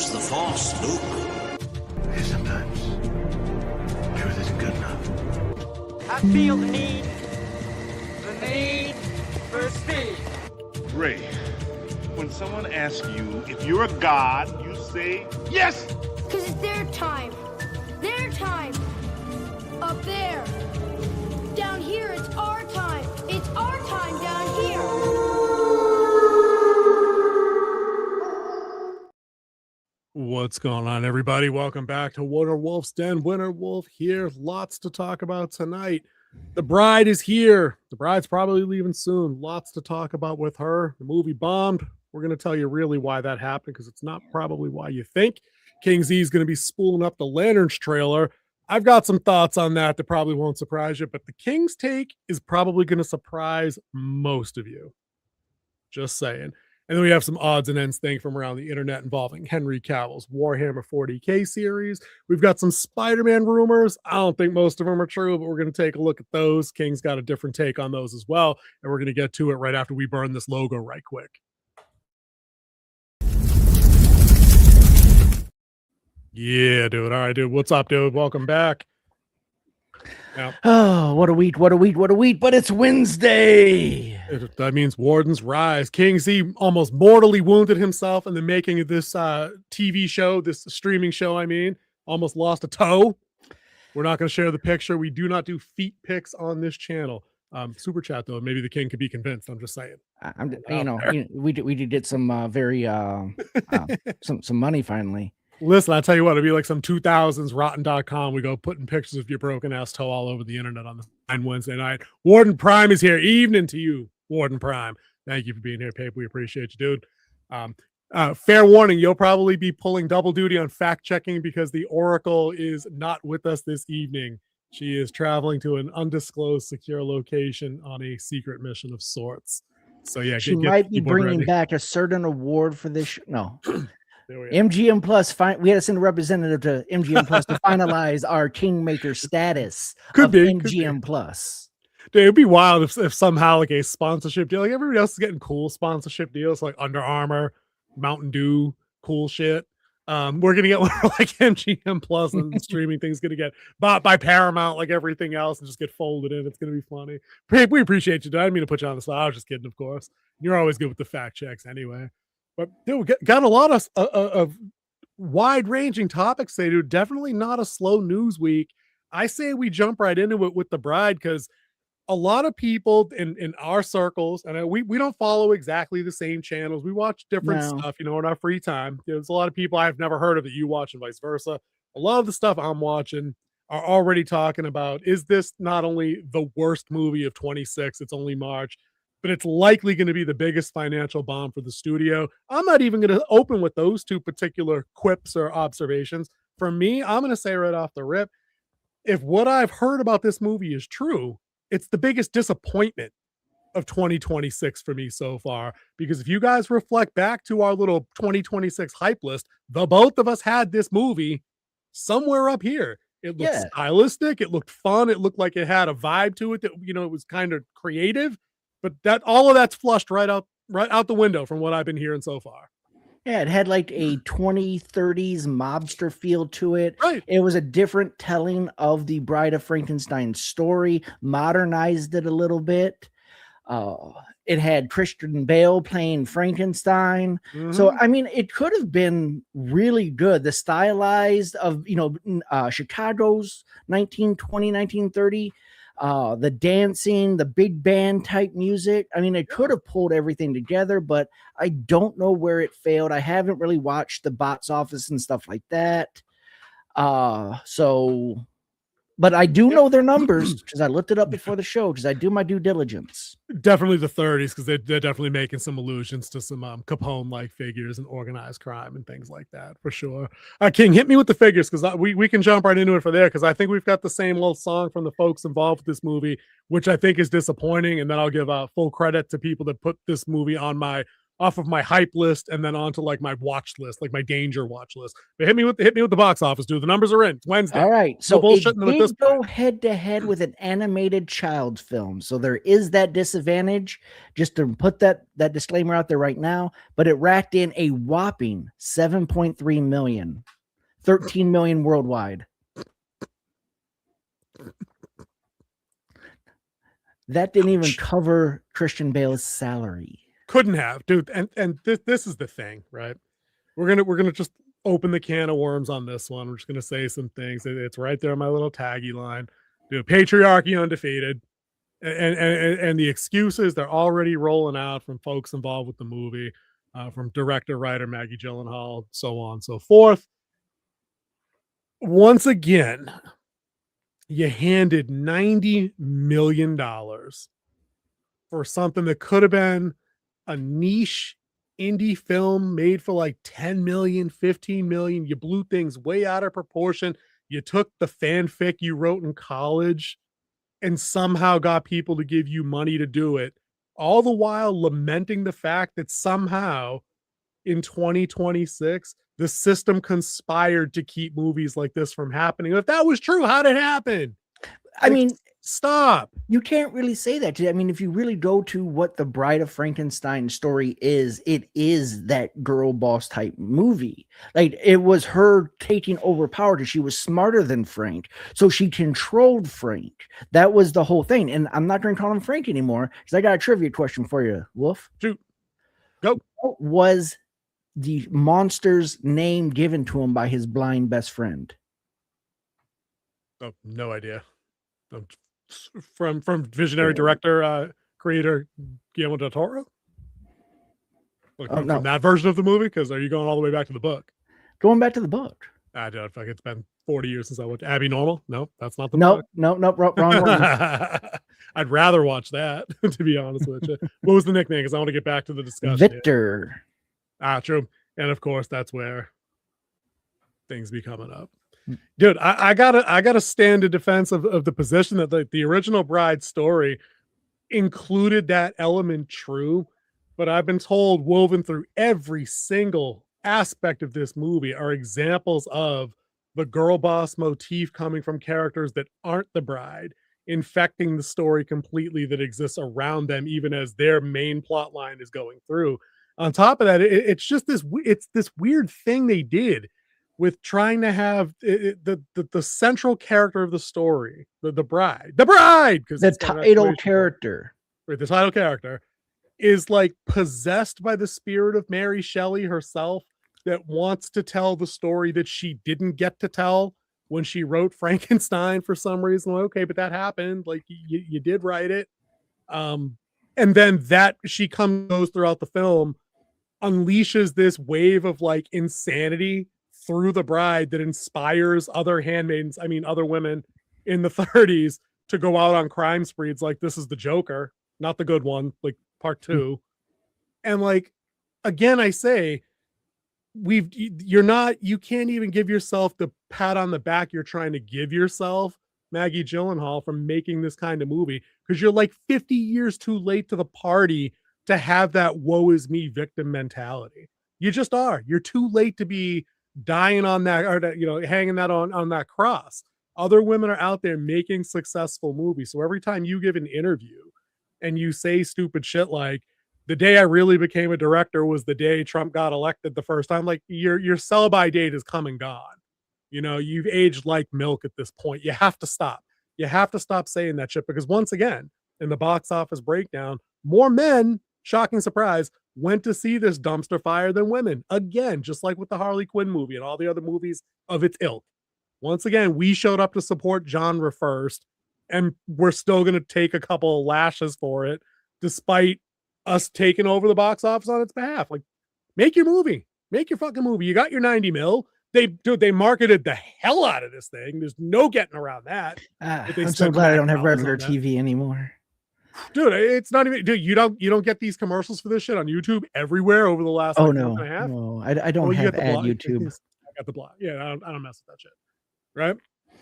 Trust the Force, Luke. Sometimes truth isn't good enough. I feel the need for speed. Ray, when someone asks you if you're a god, you say yes! Because it's their time. Their time. Up there. Down here, it's our time. It's our time down here. What's going on, everybody? Welcome back to Winter Wolf's Den. Winter Wolf here. Lots to talk about tonight. The bride is here. The bride's probably leaving soon. Lots to talk about with her. The movie bombed. We're going to tell you really why that happened, because it's not probably why you think. King Z is going to be spooling up the Lanterns trailer. I've got some thoughts on that probably won't surprise you, but the King's take is probably going to surprise most of you. Just saying. And then we have some odds and ends thing from around the internet involving Henry Cavill's Warhammer 40K series. We've got some Spider-Man rumors. I don't think most of them are true, but we're going to take a look at those. King's got a different take on those as well, and we're going to get to it right after we burn this logo right quick. Yeah, dude. All right, dude. What's up, dude? Welcome back. Now, oh, what a week, but it's Wednesday. That means Wardens rise. King Z almost mortally wounded himself in the making of this TV show, this streaming show, almost lost a toe. We're not going to share the picture. We do not do feet pics on this channel. Super chat, though. Maybe the king could be convinced. I'm just saying. We did get some some money finally. Listen, I'll tell you what, it'd be like some 2000s rotten.com. We go putting pictures of your broken ass toe all over the internet on the Wednesday night. Warden Prime is here. Evening to you, Warden Prime. Thank you for being here, Pape. We appreciate you, dude. Fair warning, you'll probably be pulling double duty on fact checking because the Oracle is not with us this evening. She is traveling to an undisclosed secure location on a secret mission of sorts. So yeah, she might be bringing back a certain award for this. No. MGM Plus, we had to send a representative to MGM Plus to finalize our Kingmaker status. Could be MGM Plus. Dude, it'd be wild if somehow like a sponsorship deal, like everybody else is getting cool sponsorship deals like Under Armour, Mountain Dew, cool shit. We're gonna get one like MGM Plus, and the streaming thing's gonna get bought by Paramount like everything else and just get folded in. It's gonna be funny. We appreciate you, dude. I didn't mean to put you on the spot. I was just kidding, of course. You're always good with the fact checks anyway. But dude, we got a lot of wide-ranging topics today, dude. Definitely not a slow news week. I say we jump right into it with the bride, because a lot of people in our circles, and we don't follow exactly the same channels. We watch different stuff, in our free time. There's a lot of people I've never heard of that you watch and vice versa. A lot of the stuff I'm watching are already talking about, is this not only the worst movie of 26, it's only March, but it's likely going to be the biggest financial bomb for the studio. I'm not even going to open with those two particular quips or observations. For me, I'm going to say right off the rip, if what I've heard about this movie is true, it's the biggest disappointment of 2026 for me so far. Because if you guys reflect back to our little 2026 hype list, the both of us had this movie somewhere up here. It looked stylistic. It looked fun. It looked like it had a vibe to it that, it was kind of creative. But all of that's flushed right out the window from what I've been hearing so far. Yeah, it had like a 2030s mobster feel to it. Right. It was a different telling of the Bride of Frankenstein story, modernized it a little bit. It had Christian Bale playing Frankenstein. Mm-hmm. So, it could have been really good. The stylized of, Chicago's 1920, 1930. The dancing, the big band type music. It could have pulled everything together, but I don't know where it failed. I haven't really watched the box office and stuff like that. But I do know their numbers because I looked it up before the show because I do my due diligence. Definitely the 30s, because they're definitely making some allusions to some Capone-like figures and organized crime and things like that, for sure. King, hit me with the figures, because we can jump right into it for there, because I think we've got the same little song from the folks involved with this movie, which I think is disappointing, and then I'll give full credit to people that put this movie on my off of my hype list and then onto like my watch list, like my danger watch list. But hit me with the box office, dude. The numbers are in. It's Wednesday. All right. So no it bullshitting at this did go point. head to head with an animated child film. So there is that disadvantage, just to put that disclaimer out there right now, but it racked in a whopping 7.3 million, 13 million worldwide. That didn't even cover Christian Bale's salary. Couldn't have, dude. And this is the thing, right? We're gonna just open the can of worms on this one. We're just gonna say some things. It's right there in my little taggy line. Dude, patriarchy undefeated. And the excuses, they're already rolling out from folks involved with the movie, from director, writer Maggie Gyllenhaal, so on and so forth. Once again, you handed $90 million for something that could have been a niche indie film made for like 10 million, 15 million. You blew things way out of proportion. You took the fanfic you wrote in college and somehow got people to give you money to do it, all the while lamenting the fact that somehow in 2026 the system conspired to keep movies like this from happening. If that was true, how did it happen? I mean, stop. You can't really say that. I mean, if you really go to what the Bride of Frankenstein story is, it is that girl boss type movie. Like, it was her taking over power because she was smarter than Frank. So she controlled Frank. That was the whole thing. And I'm not going to call him Frank anymore because I got a trivia question for you, Wolf. Shoot. Go. What was the monster's name given to him by his blind best friend? Oh, no idea. From visionary director, creator Guillermo del Toro? From that version of the movie? Because are you going all the way back to the book? Going back to the book. I don't think it's been 40 years since I watched Abby Normal. No, that's not the book. Nope, wrong one. I'd rather watch that, to be honest with you. What was the nickname? Because I want to get back to the discussion. Victor. Ah, true. And of course, that's where things be coming up. Dude, I gotta stand in defense of the position that the original Bride story included that element true, but I've been told woven through every single aspect of this movie are examples of the girl boss motif coming from characters that aren't the bride, infecting the story completely that exists around them, even as their main plot line is going through. On top of that, it's just this weird thing they did with trying to have the central character of the story, the bride, because the title character, right? The title character is like possessed by the spirit of Mary Shelley herself, that wants to tell the story that she didn't get to tell when she wrote Frankenstein for some reason. Like, okay, but that happened. Like you did write it, and then that she goes throughout the film, unleashes this wave of like insanity through the bride that inspires other other women in the 30s to go out on crime sprees like this is the Joker, not the good one, like part 2. And like, again, I say, you can't even give yourself the pat on the back you're trying to give yourself, Maggie Gyllenhaal, for making this kind of movie, because you're like 50 years too late to the party to have that woe is me victim mentality. You just are. You're too late to be dying on that, or hanging that on that cross. Other women are out there making successful movies. So every time you give an interview and you say stupid shit like, the day I really became a director was the day Trump got elected the first time, like your sell-by date is come and gone. You've aged like milk at this point. You have to stop. You have to stop saying that shit, because once again, in the box office breakdown, more men, shocking surprise, went to see this dumpster fire than women. Again, just like with the Harley Quinn movie and all the other movies of its ilk. Once again, we showed up to support genre first, and we're still going to take a couple of lashes for it, despite us taking over the box office on its behalf. Like, make your movie. Make your fucking movie. You got your 90 mil. They marketed the hell out of this thing. There's no getting around that. I'm so glad I don't have regular TV anymore. Dude, it's not even, dude, you don't get these commercials for this shit on YouTube everywhere over the last month and a half? No, I don't have ad YouTube. I got the block. Yeah, I don't mess with that shit. Right?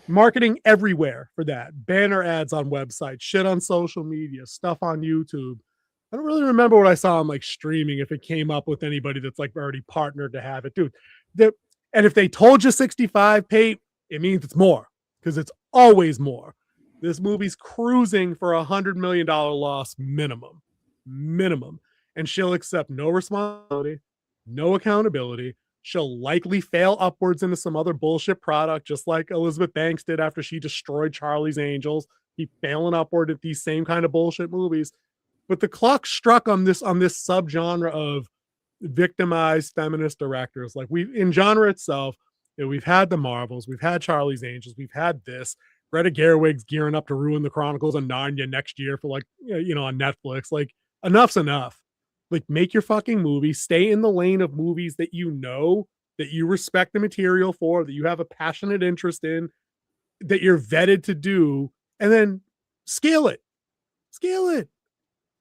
Marketing everywhere for that. Banner ads on websites, shit on social media, stuff on YouTube. I don't really remember what I saw on like streaming, if it came up with anybody that's like already partnered to have it. Dude, and if they told you 65, Pate, it means it's more, because it's always more. This movie's cruising for $100 million loss minimum. And she'll accept no responsibility, no accountability. She'll likely fail upwards into some other bullshit product, just like Elizabeth Banks did after she destroyed Charlie's Angels. Keep failing upward at these same kind of bullshit movies. But the clock struck on this subgenre of victimized feminist directors. Like, in genre itself, we've had the Marvels, we've had Charlie's Angels, we've had this. Greta Gerwig's gearing up to ruin the Chronicles of Narnia next year for like, on Netflix. Like, enough's enough. Like, make your fucking movie, stay in the lane of movies that that you respect the material for, that you have a passionate interest in, that you're vetted to do, and then scale it.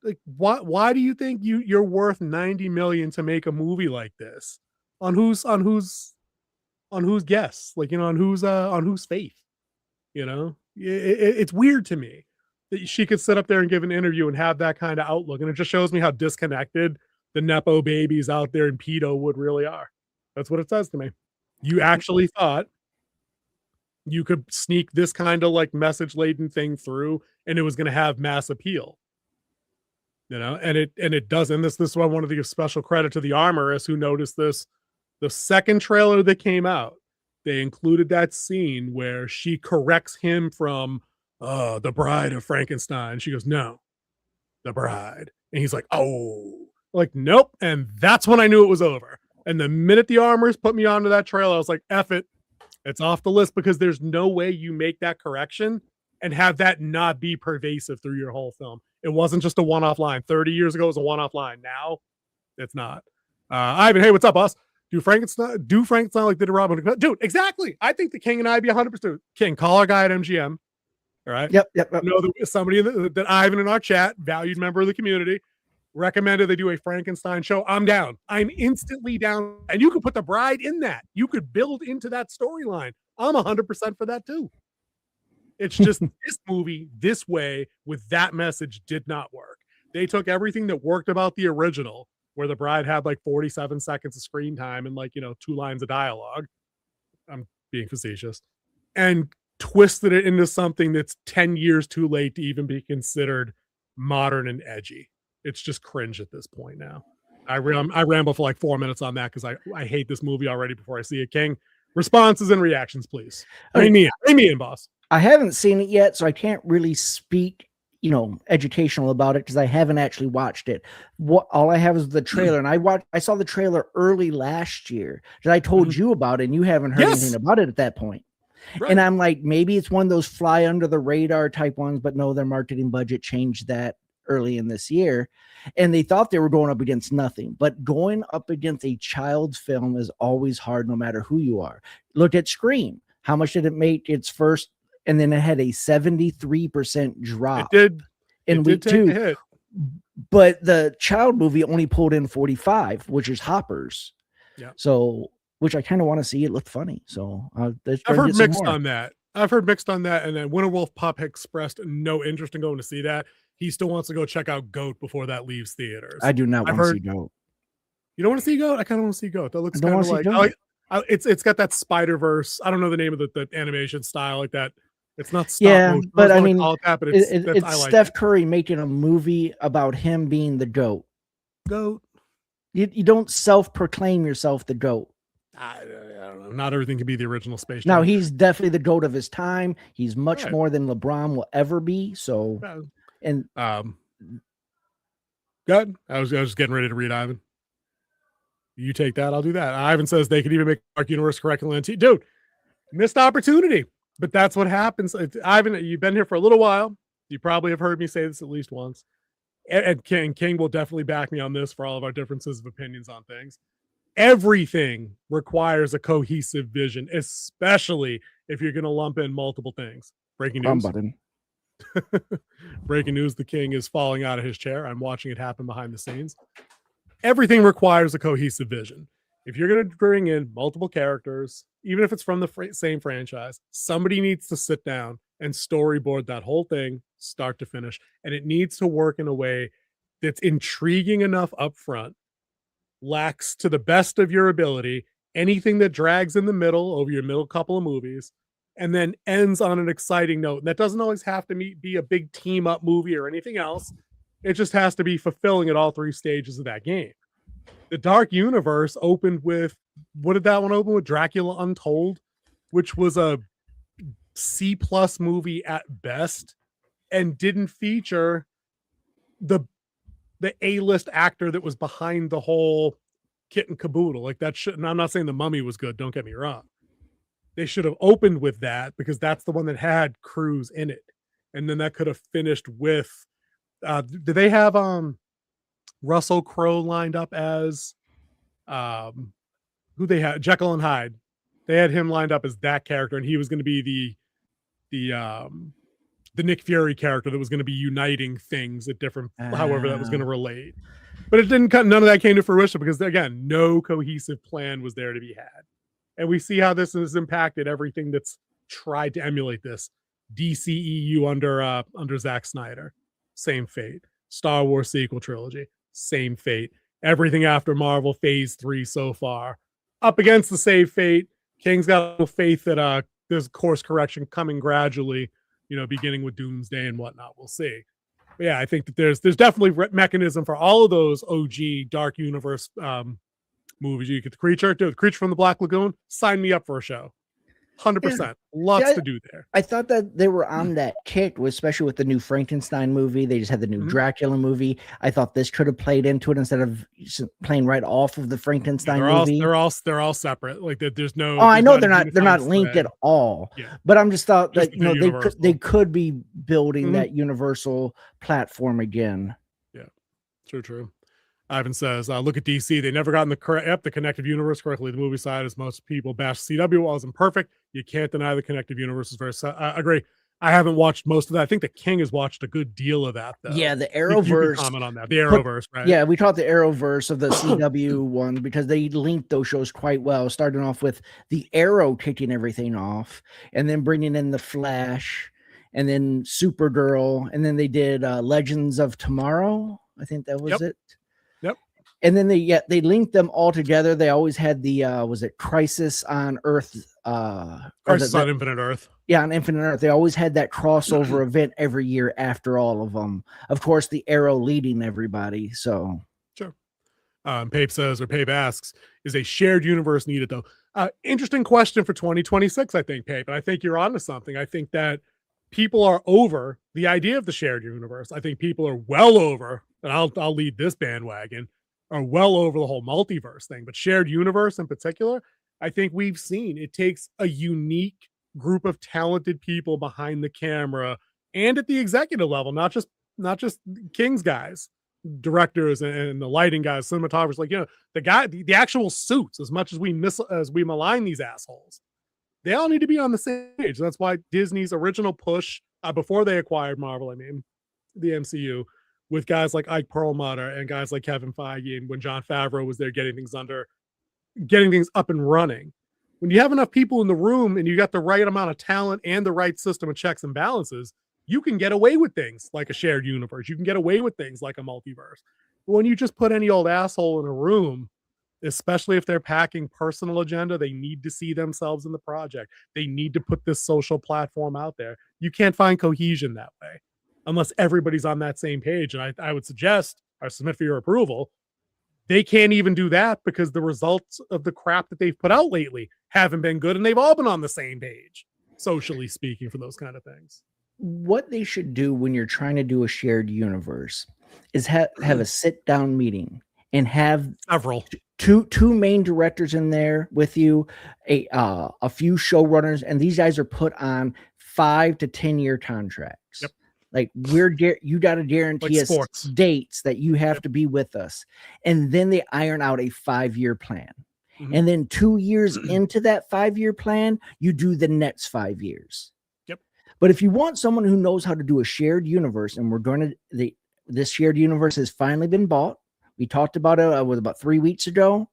Like, why do you think you're worth 90 million to make a movie like this? On whose guess? Like, on whose faith? It's weird to me that she could sit up there and give an interview and have that kind of outlook. And it just shows me how disconnected the Nepo babies out there in pedowood really are. That's what it says to me. You actually thought you could sneak this kind of like message laden thing through and it was going to have mass appeal, and it doesn't. This is why I want to give special credit to the Armorist who noticed this. The second trailer that came out, they included that scene where she corrects him from the bride of Frankenstein. She goes, no, the bride. And he's like, oh, like, nope. And that's when I knew it was over. And the minute the Armorist put me onto that trailer, I was like, F it. It's off the list, because there's no way you make that correction and have that not be pervasive through your whole film. It wasn't just a one-off line. 30 years ago, it was a one-off line. Now, it's not. Ivan, hey, what's up, boss? Do Frankenstein like did a Robin Hood? Dude, exactly. I think the King and I be 100%. King, call our guy at MGM. All right. Yep. Know that somebody that Ivan in our chat, valued member of the community, recommended they do a Frankenstein show. I'm down. I'm instantly down. And you could put the bride in that. You could build into that storyline. I'm 100% for that too. It's just this movie, this way, with that message, did not work. They took everything that worked about the original, where the bride had like 47 seconds of screen time and like, 2 lines of dialogue. I'm being facetious. And twisted it into something that's 10 years too late to even be considered modern and edgy. It's just cringe at this point now. I ramble for like 4 minutes on that because I hate this movie already before I see it. King, responses and reactions, please. Bring me in, boss. I haven't seen it yet, so I can't really speak educational about it because I haven't actually watched it. All I have is the trailer, and I saw the trailer early last year that I told you about, and you haven't heard anything about it at that point. Right. And I'm like, maybe it's one of those fly under the radar type ones, but no, their marketing budget changed that early in this year, and they thought they were going up against nothing. But going up against a child's film is always hard, no matter who you are. Look at Scream. How much did it make its first? And then it had a 73% drop. It did. In week 2. But the child movie only pulled in 45, which is Hoppers. Yeah. So, which I kind of want to see. It looked funny. So I've heard mixed on that. And then Winterwolf Pup expressed no interest in going to see that. He still wants to go check out Goat before that leaves theaters. I do not want to see Goat. You don't want to see Goat? I kind of want to see Goat. That looks kind of like it's got that Spider-Verse. I don't know the name of the animation style like that. It's not stop motion. But I mean, it's Steph Curry making a movie about him being the GOAT. You don't self-proclaim yourself the GOAT. I don't know. Not everything can be the original Space Jam. Now, he's definitely the GOAT of his time. He's much more than LeBron will ever be. So, and good. I was just getting ready to read Ivan. You take that, I'll do that. Ivan says they could even make Dark Universe correctly. Dude, missed opportunity. But that's what happens. Ivan, you've been here for a little while. You probably have heard me say this at least once. And King will definitely back me on this for all of our differences of opinions on things. Everything requires a cohesive vision, especially if you're going to lump in multiple things. Breaking news. Breaking news, the King is falling out of his chair. I'm watching it happen behind the scenes. Everything requires a cohesive vision. If you're going to bring in multiple characters, even if it's from the same franchise, somebody needs to sit down and storyboard that whole thing, start to finish. And it needs to work in a way that's intriguing enough up front, lacks to the best of your ability anything that drags in the middle over your middle couple of movies, and then ends on an exciting note. And that doesn't always have to be a big team up movie or anything else. It just has to be fulfilling at all three stages of that game. The Dark Universe opened with, what did that one open with? Dracula Untold, which was a C+ movie at best, and didn't feature the A-list actor that was behind the whole kit and caboodle. Like that shit. And I'm not saying The Mummy was good, don't get me wrong. They should have opened with that because that's the one that had Cruise in it. And then that could have finished with did they have Russell Crowe lined up as who they had? Jekyll and Hyde. They had him lined up as that character, and he was going to be the Nick Fury character that was going to be uniting things at different however that was going to relate. But it didn't cut, none of that came to fruition because again, no cohesive plan was there to be had. And we see how this has impacted everything that's tried to emulate this. DCEU under Zack Snyder, same fate. Star Wars sequel trilogy, same fate. Everything after Marvel Phase 3 so far, up against the same fate. King's got no faith that there's course correction coming gradually, beginning with Doomsday and whatnot. We'll see. But yeah, I think that there's definitely mechanism for all of those OG Dark Universe movies. You get the Creature from the Black Lagoon. Sign me up for a show. 100%. Lots to do there. I thought that they were on that kick, especially with the new Frankenstein movie. They just had the new Dracula movie. I thought this could have played into it instead of playing right off of the Frankenstein movie. They're all separate. Like there's no. Oh, I know they're not linked at all. Yeah. But I'm just thought that they could be building that universal platform again. Yeah, true. Ivan says, look at DC. They never got in the connective universe correctly. The movie side, as most people bash CW, wasn't perfect. You can't deny the connective universe is very. I agree. I haven't watched most of that. I think the King has watched a good deal of that, though. Yeah, the Arrowverse. Comment on that. The Arrowverse, right? Yeah, we taught the Arrowverse of the CW one because they linked those shows quite well. Starting off with the Arrow kicking everything off, and then bringing in the Flash, and then Supergirl, and then they did Legends of Tomorrow. I think that was it. Yep. And then they linked them all together. They always had the was it Crisis on Earth? Crisis on Infinite Earth. Yeah, on Infinite Earth. They always had that crossover event every year after all of them. Of course, the Arrow leading everybody. So sure. Pape asks, is a shared universe needed though? Interesting question for 2026, I think, Pape. And I think you're onto something. I think that people are over the idea of the shared universe. I think people are well over, and I'll lead this bandwagon, are well over the whole multiverse thing. But shared universe in particular, I think we've seen it takes a unique group of talented people behind the camera and at the executive level, not just King's guys, directors and the lighting guys, cinematographers, the actual suits, as much as we malign these assholes. They all need to be on the same page. That's why Disney's original push before they acquired Marvel, the MCU, with guys like Ike Perlmutter and guys like Kevin Feige, and when Jon Favreau was there getting things up and running. When you have enough people in the room and you got the right amount of talent and the right system of checks and balances, you can get away with things like a shared universe. You can get away with things like a multiverse. But when you just put any old asshole in a room, especially if they're packing personal agenda, they need to see themselves in the project. They need to put this social platform out there. You can't find cohesion that way unless everybody's on that same page. And I would suggest, or submit for your approval, they can't even do that because the results of the crap that they've put out lately haven't been good, and they've all been on the same page, socially speaking, for those kind of things. What they should do when you're trying to do a shared universe is have a sit-down meeting and have several two main directors in there with you, a few showrunners, and these guys are put on 5 to 10 year contracts. Yep. Like you got to guarantee like us sports dates that you have to be with us, and then they iron out a 5-year plan. Mm-hmm. And then 2 years into that 5-year plan, you do the next 5 years. Yep. But if you want someone who knows how to do a shared universe, and this shared universe has finally been bought. We talked about it about 3 weeks ago.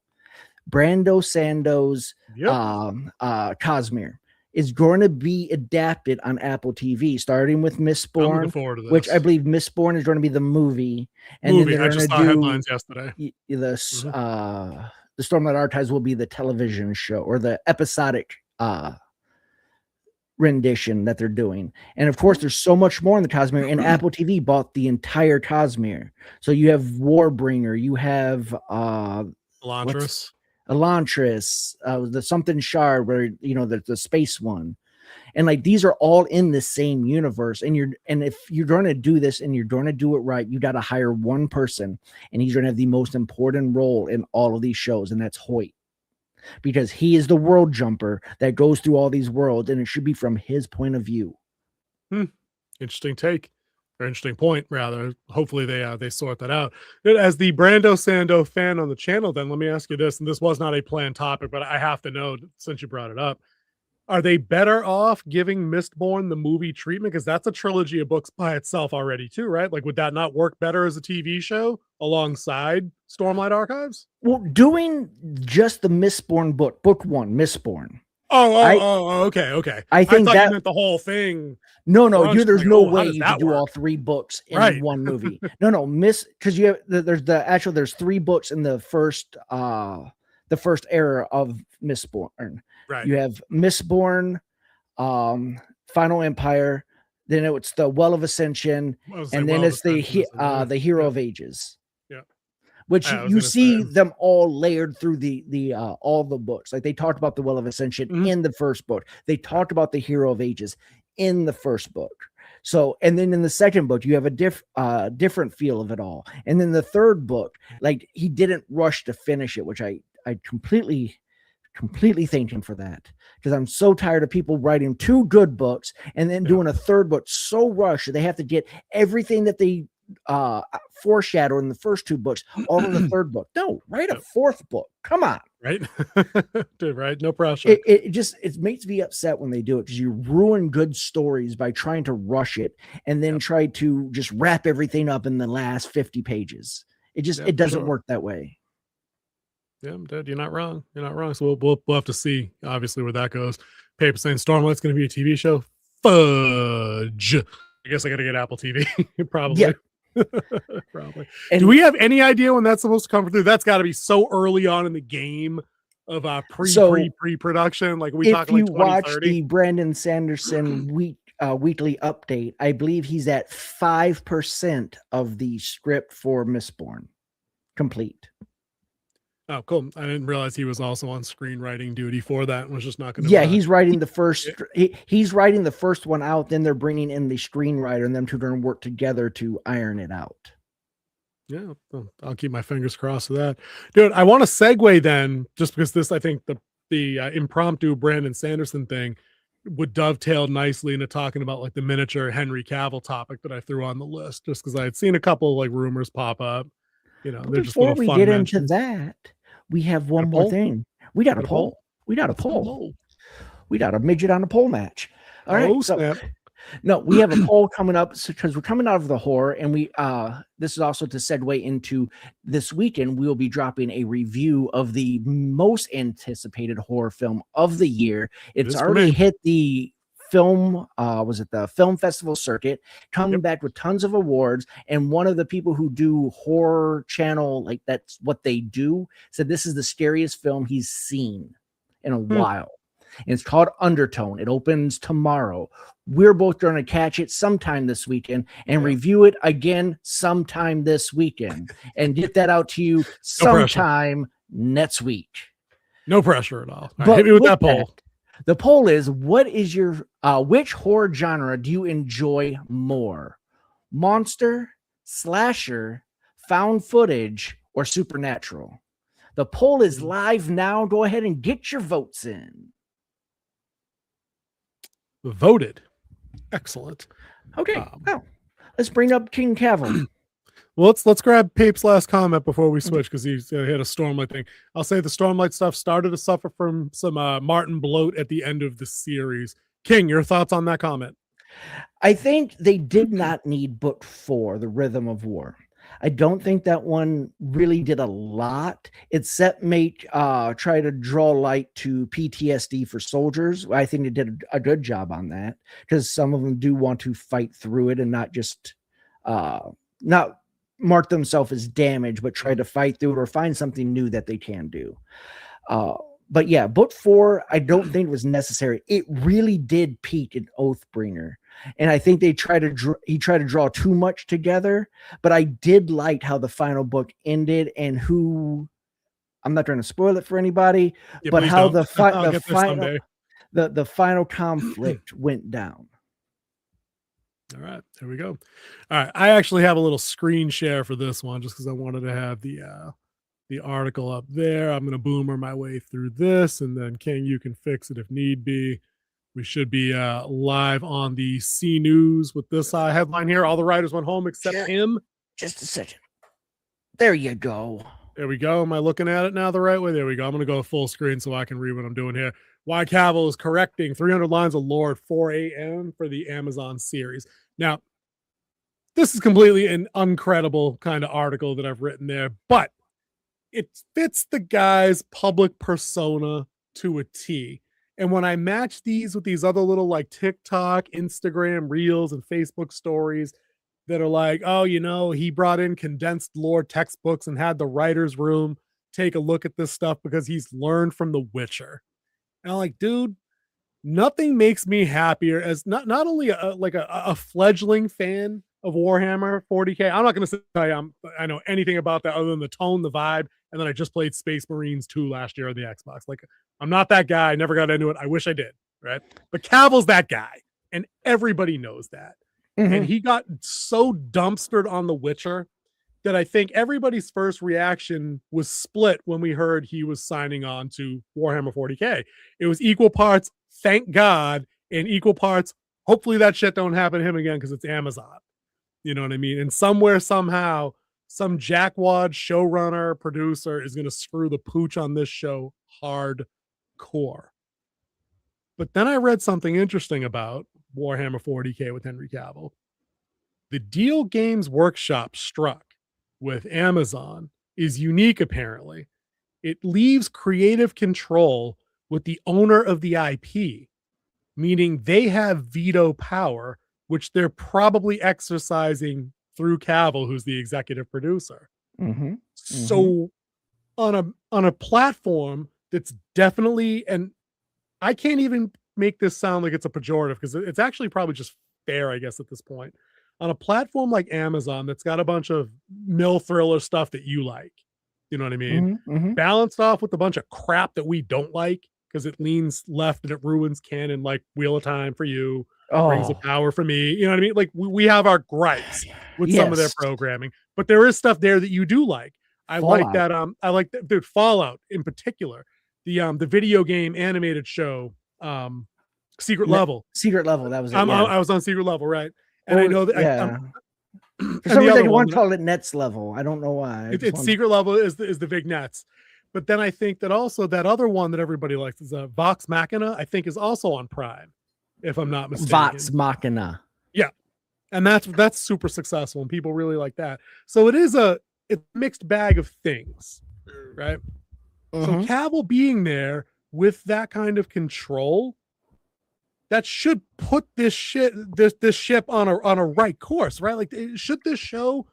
Brando Sando's Cosmere. is going to be adapted on Apple TV, starting with I'm looking Mistborn, forward to this. which I believe Mistborn is going to be the movie. And Movie. then I they're just going saw to headlines yesterday. do the Stormlight Archives will be the television show or the episodic rendition that they're doing. And of course, there's so much more in the Cosmere, and Apple TV bought the entire Cosmere. So you have Warbringer, you have Elantris. The something shard where the space one. And like these are all in the same universe. And if you're going to do this and you're going to do it right, you got to hire one person, and he's going to have the most important role in all of these shows, and that's Hoyt. Because he is the world jumper that goes through all these worlds, and it should be from his point of view. Interesting take, or interesting point, rather. Hopefully they sort that out. As the Brando Sando fan on the channel, then let me ask you this, and this was not a planned topic, but I have to know since you brought it up. Are they better off giving Mistborn the movie treatment? Because that's a trilogy of books by itself already, too, right? Like, would that not work better as a TV show alongside Stormlight Archives? Well, doing just the Mistborn book 1, Mistborn. Okay. I think thought that you meant the whole thing. No, there's no way you that can do work? all 3 books in one movie. Because you have there's 3 books in the first era of Mistborn. Right. You have Mistborn, Final Empire, then it's the Well of Ascension, and then it's the Hero of Ages. Yeah. Which you see them all layered through the all the books. Like they talked about the Well of Ascension in the first book. They talked about the Hero of Ages in the first book. So, and then in the second book, you have a different feel of it all. And then the third book, like he didn't rush to finish it, which I completely thank him for that, because I'm so tired of people writing 2 good books and then doing a third book so rushed that they have to get everything that they foreshadowed in the first 2 books all in the third book. No, write a 4th book. Come on. Right. Dude, right. No pressure. It makes me upset when they do it, because you ruin good stories by trying to rush it and then try to just wrap everything up in the last 50 pages. It doesn't work that way. Yeah, Dad, you're not wrong. You're not wrong. So we'll have to see, obviously, where that goes. Paper saying Stormlight's going to be a TV show. Fudge. I guess I got to get Apple TV. Probably. Yeah. Probably. And do we have any idea when that's supposed to come through? That's got to be so early on in the game of pre-production. Like, we talking like 2030? If you watch the Brandon Sanderson weekly update, I believe he's at 5% of the script for Mistborn complete. Oh, cool. I didn't realize he was also on screenwriting duty for that and was just not going to. Yeah, he's writing the first. He's writing the first one out. Then they're bringing in the screenwriter, and them two are going to work together to iron it out. Yeah, I'll keep my fingers crossed for that. Dude, I want to segue then, just because this, I think the impromptu Brandon Sanderson thing would dovetail nicely into talking about like the miniature Henry Cavill topic that I threw on the list, just because I had seen a couple like rumors pop up. Before we get into that, we have one more thing. We got a poll. We got a midget on a pole match. All right. So, no, we have a poll coming up because we're coming out of the horror, and this is also to segue into this weekend. We will be dropping a review of the most anticipated horror film of the year. It's already hit the film the film festival circuit, coming back with tons of awards. And one of the people who do horror channel, like that's what they do, said this is the scariest film he's seen in a while. And it's called Undertone. It opens tomorrow. We're both going to catch it sometime this weekend and review it again sometime this weekend and get that out to you sometime next week. No pressure at all. Hit me with that poll. The poll is, what is your which horror genre do you enjoy more? Monster, slasher, found footage, or supernatural? The poll is live now. Go ahead and get your votes in. Voted. Excellent. Okay. Let's bring up King Cavill. Well, let's grab Pape's last comment before we switch, because he had a Stormlight thing. I'll say the Stormlight stuff started to suffer from some Martin bloat at the end of the series. King, your thoughts on that comment? I think they did not need book 4, The Rhythm of War. I don't think that one really did a lot, except try to draw light to PTSD for soldiers. I think it did a good job on that, because some of them do want to fight through it and not just not mark themselves as damaged, but try to fight through it or find something new that they can do. But yeah, book 4, I don't think was necessary. It really did peak in Oathbringer. And I think he tried to draw too much together, but I did like how the final book ended and I'm not trying to spoil it for anybody, but how the final conflict went down. All right, here we go. All right, I actually have a little screen share for this one just because I wanted to have the article up there. I'm going to boomer my way through this, and then King, you can fix it if need be. We should be live on the C News with this headline here. All the writers went home except him. Just a second. There you go. There we go. Am I looking at it now the right way? There we go. I'm going to go full screen so I can read what I'm doing here. Why Cavill is correcting 300 lines of lore at 4 a.m. for the Amazon series. Now, this is completely an uncredible kind of article that I've written there, but it fits the guy's public persona to a T. And when I match these with these other little like TikTok, Instagram reels, and Facebook stories that are like, oh, he brought in condensed lore textbooks and had the writer's room take a look at this stuff because he's learned from The Witcher. And I'm like, dude, nothing makes me happier as not only a fledgling fan of Warhammer 40K. I'm not going to say I know anything about that other than the tone, the vibe, and then I just played Space Marines 2 last year on the Xbox. Like, I'm not that guy. I never got into it. I wish I did, right? But Cavill's that guy, and everybody knows that. Mm-hmm. And he got so dumpstered on The Witcher that I think everybody's first reaction was split when we heard he was signing on to Warhammer 40K. It was equal parts, thank God, and equal parts, hopefully that shit don't happen to him again because it's Amazon. You know what I mean? And somewhere, somehow, some jackwad showrunner, producer is going to screw the pooch on this show hardcore. But then I read something interesting about Warhammer 40K with Henry Cavill. The deal Games Workshop struck with Amazon is unique, apparently. It leaves creative control with the owner of the IP, meaning they have veto power, which they're probably exercising through Cavill, who's the executive producer. Mm-hmm. So on a platform that's definitely, and I can't even make this sound like it's a pejorative because it's actually probably just fair, I guess, at this point. On a platform like Amazon that's got a bunch of mill thriller stuff that you like, you know what I mean? Mm-hmm. Balanced off with a bunch of crap that we don't like because it leans left and it ruins canon, like Wheel of Time for you, Rings of Power for me. You know what I mean? Like we have our gripes with some of their programming, but there is stuff there that you do like. I like that. I like that. Dude, Fallout in particular, the video game animated show, Secret Level. That was it. I was on Secret Level, right? And I know that. Yeah. For some reason, you want to call it Nets Level. I don't know why. It's Secret Level is the big Nets. But then I think that also that other one that everybody likes is Vox Machina, I think is also on Prime, if I'm not mistaken. Vox Machina. Yeah. And that's super successful and people really like that. So it's a mixed bag of things, right? So Cavill being there with that kind of control, that should put this ship on a right course, right? Like, should this show,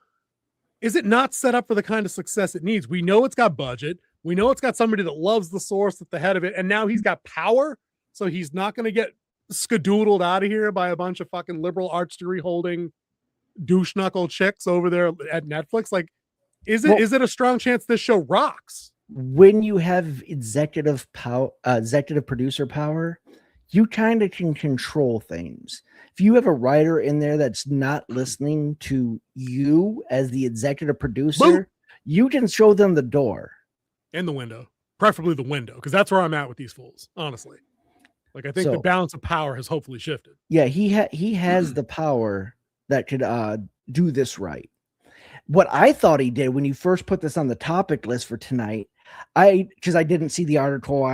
is it not set up for the kind of success it needs? We know it's got budget. We know it's got somebody that loves the source at the head of it. And now he's got power. So he's not going to get skadoodled out of here by a bunch of fucking liberal arts degree holding douche knuckle chicks over there at Netflix. Like, is it a strong chance this show rocks? When you have executive producer power, you kind of can control things. If you have a writer in there that's not listening to you as the executive producer, you can show them the door. And the window. Preferably the window, because that's where I'm at with these fools, honestly. Like, I think the balance of power has hopefully shifted. Yeah, he has the power that could do this right. What I thought he did when you first put this on the topic list for tonight, because I didn't see the article,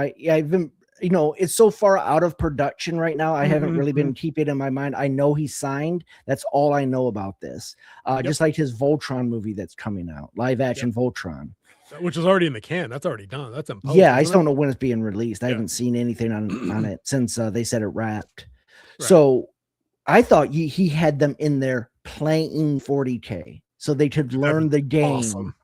you know, it's so far out of production right now. I haven't really been Mhm. keeping it in my mind. I know he's signed. That's all I know about this. Just like his Voltron movie that's coming out, live action Voltron. Which is already in the can. That's already done. That's in post, Yeah, I just isn't don't know when it's being released. I haven't seen anything on it since they said it wrapped. Right. So I thought he had them in there playing 40K so they could learn the game. Awesome.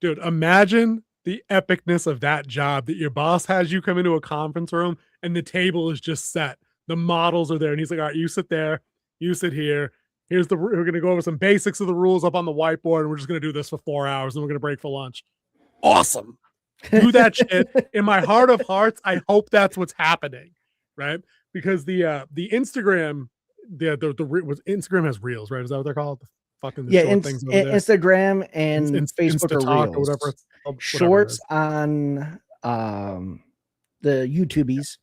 Dude, imagine the epicness of that job that your boss has you come into a conference room and the table is just set. The models are there and he's like, all right, you sit there, you sit here. We're going to go over some basics of the rules up on the whiteboard and we're just going to do this for 4 hours and we're going to break for lunch. Awesome. Do that shit. In my heart of hearts, I hope that's what's happening, right? Because the Instagram, Instagram has reels, right? Is that what they're called? Fucking short things over there. Instagram and Facebook Insta are reels. or whatever it's called, Shorts on the YouTubies,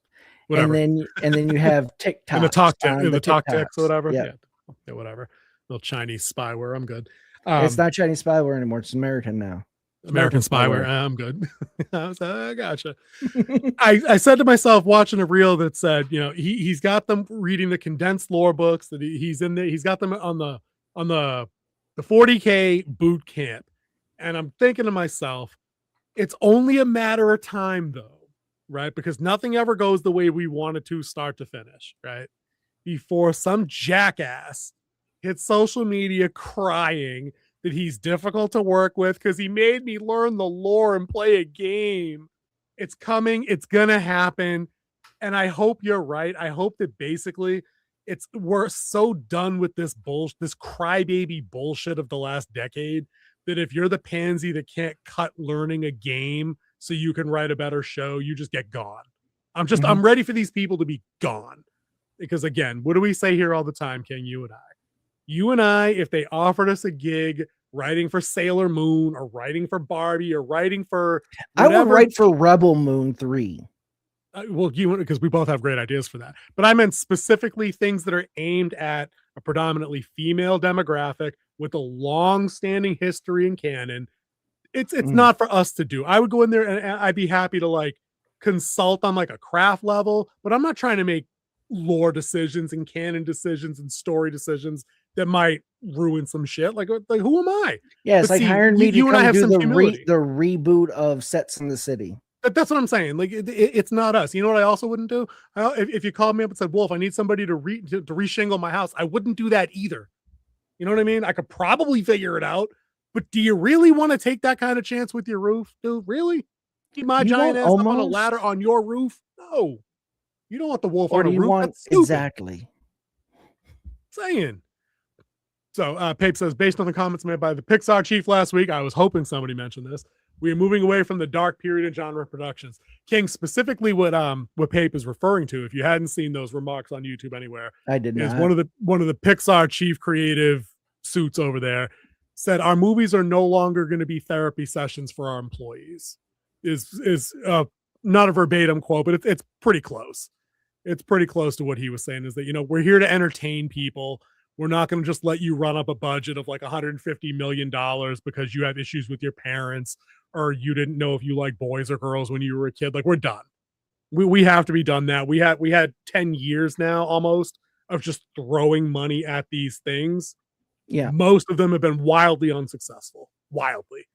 whatever. and then you have TikTok and the TikToks or whatever. Yeah, whatever. Little Chinese spyware. I'm good. It's not Chinese spyware anymore. It's American now. American spyware. I'm good. I gotcha. I said to myself watching a reel that said, you know, he's got them reading the condensed lore books that he's in there. He's got them on the 40K boot camp. And I'm thinking to myself, it's only a matter of time though, right? Because nothing ever goes the way we want it to start to finish, right? Before some jackass hits social media crying that he's difficult to work with because he made me learn the lore and play a game. It's coming. It's going to happen. And I hope you're right. I hope that basically we're so done with this this crybaby bullshit of the last decade that if you're the pansy that can't cut learning a game so you can write a better show, you just get gone. I'm ready for these people to be gone. Because again, what do we say here all the time, King? You and I, if they offered us a gig writing for Sailor Moon or writing for Barbie or writing for whatever, I would write for Rebel Moon 3. Well, because we both have great ideas for that. But I meant specifically things that are aimed at a predominantly female demographic with a long-standing history and canon. It's not for us to do. I would go in there and I'd be happy to like consult on like a craft level, but I'm not trying to make lore decisions and canon decisions and story decisions that might ruin some shit. Like who am I? Yeah, it's like hiring me to come do the reboot of Sets in the City. That's what I'm saying. Like it's not us. You know what I also wouldn't do? If you called me up and said, Wolf, I need somebody to reshingle my house, I wouldn't do that either. You know what I mean? I could probably figure it out, but do you really want to take that kind of chance with your roof, dude? Really? Keep my giant ass up on a ladder on your roof? No. You don't want the wolf on a roof. Exactly. Saying. So Pape says, based on the comments made by the Pixar chief last week, I was hoping somebody mentioned this. We are moving away from the dark period of genre productions. King, specifically what Pape is referring to, if you hadn't seen those remarks on YouTube anywhere, I did not. Is one of the Pixar chief creative suits over there said our movies are no longer going to be therapy sessions for our employees. Is not a verbatim quote, but it's pretty close. It's pretty close to what he was saying, is that, you know, we're here to entertain people. We're not going to just let you run up a budget of like $150 million because you have issues with your parents or you didn't know if you like boys or girls when you were a kid. Like, we're done. We have to be done that. We had 10 years now almost of just throwing money at these things. Yeah. Most of them have been wildly unsuccessful. Wildly.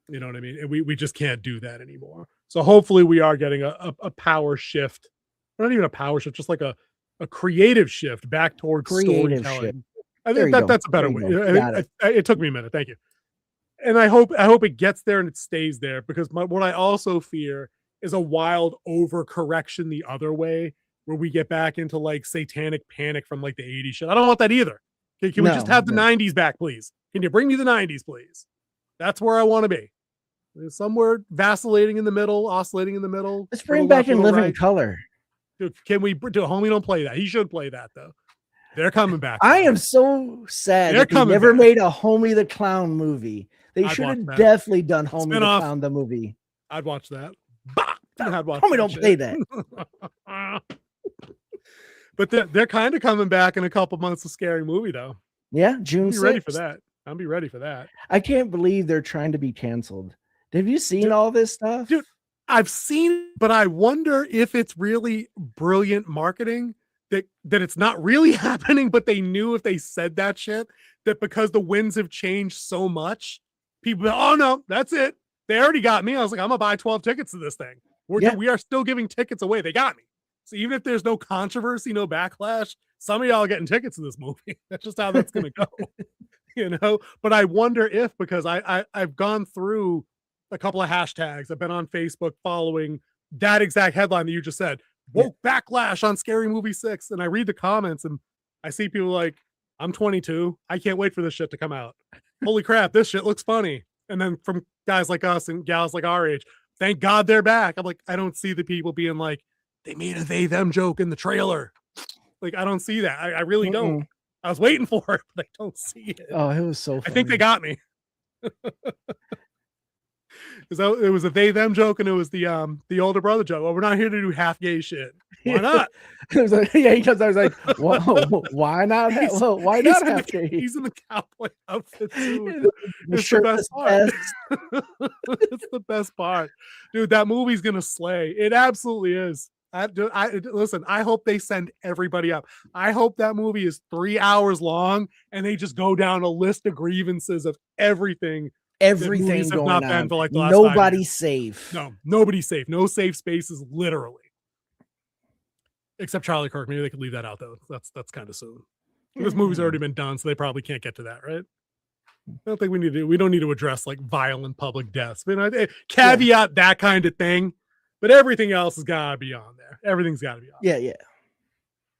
You know what I mean? And we just can't do that anymore. So hopefully we are getting a power shift. Not even a power shift, just like a creative shift back towards storytelling. Shift. I think that's a better way. It took me a minute. Thank you. And I hope it gets there and it stays there, because what I also fear is a wild overcorrection the other way, where we get back into like satanic panic from like the 80s shit. I don't want that either. Can we just have the 90s back, please? Can you bring me the 90s, please? That's where I want to be. Somewhere vacillating in the middle, oscillating in the middle. Let's bring back In Living Color. Dude, can we do homie? Don't play that. He should play that though. They're coming back. I am so sad that they never made a Homie the Clown movie. They should have definitely done Homie the Clown the movie. I'd watch that. Homie, don't play that. But they're kind of coming back in a couple months of Scary Movie though. Yeah, June 6th. Be ready for that. I'll be ready for that. I can't believe they're trying to be canceled. Have you seen all this stuff? Dude, I've seen, but I wonder if it's really brilliant marketing that it's not really happening, but they knew if they said that shit, that because the winds have changed so much, people, oh no, that's it. They already got me. I was like, I'm gonna buy 12 tickets to this thing. We are still giving tickets away. They got me. So even if there's no controversy, no backlash, some of y'all are getting tickets to this movie. That's just how that's gonna go. But I wonder if, because I've gone through a couple of hashtags. I've been on Facebook following that exact headline that you just said, woke backlash on Scary Movie 6. And I read the comments and I see people like, I'm 22. I can't wait for this shit to come out. Holy crap, this shit looks funny. And then from guys like us and gals like our age, thank God they're back. I'm like, I don't see the people being like, they made a they them joke in the trailer. Like, I don't see that. I really don't. I was waiting for it, but I don't see it. Oh, it was so funny. I think they got me. Because it was a they them joke and it was the older brother joke. Well, we're not here to do half gay shit. Why not? It was like, because I was like, whoa, why not? Why not half gay? He's in the cowboy outfit too. It's the best part. It's the best part, dude. That movie's gonna slay. It absolutely is. Listen, I hope they send everybody up. I hope that movie is 3 hours long and they just go down a list of grievances of everything going on. For like the last nobody's safe. No, nobody's safe. No safe spaces, literally. Except Charlie Kirk. Maybe they could leave that out though. That's kind of soon. This movie's already been done, so they probably can't get to that, right? I don't think we don't need to address like violent public deaths. I mean, caveat that kind of thing. But everything else has got to be on there. Everything's got to be on. Yeah.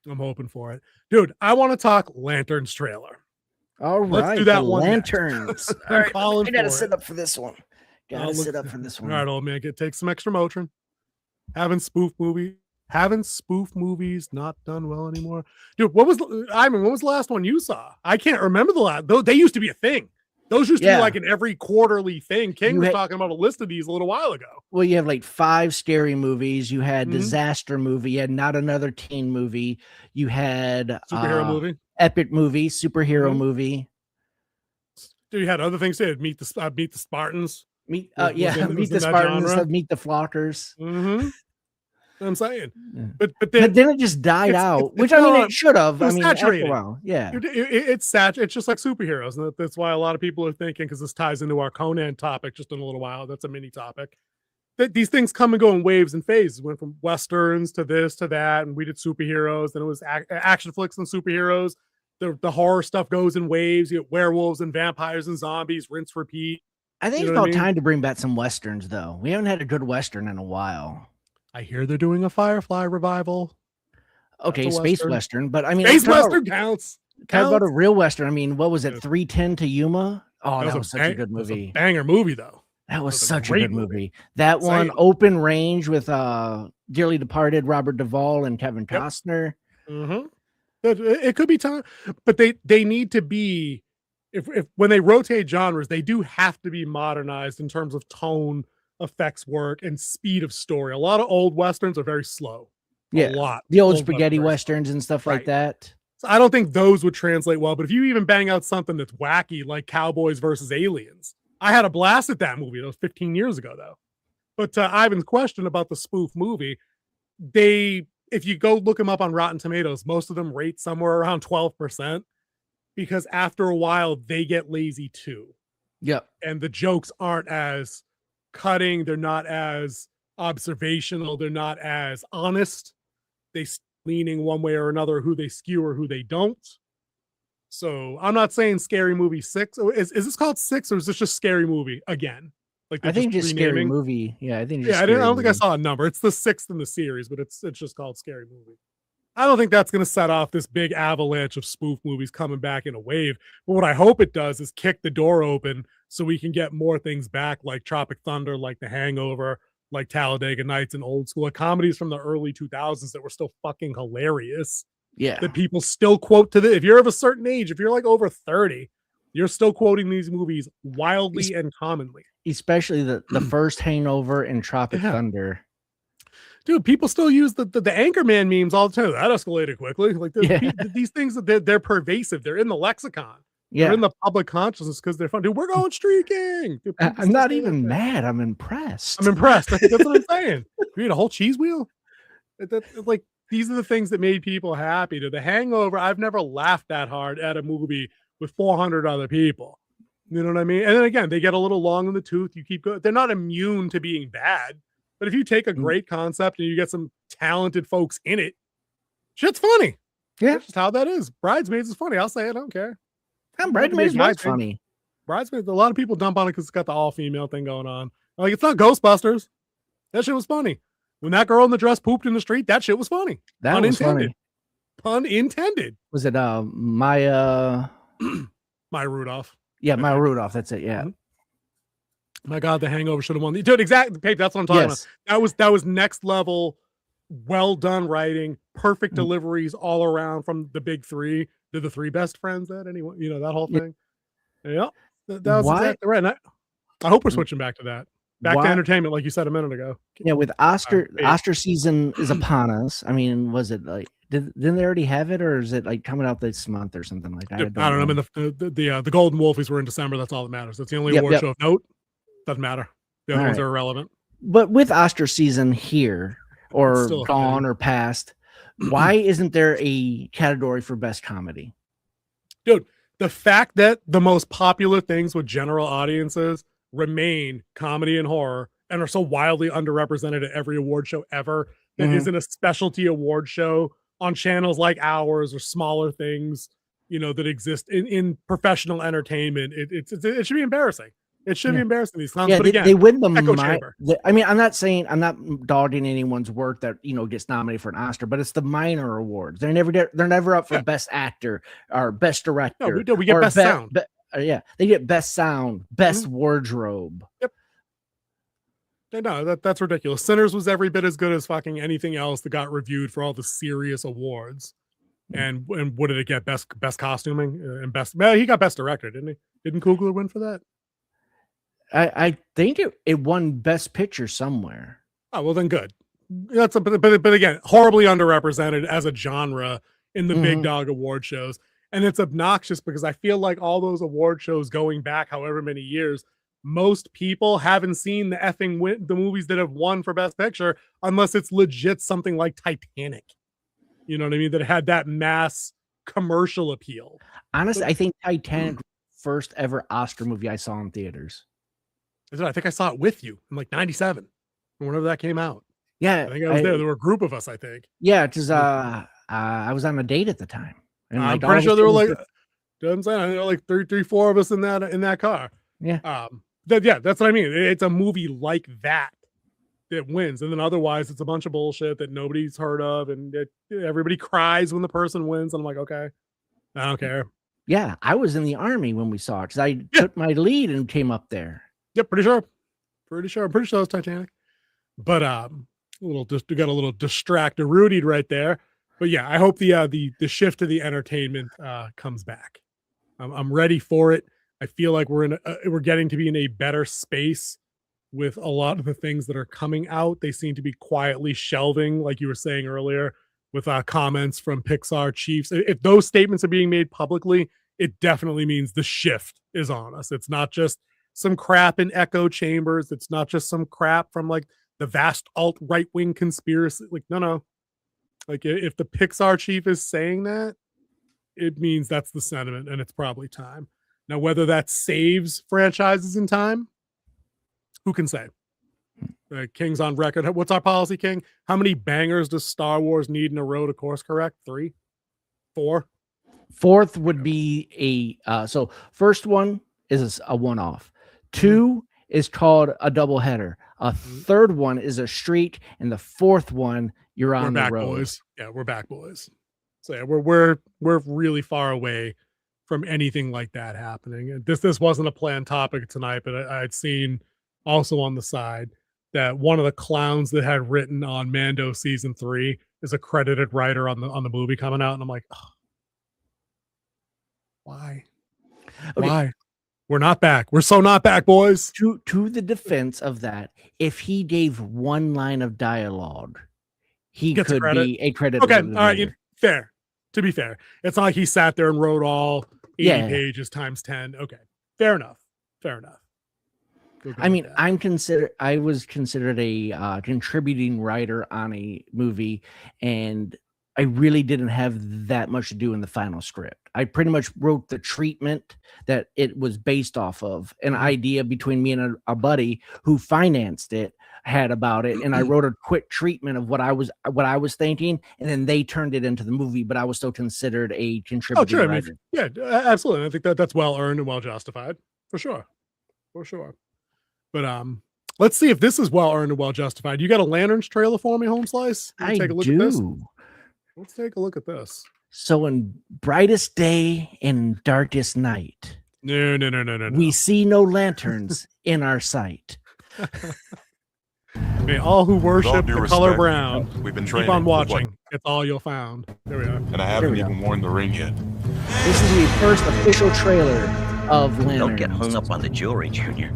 I'm hoping for it. Dude, I want to talk Lanterns trailer. All right. Let's do that one. Lanterns. All right. I got to sit up for this one. Got to sit up for this one. All right, old man. Take some extra Motrin. Having spoof movies not done well anymore. Dude, when was the last one you saw? I can't remember the last. They used to be a thing. Those used to be like an every quarterly thing. King was talking about a list of these a little while ago. Well, you have like 5 scary movies. You had disaster movie. You had not another teen movie. You had superhero movie, epic movie, superhero movie. Dude, you had other things too. Meet the Spartans. Meet the Spartans. Meet the Flockers. I'm saying, yeah. but then it just died out, which I mean it should have. I mean, saturated. After a while, yeah, it's just like superheroes, and that's why a lot of people are thinking, because this ties into our Conan topic just in a little while. That's a mini topic. That these things come and go in waves and phases. Went from westerns to this to that, and we did superheroes. Then it was action flicks and superheroes. The horror stuff goes in waves. You get werewolves and vampires and zombies. Rinse, repeat. I think it's about time to bring back some westerns, though. We haven't had a good western in a while. I hear they're doing a Firefly revival. Okay, space western, but I mean, space western counts. How about a real western? I mean, what was it? 310 to Yuma. Oh, that was such a good movie. Banger movie, though. That was such a good movie. That one, Open Range with dearly departed Robert Duvall and Kevin Costner. It could be time, but they need to be. If when they rotate genres, they do have to be modernized in terms of tone, effects work, and speed of story. A lot of old westerns are very slow. Yeah, a lot. The old spaghetti westerns and stuff like that. So I don't think those would translate well. But if you even bang out something that's wacky, like Cowboys versus Aliens, I had a blast at that movie. That was 15 years ago, though. But Ivan's question about the spoof movie, if you go look them up on Rotten Tomatoes, most of them rate somewhere around 12%, because after a while they get lazy too. Yep. And the jokes aren't as cutting, they're not as observational, they're not as honest. They leaning one way or another, who they skew or who they don't. So I'm not saying Scary Movie 6. Is this called 6, or is this just Scary Movie again? Like, I think just Scary Movie. Yeah, I think. I don't think I saw a number. It's the 6th in the series, but it's just called Scary Movie. I don't think that's going to set off this big avalanche of spoof movies coming back in a wave. But what I hope it does is kick the door open so we can get more things back, like Tropic Thunder, like The Hangover, like Talladega Nights, and old school comedies from the early 2000s that were still fucking hilarious. Yeah. That people still quote to if you're of a certain age, if you're like over 30, you're still quoting these movies wildly and commonly. Especially the first Hangover and Tropic Thunder. Dude, people still use the Anchorman memes all the time. That escalated quickly. Like these things, they're pervasive. They're in the lexicon. They're in the public consciousness because they're fun. Dude, we're going streaking. Dude, I'm not even mad. I'm impressed. I'm impressed. That's what I'm saying. You need a whole cheese wheel. Like, these are the things that made people happy. To The Hangover, I've never laughed that hard at a movie with 400 other people. You know what I mean? And then again, they get a little long in the tooth. You keep going. They're not immune to being bad. But if you take a great concept and you get some talented folks in it, shit's funny. Yeah. That's just how that is. Bridesmaids is funny. I'll say it. I don't care. Bridesmaids was funny. Bridesmaids, a lot of people dump on it because it's got the all-female thing going on. Like, it's not Ghostbusters. That shit was funny. When that girl in the dress pooped in the street, that shit was funny. That was funny. Pun intended. Was it Maya Rudolph? Yeah, Maya Rudolph. That's it. Yeah. My God, The Hangover should have won. Dude, exactly. That's what I'm talking about. That was next level, well done writing, perfect deliveries all around from the big three. They're the three best friends. That anyone, that whole thing. Yeah, that was exactly right. And I hope we're switching back to that. Back to entertainment, like you said a minute ago. Yeah, with Oscar season is upon us. I mean, was it like didn't they already have it, or is it like coming out this month or something like that? I don't know. I mean, the Golden Wolfies were in December. That's all that matters. That's the only award show of note. Doesn't matter. The other ones are irrelevant. But with Oscar season here or gone or past, why isn't there a category for best comedy? Dude, the fact that the most popular things with general audiences remain comedy and horror and are so wildly underrepresented at every award show ever that isn't a specialty award show on channels like ours or smaller things, that exist in professional entertainment. It should be embarrassing. It should be embarrassing, these clowns. Yeah, but again, they win I mean, I'm not dogging anyone's work that gets nominated for an Oscar, but it's the minor awards. They're never up for best actor or best director. No, we get best sound. They get best sound, best wardrobe. Yep. No, that's ridiculous. Sinners was every bit as good as fucking anything else that got reviewed for all the serious awards. And what did it get? Best costuming and best. Well, he got best director, didn't he? Didn't Coogler win for that? I think it won best picture somewhere. Oh, well then good. But again, horribly underrepresented as a genre in the big dog award shows. And it's obnoxious because I feel like all those award shows going back however many years, most people haven't seen the movies that have won for best picture unless it's legit something like Titanic. You know what I mean? That had that mass commercial appeal. Honestly, I think Titanic first ever Oscar movie I saw in theaters. I think I saw it with you in like 97, whenever that came out. Yeah. I think I was there. There were a group of us, I think. Yeah, because I was on a date at the time. And I'm pretty sure there were like, there were like three, four of us in that car. Yeah. That's what I mean. It's a movie like that wins. And then otherwise it's a bunch of bullshit that nobody's heard of. And everybody cries when the person wins. And I'm like, okay, I don't care. Yeah. I was in the Army when we saw it because I took my lead and came up there. Yep, pretty sure. I'm pretty sure it was Titanic. But we got a little distracted, Rudied right there. But yeah, I hope the shift to the entertainment comes back. I'm ready for it. I feel like we're getting to be in a better space with a lot of the things that are coming out. They seem to be quietly shelving, like you were saying earlier, with comments from Pixar chiefs. If those statements are being made publicly, it definitely means the shift is on us. It's not just some crap in echo chambers. It's not just some crap from like the vast alt right-wing conspiracy. Like, no. Like if the Pixar chief is saying that, it means that's the sentiment and it's probably time. Now, whether that saves franchises in time, who can say? King's on record. What's our policy, King? How many bangers does Star Wars need in a row to course correct? 3? 4? Fourth would be so first one is a one-off. 2 is called a double header. A third one is a streak, and the fourth one you're on the road. Boys. Yeah, we're back, boys. So yeah, we're really far away from anything like that happening. This wasn't a planned topic tonight, but I'd seen also on the side that one of the clowns that had written on Mando season 3 is a credited writer on the movie coming out, and I'm like, oh, why? Okay. Why? We're not back. We're so not back, boys. To the defense of that, if he gave one line of dialogue, he could be a credit. Okay, all right, fair. To be fair, it's not like he sat there and wrote all Yeah. pages times 10. Okay, fair enough. We'll go I mean, with that. I was considered a contributing writer on a movie, and I really didn't have that much to do in the final script. I pretty much wrote the treatment that it was based off of, an idea between me and a buddy who financed it had about it, and I wrote a quick treatment of what I was thinking, and then they turned it into the movie. But I was still considered a contributing sure. writer. Yeah, absolutely. I think that's well earned and well justified for sure. But let's see if this is well earned and well justified. You got a Lanterns trailer for me, Home Slice? I take a look at this. do. Let's take a look at this. So in brightest day and darkest night, No. we see no lanterns in our sight. May all who worship due the color respect, brown we've been keep training on for what- watching. It's all you'll found. There we are. And I haven't even worn the ring yet. This is the first official trailer of Lanterns. Don't get hung up on the jewelry, Junior.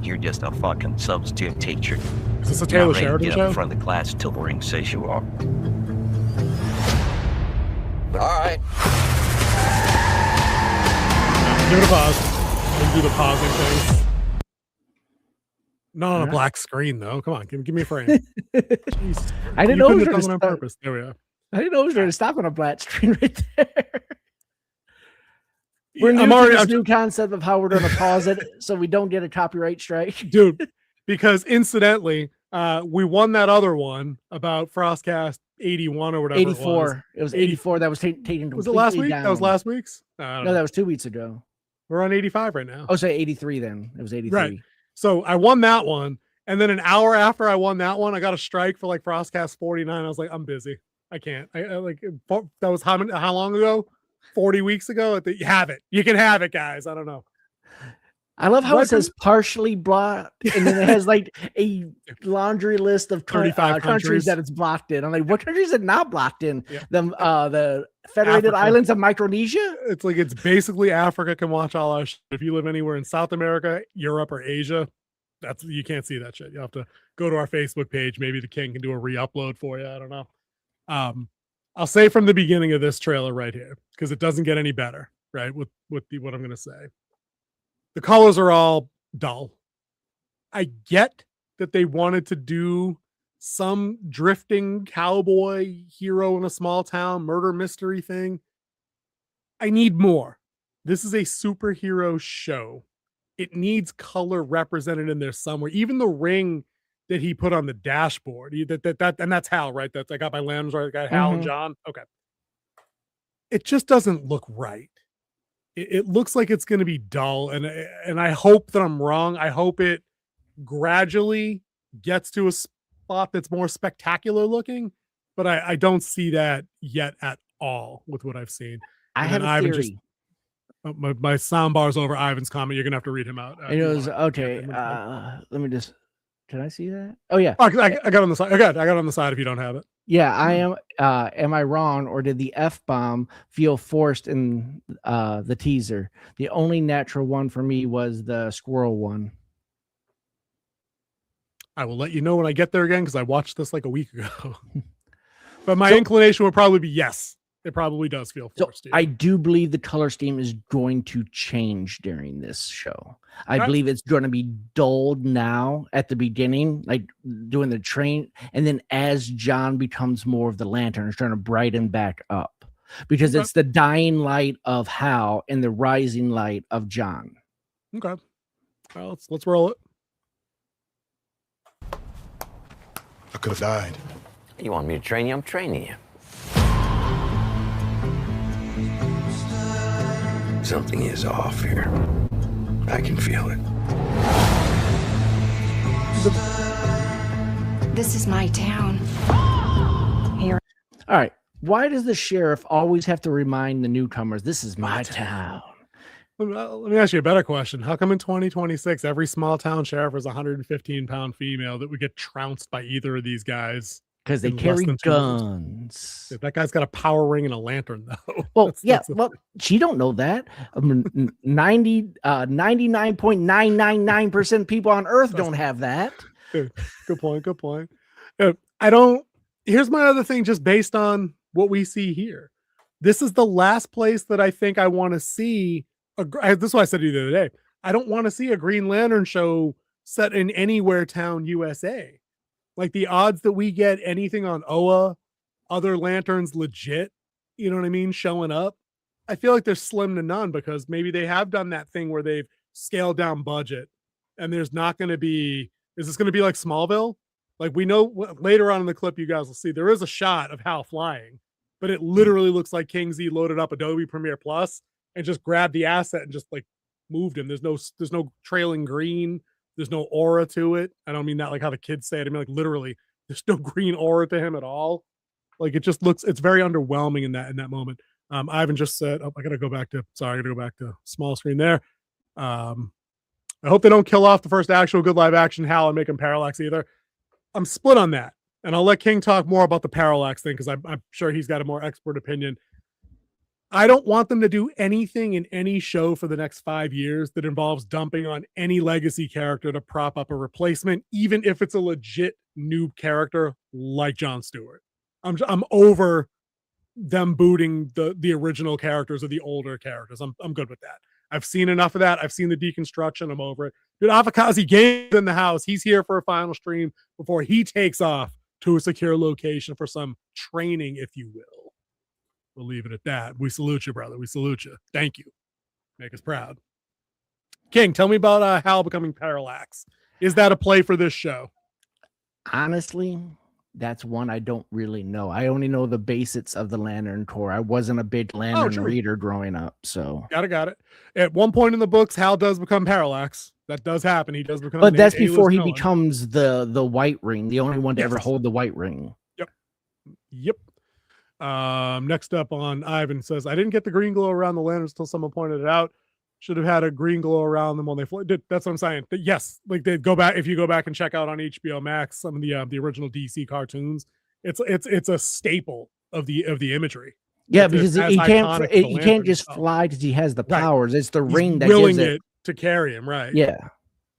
You're just a fucking substitute teacher. Is this a You're Taylor not ready to Sheridan get up show? in front of the class till the ring says you are. All right. Give it a pause. We'll do the pausing thing. Not on a black screen though. Come on, give me a frame. Jeez. I didn't You know it couldn't was have going done it on to purpose. There we are. I didn't know it was going to stop on a black screen right there. We're new I'm to already this new concept of how we're going to pause it so we don't get a copyright strike. dude, because incidentally, we won that other one about FrostCast 81 or whatever. 84. It was 84 that was taken. Was it last week? Down. That was last week's? I don't No, know. that was 2 weeks ago. We're on 85 right now. Oh, so 83 then. It was 83. Right. So I won that one. And then an hour after I won that one, I got a strike for like FrostCast 49. I was like, I'm busy. I can't. I like that was how long ago? 40 weeks ago. You have it. You can have it, guys. I don't know. I love how it says partially blocked, and then it has like a laundry list of 35 countries that it's blocked in. I'm like, what countries is it not blocked in? Yeah. The Federated Africa. Islands of Micronesia? It's like it's basically Africa can watch all our shit. If you live anywhere in South America, Europe, or Asia, you can't see that shit. You have to go to our Facebook page. Maybe the king can do a re-upload for you. I don't know. I'll say from the beginning of this trailer right here, because it doesn't get any better, right? With what I'm gonna say. The colors are all dull. I get that they wanted to do some drifting cowboy hero in a small town murder mystery thing. I need more. This is a superhero show. It needs color represented in there somewhere. Even the ring that he put on the dashboard, and that's Hal, right? That's I got my lambs right. I got Hal and John. Okay. It just doesn't look right. It looks like it's going to be dull, and I hope that I'm wrong. I hope it gradually gets to a spot that's more spectacular looking, but I don't see that yet at all with what I've seen. I have a theory. My sound bar's over Ivan's comment. You're gonna have to read him out. It was okay. Let me just. Can I see that? Oh yeah. I got on the side. I got on the side. If you don't have it. Yeah, I am. Am I wrong, or did the F-bomb feel forced in the teaser? The only natural one for me was the squirrel one. I will let you know when I get there again because I watched this like a week ago. But my inclination would probably be yes. It probably does feel forced. So I do believe the color scheme is going to change during this show. I believe it's going to be dulled now at the beginning, like doing the train. And then as John becomes more of the lantern, it's trying to brighten back up because it's the dying light of Hal and the rising light of John. Okay. Well, let's roll it. I could have died. You want me to train you? I'm training you. Something is off here. I can feel it. This is my town. Here. All right. Why does the sheriff always have to remind the newcomers, this is my town? Let me ask you a better question. How come in 2026, every small town sheriff is a 115-pound female that would get trounced by either of these guys? Because they in less carry than 2 guns. That guy's got a power ring and a lantern, though. Well, well, she don't know that. 99.999% people on Earth don't have that. Good point. Here's my other thing, just based on what we see here. This is the last place that I think I want to see. This is what I said to you the other day. I don't want to see a Green Lantern show set in Anywhere Town, USA. Like the odds that we get anything on Oa, other lanterns legit, you know what I mean, showing up, I feel like they're slim to none, because maybe they have done that thing where they've scaled down budget and there's not going to be, is this going to be like Smallville? Like we know later on in the clip, you guys will see there is a shot of Hal flying, but it literally looks like King Z loaded up Adobe Premiere Plus and just grabbed the asset and just like moved him. There's no trailing green. There's no aura to it. I don't mean that like how the kids say it. I mean like literally there's no green aura to him at all. Like it just looks, it's very underwhelming in that moment. Ivan just said, I gotta go back to small screen there. I hope they don't kill off the first actual good live action Hal and make him Parallax either. I'm split on that. And I'll let King talk more about the Parallax thing, because I'm sure he's got a more expert opinion. I don't want them to do anything in any show for the next 5 years that involves dumping on any legacy character to prop up a replacement, even if it's a legit new character like Jon Stewart. I'm over them booting the original characters or the older characters. I'm good with that. I've seen enough of that. I've seen the deconstruction. I'm over it. Dude, Afakazi Games in the house. He's here for a final stream before he takes off to a secure location for some training, if you will. We'll leave it at that. We salute you, brother. We salute you. Thank you. Make us proud. King, tell me about Hal becoming Parallax. Is that a play for this show? Honestly, that's one I don't really know. I only know the basics of the Lantern Corps. I wasn't a big Lantern reader growing up, so got it. At one point in the books, Hal does become Parallax. That does happen. He does become, but that's before he becomes the White Ring, the only one to ever hold the White Ring. Yep. Next up on Ivan says, I didn't get the green glow around the lanterns until someone pointed it out. Should have had a green glow around them when they flew. That's what I'm saying. But yes, like they go back, if you go back and check out on HBO Max some of the original DC cartoons, it's a staple of the imagery. Yeah, because he can't just fly because he has the powers. Right. It's the ring that willing gives it to carry him, right? Yeah.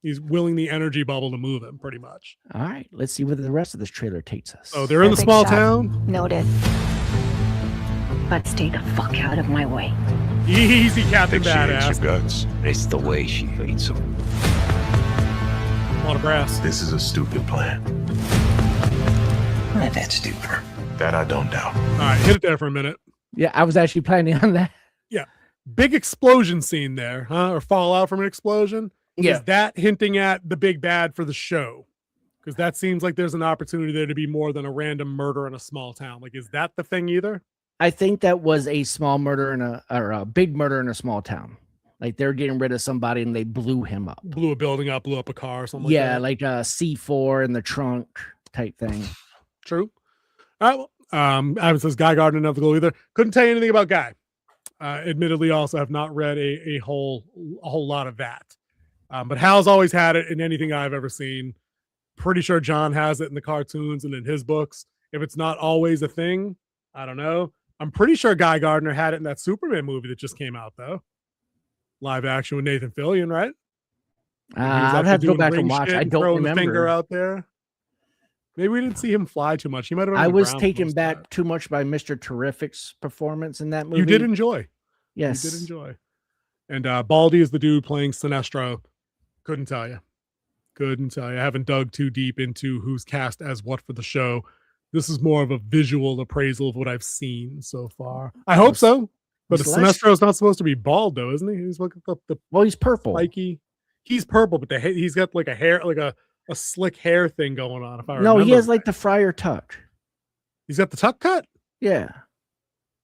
He's willing the energy bubble to move him, pretty much. All right, let's see where the rest of this trailer takes us. Oh, they're in the small town? Noted. But stay the fuck out of my way. Easy, Captain Badass. Badass. Guts. It's the way she hates him. A lot of brass. This is a stupid plan. Not that stupid. That I don't doubt. All right, hit it there for a minute. Yeah, I was actually planning on that. Yeah. Big explosion scene there, huh? Or fallout from an explosion. Yeah. Is that hinting at the big bad for the show? Because that seems like there's an opportunity there to be more than a random murder in a small town. Like, is that the thing either? I think that was a small murder or a big murder in a small town. Like they're getting rid of somebody and they blew him up. Blew a building up, blew up a car or something yeah, like a C4 in the trunk type thing. True. All right. Well, Ivan says Guy Gardner never go either. Couldn't tell you anything about Guy. Admittedly, also have not read a whole lot of that. But Hal's always had it in anything I've ever seen. Pretty sure John has it in the cartoons and in his books. If it's not always a thing, I don't know. I'm pretty sure Guy Gardner had it in that Superman movie that just came out, though. Live action with Nathan Fillion, right? I'd have to go back and watch. I don't remember. The finger out there. Maybe we didn't see him fly too much. He might have. I was taken back too much by Mr. Terrific's performance in that movie. You did enjoy. Yes, you did enjoy. And Baldy is the dude playing Sinestro. Couldn't tell you. I haven't dug too deep into who's cast as what for the show. This is more of a visual appraisal of what I've seen so far. I hope so. But Sinestro is not supposed to be bald, though, isn't he? He's looking up the. Well, he's purple. Spiky. He's purple, but he's got like a hair, like a slick hair thing going on. If I remember. No, he has like the Friar tuck. He's got the tuck cut. Yeah.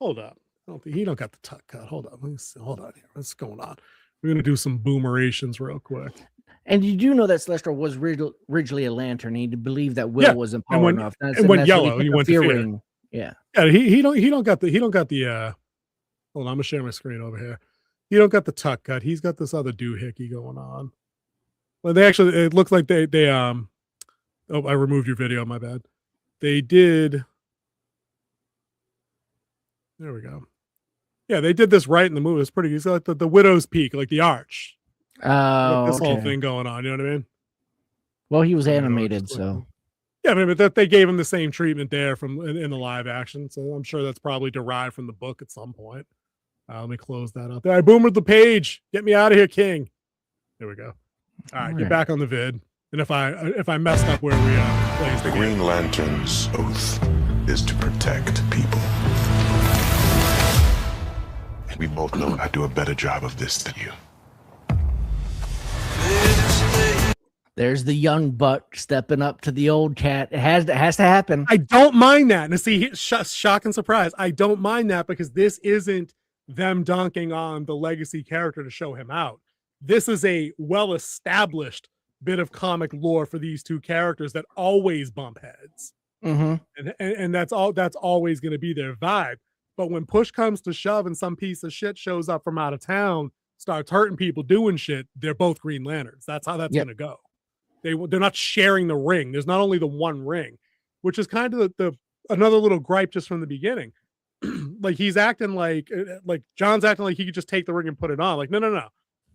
Hold up. He don't got the tuck cut. Hold on. Hold on here. What's going on? We're gonna do some boomerations real quick. And you do know that Celestial was originally a lantern. He believed that Will wasn't power enough. And went yellow. He went to fear. Yeah. Yeah. He don't got the. Hold on. I'm gonna share my screen over here. He don't got the tuck cut. He's got this other doohickey going on. Well, they actually. It looks like they. Oh, I removed your video. My bad. They did. There we go. Yeah, they did this right in the movie. It's pretty. It's like the Widow's Peak, like the arch. Oh, this whole thing going on. You know what I mean? Well, he was animated, so Yeah, but that they gave him the same treatment there in the live action, so I'm sure that's probably derived from the book at some point. Let me close that up. There, I boomered the page. Get me out of here, King. There we go. All right, get back on the vid. And if I messed up where we placed the Green Lantern's oath is to protect people. We both know I do a better job of this than you. There's the young buck stepping up to the old cat. It has to happen. I don't mind that. And see, shock and surprise. I don't mind that because this isn't them dunking on the legacy character to show him out. This is a well-established bit of comic lore for these two characters that always bump heads. And that's always going to be their vibe. But when push comes to shove and some piece of shit shows up from out of town, starts hurting people doing shit, they're both Green Lanterns. That's how that's going to go. They're not sharing the ring. There's not only the one ring, which is kind of the another little gripe just from the beginning. Like he's acting like John's acting like he could just take the ring and put it on. Like, no.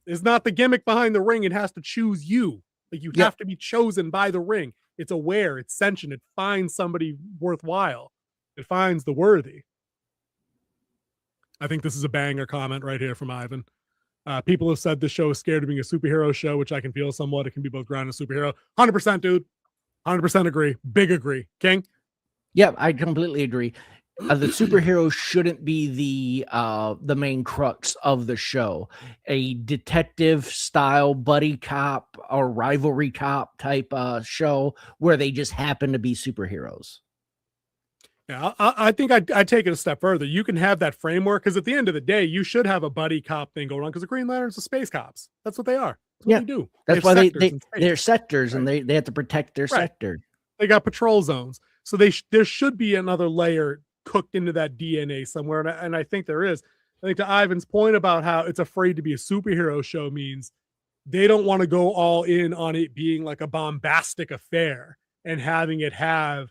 It's not the gimmick behind the ring. It has to choose you. Like you have to be chosen by the ring. It's aware, it's sentient, it finds somebody worthwhile. It finds the worthy. I think this is a banger comment right here from Ivan. People have said this show is scared of being a superhero show, which I can feel somewhat. It can be both ground and superhero. 100%, dude. 100% agree. Big agree. King? Yeah, I completely agree. The superhero shouldn't be the main crux of the show. A detective style buddy cop or rivalry cop type show where they just happen to be superheroes. Yeah, I think I'd take it a step further. You can have that framework because at the end of the day, you should have a buddy cop thing going on because the Green Lanterns are space cops. That's what they are. That's what they do. That's why they're sectors and they have to protect their sector. They got patrol zones. So there should be another layer cooked into that DNA somewhere. And I think there is. I think to Ivan's point about how it's afraid to be a superhero show means they don't want to go all in on it being like a bombastic affair and having it have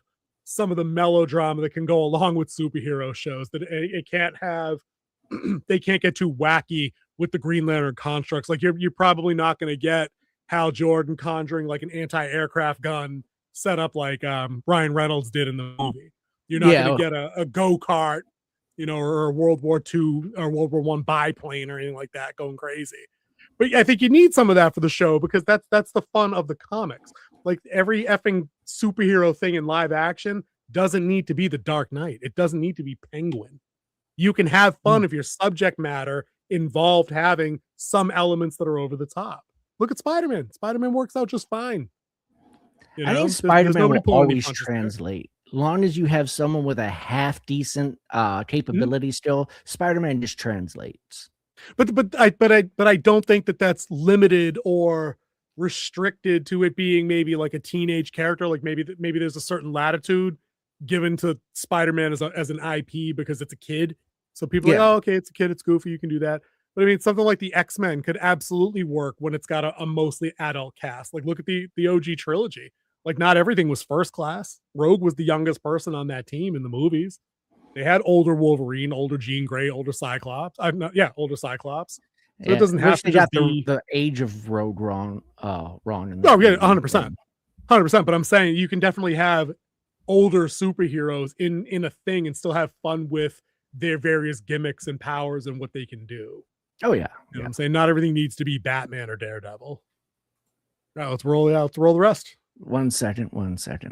some of the melodrama that can go along with superhero shows, that it can't have, they can't get too wacky with the Green Lantern constructs. Like you're probably not going to get Hal Jordan conjuring like an anti-aircraft gun set up like Ryan Reynolds did in the movie. You're not going to get a go-kart, or a World War II or World War I biplane or anything like that going crazy. But I think you need some of that for the show because that's the fun of the comics. Like every effing superhero thing in live action doesn't need to be the Dark Knight. It doesn't need to be Penguin. You can have fun if your subject matter involved having some elements that are over the top. Look at Spider-Man. Spider-Man works out just fine. I think Spider-Man will always translate. Long as you have someone with a half decent capability still, Spider-Man just translates. But I don't think that that's limited or restricted to it being maybe like a teenage character. Like maybe there's a certain latitude given to Spider-Man as an IP because it's a kid. So people are like, oh, okay, it's a kid, it's goofy, you can do that. But I mean, something like the X-Men could absolutely work when it's got a mostly adult cast. Like look at the OG trilogy. Like not everything was first class. Rogue was the youngest person on that team in the movies. They had older Wolverine, older Jean Grey, older Cyclops. Older Cyclops. So it doesn't have to got be the age of Rogue wrong. Oh yeah, 100%. But I'm saying you can definitely have older superheroes in a thing and still have fun with their various gimmicks and powers and what they can do. Oh yeah. You know what I'm saying? Not everything needs to be Batman or Daredevil. Now let's roll the rest. 1 second.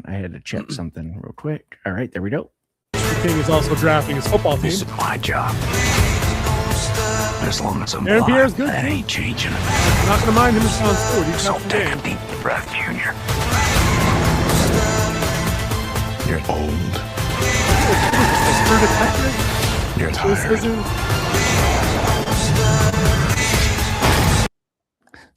I had to check something real quick. All right, there we go. The King is also drafting his football team. This is my job. As long as I'm Aaron alive, Pierre's good, that too. ain't changing. I'm not going to mind him as Sean Stewart. He's So not take a the deep breath, Junior. You're old. You're tired.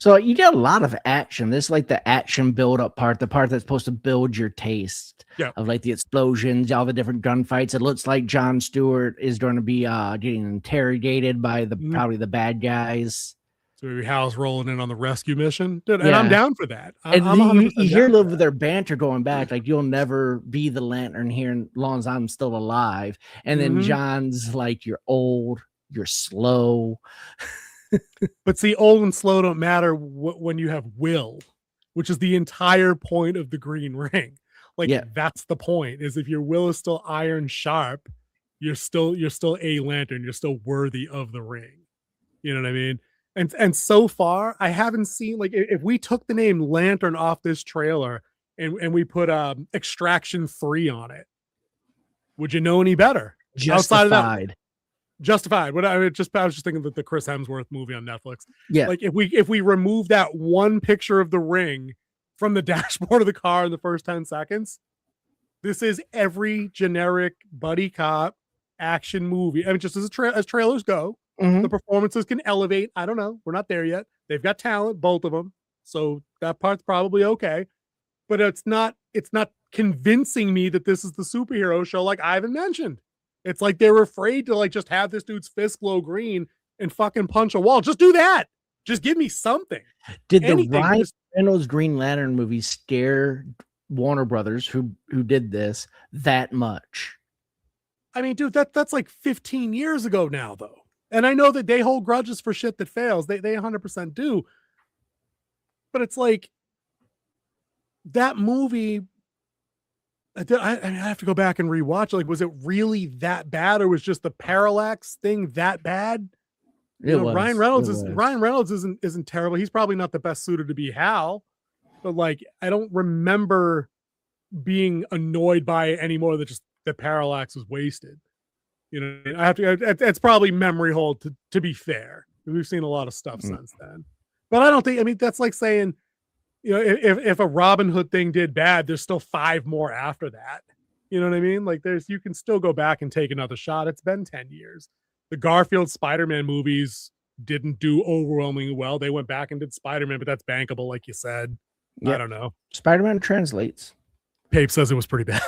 So you get a lot of action. This is like the action build-up part, the part that's supposed to build your taste of like the explosions, all the different gunfights. It looks like Jon Stewart is going to be getting interrogated by probably the bad guys. So maybe Hal's rolling in on the rescue mission. Dude, and I'm down for that. I'm you hear a little bit of their banter going back, like you'll never be the Lantern here as long as I'm still alive. And then John's like, you're old, you're slow. But see, old and slow don't matter when you have will, which is the entire point of the Green Ring. Like Yeah. that's the point, is if your will is still iron sharp, you're still a lantern, you're still worthy of the ring. You know what I mean? And so far I haven't seen, like, if we took the name Lantern off this trailer and we put Extraction 3 on it, would you know any better? Outside of that, Justified. I was just thinking that the Chris Hemsworth movie on Netflix. Yeah. Like if we remove that one picture of the ring from the dashboard of the car in the first 10 seconds, this is every generic buddy cop action movie. I mean, just as trailers go, the performances can elevate. I don't know. We're not there yet. They've got talent, both of them. So that part's probably okay. But it's not convincing me that this is the superhero show like Ivan mentioned. It's like they're afraid to like just have this dude's fist glow green and fucking punch a wall. Just do that. Just give me something. Did Anything. the Ryan Reynolds Green Lantern movie scare Warner Brothers, who did this, that much? I mean, dude, that's like 15 years ago now, though. And I know that they hold grudges for shit that fails. They 100% do. But it's like that movie. I have to go back and rewatch. Like, was it really that bad, or was just the parallax thing that bad? Ryan Reynolds isn't terrible. He's probably not the best suited to be Hal, but like I don't remember being annoyed by it anymore. That just the parallax was wasted. You know, I have to. It's probably memory hold to be fair. We've seen a lot of stuff since then, but I don't think. I mean, that's like saying, you know, if a Robin Hood thing did bad, there's still 5 more after that. You know what I mean? Like you can still go back and take another shot. It's been 10 years. The Garfield Spider-Man movies didn't do overwhelmingly well. They went back and did Spider-Man, but that's bankable, like you said. Yep. I don't know. Spider-Man translates. Pape says it was pretty bad.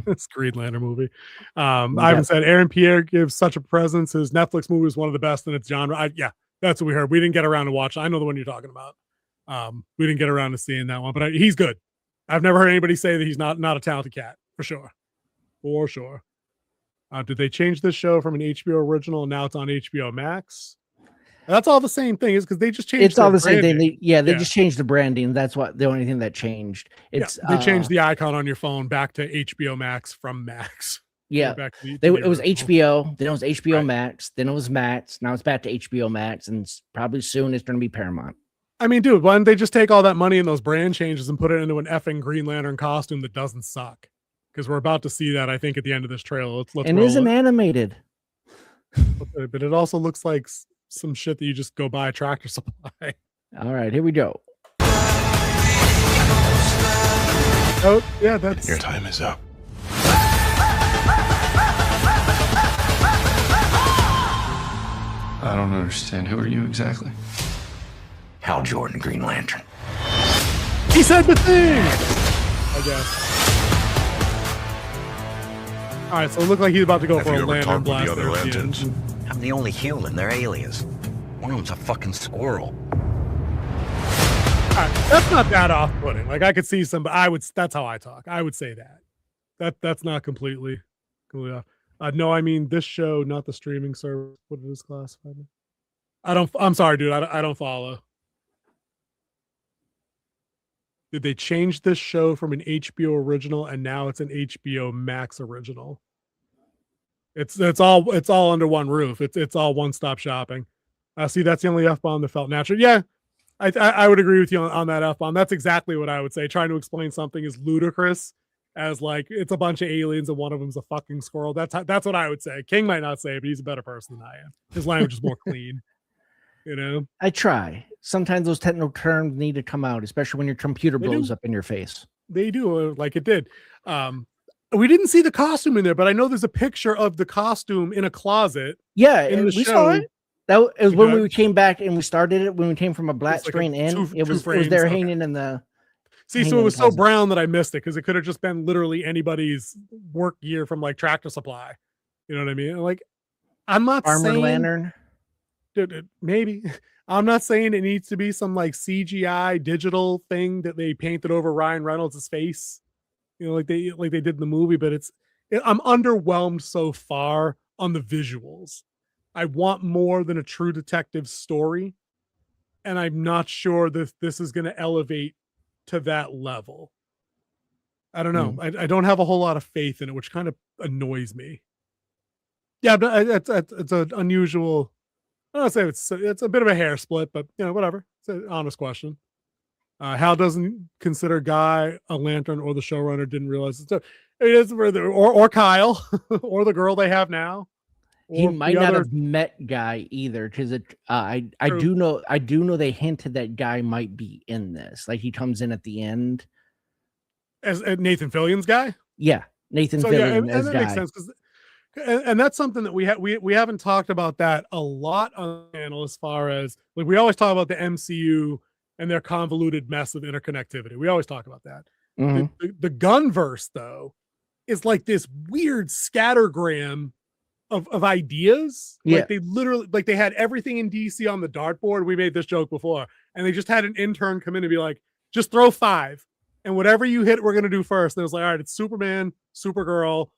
It's Green Lantern movie. Ivan said Aaron Pierre gives such a presence. His Netflix movie is one of the best in its genre. Yeah, that's what we heard. We didn't get around to watch. I know the one you're talking about. We didn't get around to seeing that one, but he's good. I've never heard anybody say that he's not a talented cat, for sure. For sure. Did they change this show from an HBO original and now it's on HBO Max? That's all the same thing, is because they just changed. It's all the same thing. They yeah. just changed the branding. That's what the only thing that changed. It's they changed the icon on your phone back to HBO Max from Max. Yeah, it was HBO. Then it was HBO Max. Then it was Max. Now it's back to HBO Max, and probably soon it's going to be Paramount. I mean, dude, why don't they just take all that money and those brand changes and put it into an effing Green Lantern costume that doesn't suck? Because we're about to see that, I think, at the end of this trailer. Let's and isn't animated. But it also looks like some shit that you just go buy a Tractor Supply. All right, here we go. Oh, yeah, that's... Your time is up. I don't understand. Who are you exactly? Hal Jordan, Green Lantern. He said the thing! I guess. All right, so it looked like he's about to go for a lantern blast. The other lanterns? I'm the only human. They're aliens. One of them's a fucking squirrel. All right, that's not that off-putting. Like I could see some, but that's how I talk. I would say that. That's not completely off. No, I mean this show, not the streaming service. What it is classified? I'm sorry, dude. I don't follow. Did they change this show from an HBO original and now it's an HBO Max original? It's all under one roof. It's all one-stop shopping. See, that's the only F-bomb that felt natural. Yeah, I would agree with you on that F-bomb. That's exactly what I would say. Trying to explain something as ludicrous as like it's a bunch of aliens and one of them's a fucking squirrel. That's what I would say. King might not say it, but he's a better person than I am. His language is more clean. You know, I try. Sometimes those technical terms need to come out, especially when your computer blows up in your face. They do, like it did. We didn't see the costume in there, but I know there's a picture of the costume in a closet. Yeah, in the we show. saw it. That was when we came back and we started it. When we came from a black screen in, it was there hanging in the. See, so it was so brown that I missed it because it could have just been literally anybody's work gear from like Tractor Supply. You know what I mean? Like, I'm not saying lantern. Dude, maybe. I'm not saying it needs to be some like CGI digital thing that they painted over Ryan Reynolds' face, you know, like they did in the movie. But I'm underwhelmed so far on the visuals. I want more than a True Detective story, and I'm not sure that this is going to elevate to that level. I don't know. I don't have a whole lot of faith in it, which kind of annoys me. Yeah, but it's an unusual. I don't say it's a bit of a hair split, but whatever. It's an honest question. Hal doesn't consider Guy a lantern, or the showrunner didn't realize it. It is or Kyle or the girl they have now. He might not have met Guy either, because I do know they hinted that Guy might be in this. Like, he comes in at the end as Nathan Fillion's Guy. Yeah, Nathan Fillion as that Guy. makes sense, and that's something that we haven't talked about that a lot on the channel, as far as, like, we always talk about the MCU and their convoluted mess of interconnectivity. We always talk about that. The Gunverse, though, is like this weird scattergram of ideas. Yeah. Like, they literally, like, they had everything in DC on the dartboard. We made this joke before, and they just had an intern come in and be like, just throw 5, and whatever you hit, we're gonna do first. And it was like, all right, it's Superman, Supergirl,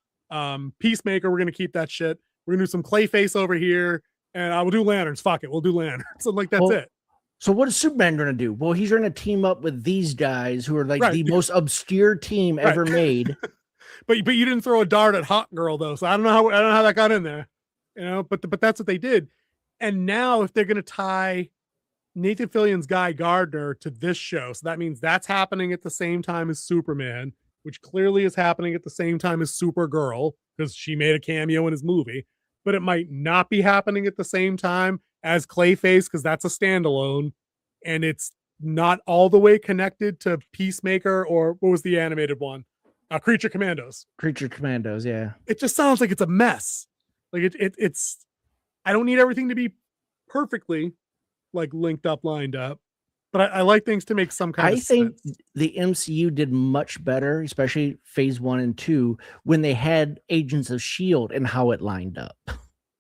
Peacemaker. We're gonna keep that shit. We're gonna do some Clayface over here, and I will do lanterns. Fuck it, we'll do lanterns. So, like, that's it. So what is Superman going to do? Well, he's going to team up with these guys who are like the most obscure team ever made. But you didn't throw a dart at Hawk Girl, though, so I don't know how that got in there. But that's what they did. And now, if they're going to tie Nathan Fillion's Guy Gardner to this show, so that means that's happening at the same time as Superman, which clearly is happening at the same time as Supergirl, because she made a cameo in his movie. But it might not be happening at the same time as Clayface, because that's a standalone, and it's not all the way connected to Peacemaker, or what was the animated one? Creature Commandos. Yeah. It just sounds like it's a mess. Like, it's I don't need everything to be perfectly, like, linked up, lined up, but I like things to make some kind of sense. I think the MCU did much better, especially phase 1 and 2, when they had Agents of S.H.I.E.L.D. and how it lined up.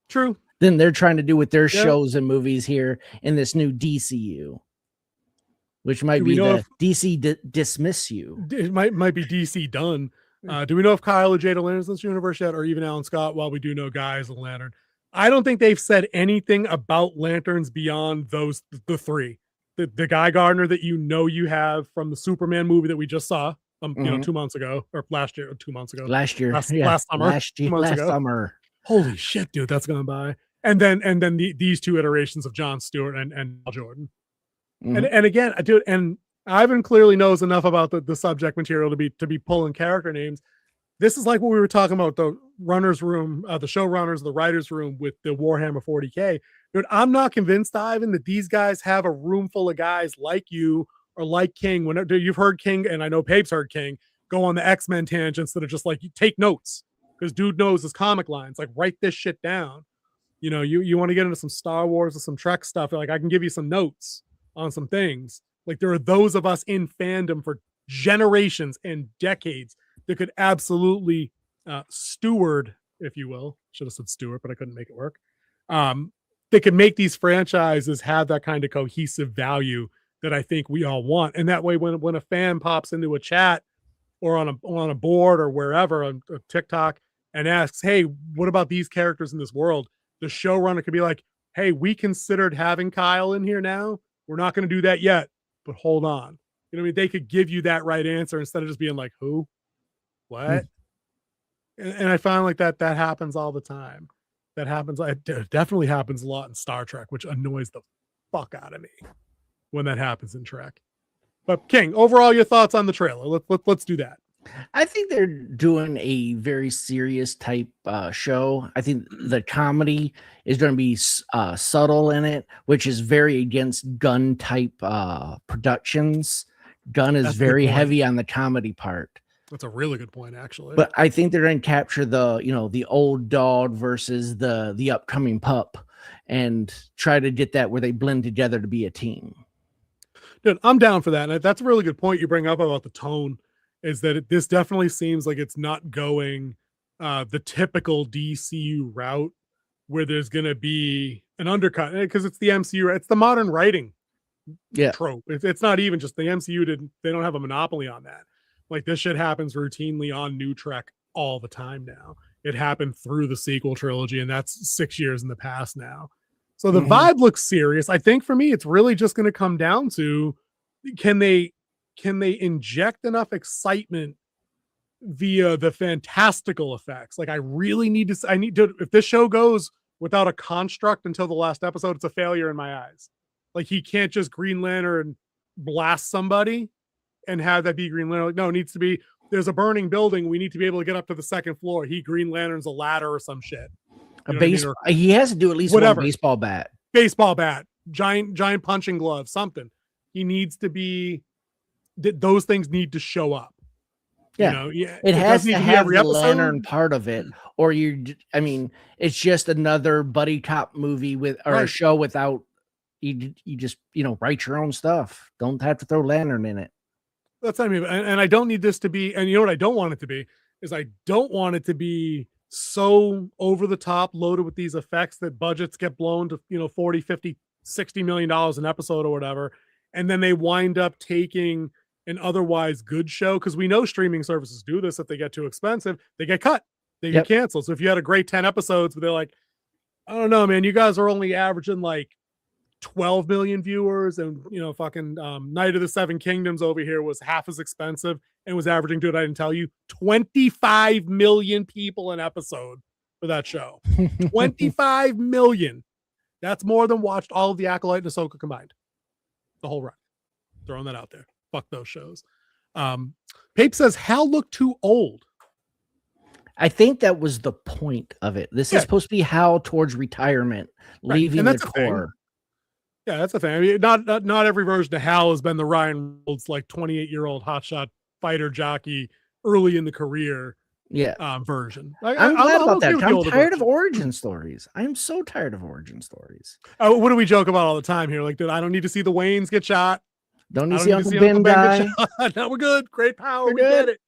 True. Then they're trying to do with their shows and movies here in this new DCU, which might be the DC dismiss you. It might be DC done. Do we know if Kyle or Jada Lantern's in this universe yet, or even Alan Scott? While we do know Guy is a lantern, I don't think they've said anything about lanterns beyond the 3. The Guy Gardner that you have from the Superman movie that we just saw 2 months ago, or last year, or 2 months ago. Last summer. Holy shit, dude, that's going by. And then these 2 iterations of Jon Stewart and Hal Jordan. And again, dude, and Ivan clearly knows enough about the subject material to be pulling character names. This is like what we were talking about, the runner's room, the showrunners, the writer's room with the Warhammer 40K. Dude, I'm not convinced, Ivan, that these guys have a room full of guys like you or like King. Whenever you've heard King, and I know Pape's heard King, go on the X-Men tangents that are just like, you take notes, because dude knows his comic lines. Like, write this shit down. You want to get into some Star Wars or some Trek stuff, like, I can give you some notes on some things. Like, there are those of us in fandom for generations and decades that could absolutely steward, if you will. Should have said steward, but I couldn't make it work. They could make these franchises have that kind of cohesive value that I think we all want. And that way, when a fan pops into a chat or on a board or wherever on TikTok and asks, hey, what about these characters in this world? The showrunner could be like, hey, we considered having Kyle in here now. We're not going to do that yet, but hold on. You know what I mean? They could give you that right answer instead of just being like, who? What? And I find like that happens all the time. That happens. It definitely happens a lot in Star Trek, which annoys the fuck out of me when that happens in Trek. But King, overall, your thoughts on the trailer? Let's do that. I think they're doing a very serious type show. I think the comedy is going to be subtle in it, which is very against Gunn type productions. Gunn is very heavy on the comedy part. That's a really good point, actually. But I think they're going to capture the old dog versus the upcoming pup, and try to get that where they blend together to be a team. Dude, I'm down for that. And that's a really good point you bring up about the tone. Is that this definitely seems like it's not going the typical DCU route where there's going to be an undercut, because it's the MCU. It's the modern writing trope. It's not even just the MCU. They don't have a monopoly on that. Like, this shit happens routinely on New Trek all the time now. It happened through the sequel trilogy, and that's 6 years in the past now. So the vibe looks serious. I think for me, it's really just going to come down to, can they inject enough excitement via the fantastical effects. Like I really need to, if this show goes without a construct until the last episode, it's a failure in my eyes. Like he can't just Green Lantern blast somebody and have that be Green Lantern. Like, no, it needs to be, there's a burning building. We need to be able to get up to the second floor. He Green Lanterns a ladder or some shit. He has to do at least whatever. one baseball bat, giant punching glove, something. He needs to be, those things need to show up. Yeah, it has to have the lantern part of it, or it's just another buddy cop movie a show without you just write your own stuff. Don't have to throw lantern in it. That's what I mean. And I don't need this to be, and you know what I don't want it to be is I don't want it to be so over the top loaded with these effects that budgets get blown to 40, 50, $60 million an episode or whatever, and then they wind up taking an otherwise good show, because we know streaming services do this. If they get too expensive, they get cut, they get canceled. So if you had a great 10 episodes, but they're like, I don't know, man, you guys are only averaging like 12 million viewers, and fucking Night of the Seven Kingdoms over here was half as expensive and was averaging, dude, I didn't tell you, 25 million people an episode for that show. 25 million. That's more than watched all of the Acolyte and Ahsoka combined, the whole run. Throwing that out there. Fuck those shows. Pape says Hal looked too old. I think that was the point of it. This is supposed to be Hal towards retirement, leaving the Corps. Yeah, that's the thing. I mean, not every version of Hal has been the Ryan Reynolds, like 28-year-old hotshot fighter jockey early in the career. Version. I'm glad about that. I'm tired of origin stories. I'm so tired of origin stories. What do we joke about all the time here? Like, dude, I don't need to see the Waynes get shot. Don't you see Uncle Ben die? No, we're good. Great power. We're we good. get it.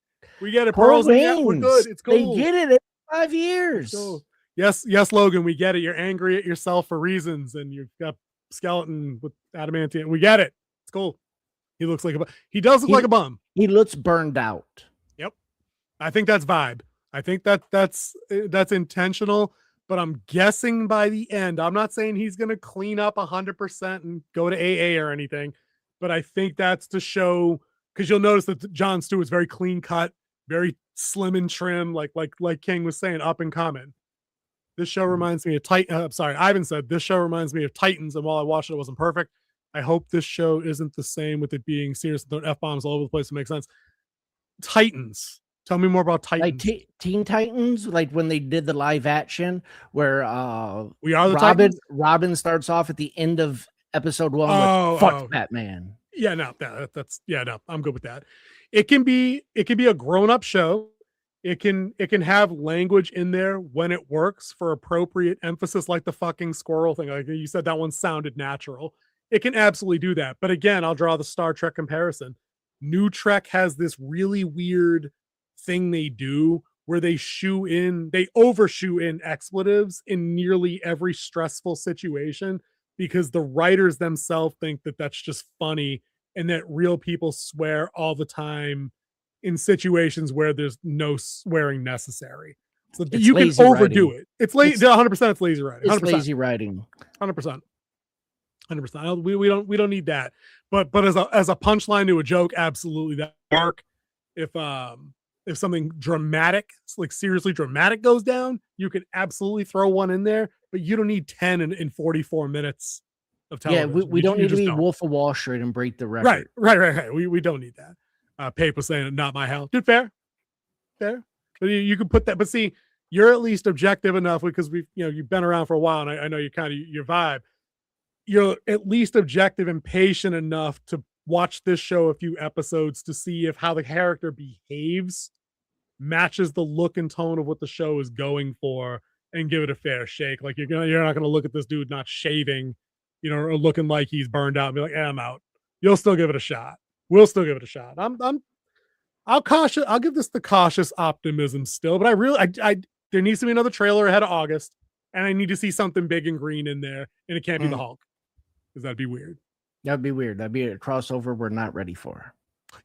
We get it. Pearl Pearls, we're good. It's cool. They get it in 5 years. Cool. Yes, Logan, we get it. You're angry at yourself for reasons, and you've got skeleton with adamantium. We get it. It's cool. He looks like he does look like a bum. He looks burned out. Yep. I think that's vibe. I think that's intentional, but I'm guessing by the end, I'm not saying he's going to clean up 100% and go to AA or anything, but I think that's to show, because you'll notice that Jon Stewart's very clean cut, very slim and trim, like King was saying, up and coming. This show reminds me of Ivan said, this show reminds me of Titans, and while I watched it, it wasn't perfect. I hope this show isn't the same with it being serious and throwing F-bombs all over the place to make sense. Titans. Tell me more about Titans. Like Teen Titans, like when they did the live action where We Are the Titans? Robin starts off at the end of episode 1 with fuck Batman. Yeah, no, I'm good with that. It can be a grown-up show. It can have language in there when it works for appropriate emphasis, like the fucking squirrel thing. Like you said, that one sounded natural. It can absolutely do that. But again, I'll draw the Star Trek comparison. New Trek has this really weird thing they do where they overshoe in expletives in nearly every stressful situation, because the writers themselves think that that's just funny, and that real people swear all the time in situations where there's no swearing necessecessary. So you can overdo it. It's lazy. 100%. It's lazy writing. 100%. It's lazy writing. 100%. 100%. We don't need that. But as a punchline to a joke, absolutely that work. If something dramatic, like seriously dramatic, goes down, you can absolutely throw one in there. But you don't need 10 in 44 minutes of television. Yeah, we don't need to be Wolf of Wall Street and break the record. Right. We don't need that. Pape was saying, not my hell. Dude, fair. But you can put that. But see, you're at least objective enough, because you've been around for a while, and I know you kind of your vibe. You're at least objective and patient enough to watch this show a few episodes to see if how the character behaves matches the look and tone of what the show is going for, and give it a fair shake. Like you're not gonna look at this dude not shaving, or looking like he's burned out and be like, I'm out. You'll still give it a shot. We'll still give it a shot. I'll give this the cautious optimism still, but I there needs to be another trailer ahead of August, and I need to see something big and green in there, and it can't be the Hulk, because that'd be weird. That'd be weird. That'd be a crossover we're not ready for.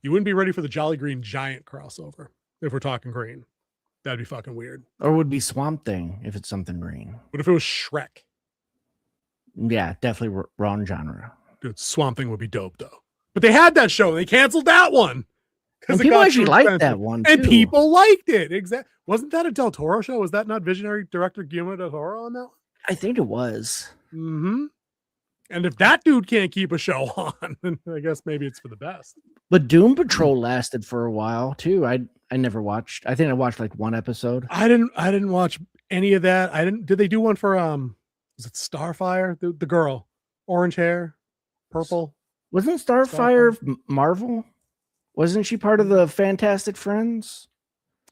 You wouldn't be ready for the Jolly Green Giant crossover if we're talking green. That'd be fucking weird. Or would be Swamp Thing if it's something green. What if it was Shrek? Yeah, definitely wrong genre. Dude, Swamp Thing would be dope though. But they had that show and they canceled that one And it people got actually too liked expensive. that one, And too. people liked it. Exactly. Wasn't that a Del Toro show? Was that not visionary director Guillermo del Toro on that one? I think it was. Mm-hmm. And if that dude can't keep a show on, then I guess maybe it's for the best. But Doom Patrol lasted for a while too. I never watched. I think I watched like one episode. I didn't watch any of that. Did they do one for was it Starfire? The girl, orange hair, purple. Wasn't Starfire Marvel? Wasn't she part of the Fantastic Friends?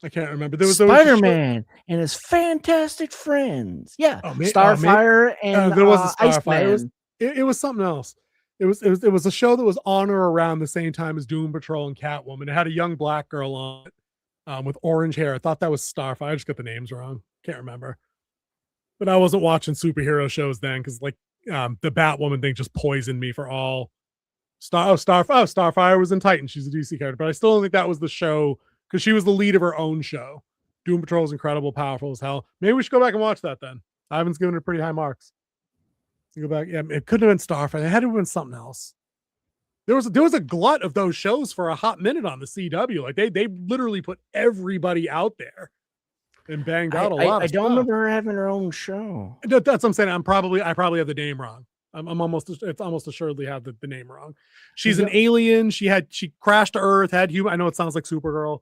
I can't remember. There was Spider-Man and his Fantastic Friends. Yeah, Starfire and there was a Starfire. Iceman. It was something else. It was a show that was on or around the same time as Doom Patrol and Catwoman. It had a young black girl on it with orange hair. I thought that was Starfire. I just got the names wrong. Can't remember. But I wasn't watching superhero shows then because like the Batwoman thing just poisoned me for all. Starfire was in Titan. She's a DC character, but I still don't think that was the show because she was the lead of her own show. Doom Patrol is incredible, powerful as hell. Maybe we should go back and watch that then. Ivan's given it pretty high marks. Go back. Yeah, it couldn't have been Starfire. It had to have been something else. There was a glut of those shows for a hot minute on the CW. Like they literally put everybody out there and banged out a lot. I don't remember her having her own show. That's what I'm saying. I probably have the name wrong. It's almost assuredly have the name wrong. She's an alien. She crashed to Earth, had human. I know it sounds like Supergirl.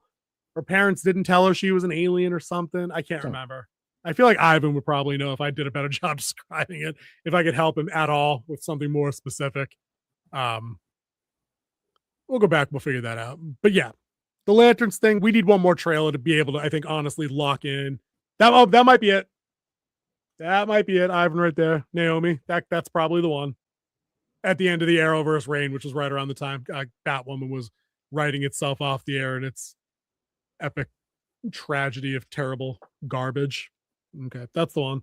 Her parents didn't tell her she was an alien or something. I can't remember. I feel like Ivan would probably know if I did a better job describing it, if I could help him at all with something more specific. We'll go back. We'll figure that out. But yeah, the Lanterns thing, we need one more trailer to be able to, I think, honestly lock in. That might be it. That might be it. Ivan right there. Naomi, that's probably the one. At the end of the Arrowverse reign, which was right around the time Batwoman was writing itself off the air in its epic tragedy of terrible garbage. Okay, that's the one.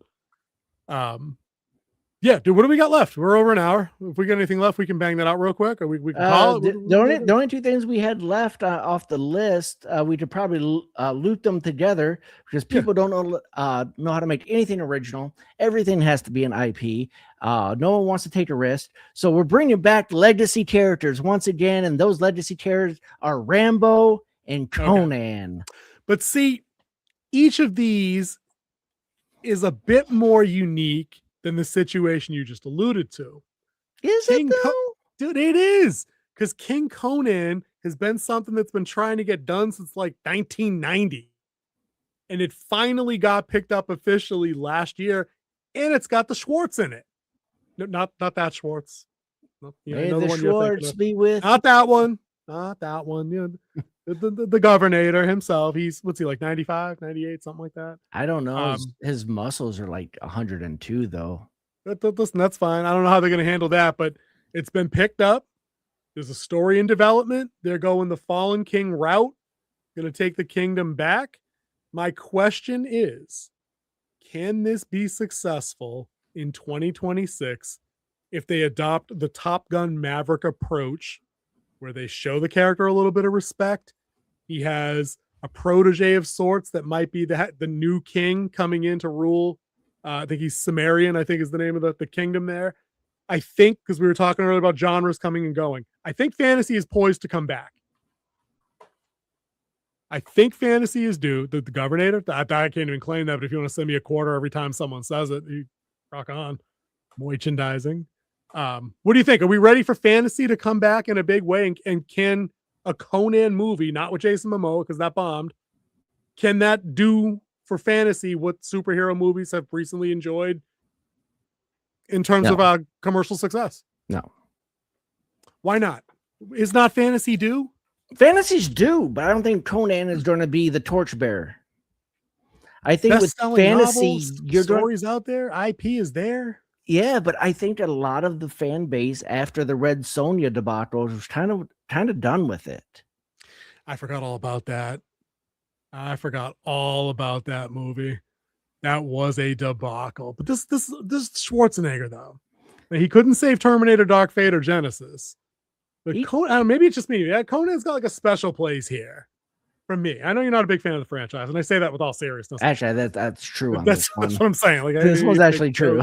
Yeah, dude, what do we got left? We're over an hour. If we got anything left, we can bang that out real quick, or we can call it. The only two things we had left off the list, we could probably loop them together because people don't know how to make anything original. Everything has to be an IP. No one wants to take a risk, so we're bringing back legacy characters once again, and those legacy characters are Rambo and Conan. Okay. But see, each of these is a bit more unique than the situation you just alluded to. Is it though? Dude, it is. Because King Conan has been something that's been trying to get done since like 1990. And it finally got picked up officially last year. And it's got the Schwartz in it. No, not that Schwartz. No, May the Schwartz be with. Not that one. Not that one. You know, the governor himself. What's he like 95, 98, something like that? I don't know. His muscles are like 102 though. Listen, that's fine. I don't know how they're going to handle that, but it's been picked up. There's a story in development. They're going the Fallen King route. Going to take the kingdom back. My question is, can this be successful in 2026 if they adopt the Top Gun Maverick approach, where they show the character a little bit of respect? He has a protege of sorts that might be the new king coming in to rule. I think he's Sumerian, I think is the name of the kingdom there. I think, because we were talking earlier about genres coming and going, I think fantasy is poised to come back. I think fantasy is due. The governor, I can't even claim that, but if you want to send me a quarter every time someone says it, you rock on. Merchandising. What do you think? Are we ready for fantasy to come back in a big way? And can a Conan movie, not with Jason Momoa because that bombed, can that do for fantasy what superhero movies have recently enjoyed in terms of commercial success? No. Why not? Is not fantasy due? Fantasies do, but I don't think Conan is going to be the torchbearer. I think with fantasy, your stories out there, IP is there. Yeah, but I think a lot of the fan base after the Red Sonja debacle was kind of done with it. I forgot all about that. I forgot all about that movie. That was a debacle. But this Schwarzenegger though, he couldn't save Terminator, Dark Fate, or Genesis. But maybe it's just me. Yeah, Conan's got like a special place here for me. I know you're not a big fan of the franchise, and I say that with all seriousness. Actually, that's true. That's what I'm saying. Like this one's actually true.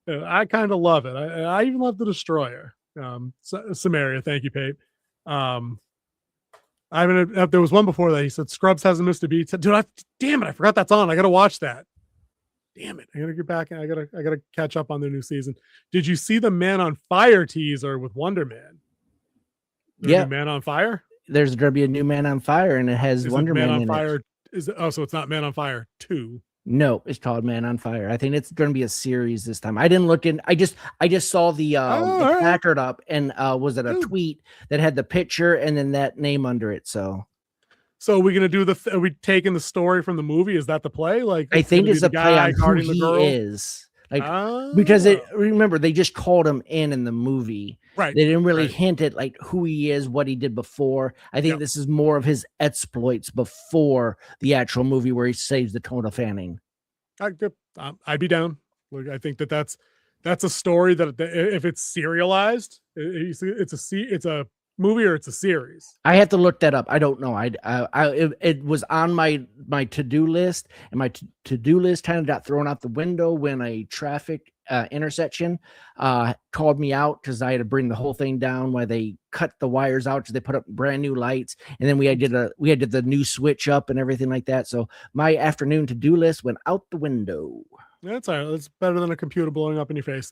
I kind of love it. I even love the Destroyer. Samaria, thank you, Pate. I haven't. There was one before that. He said Scrubs hasn't missed a beat. Dude, damn it! I forgot that's on. I gotta watch that. Damn it! I gotta get back. I gotta catch up on the new season. Did you see the Man on Fire teaser with Wonder Man? Yeah, Man on Fire. There's gonna be a new Man on Fire, and it has Wonder Man on in Fire. it. So it's not Man on Fire 2. No, it's called Man on Fire. I think it's going to be a series this time. I didn't look in. I just saw the placard up, and was it a tweet that had the picture and then that name under it? So are we gonna do are we taking the story from the movie? Is that the play? Like, I think it's a play on who the girl? He is. Like, because remember they just called him in the movie. Right. They didn't really hint at like who he is, what he did before. I think this is more of his exploits before the actual movie where he saves the Tona Fanning. I'd be down. Look, I think that's a story that if it's serialized, it's a movie or it's a series. I have to look that up. I don't know. It was on my to-do list, and my to-do list kind of got thrown out the window when a traffic intersection called me out because I had to bring the whole thing down while they cut the wires out because they put up brand new lights, and then we had the new switch up and everything like that. So my afternoon to-do list went out the window. That's all right. That's better than a computer blowing up in your face.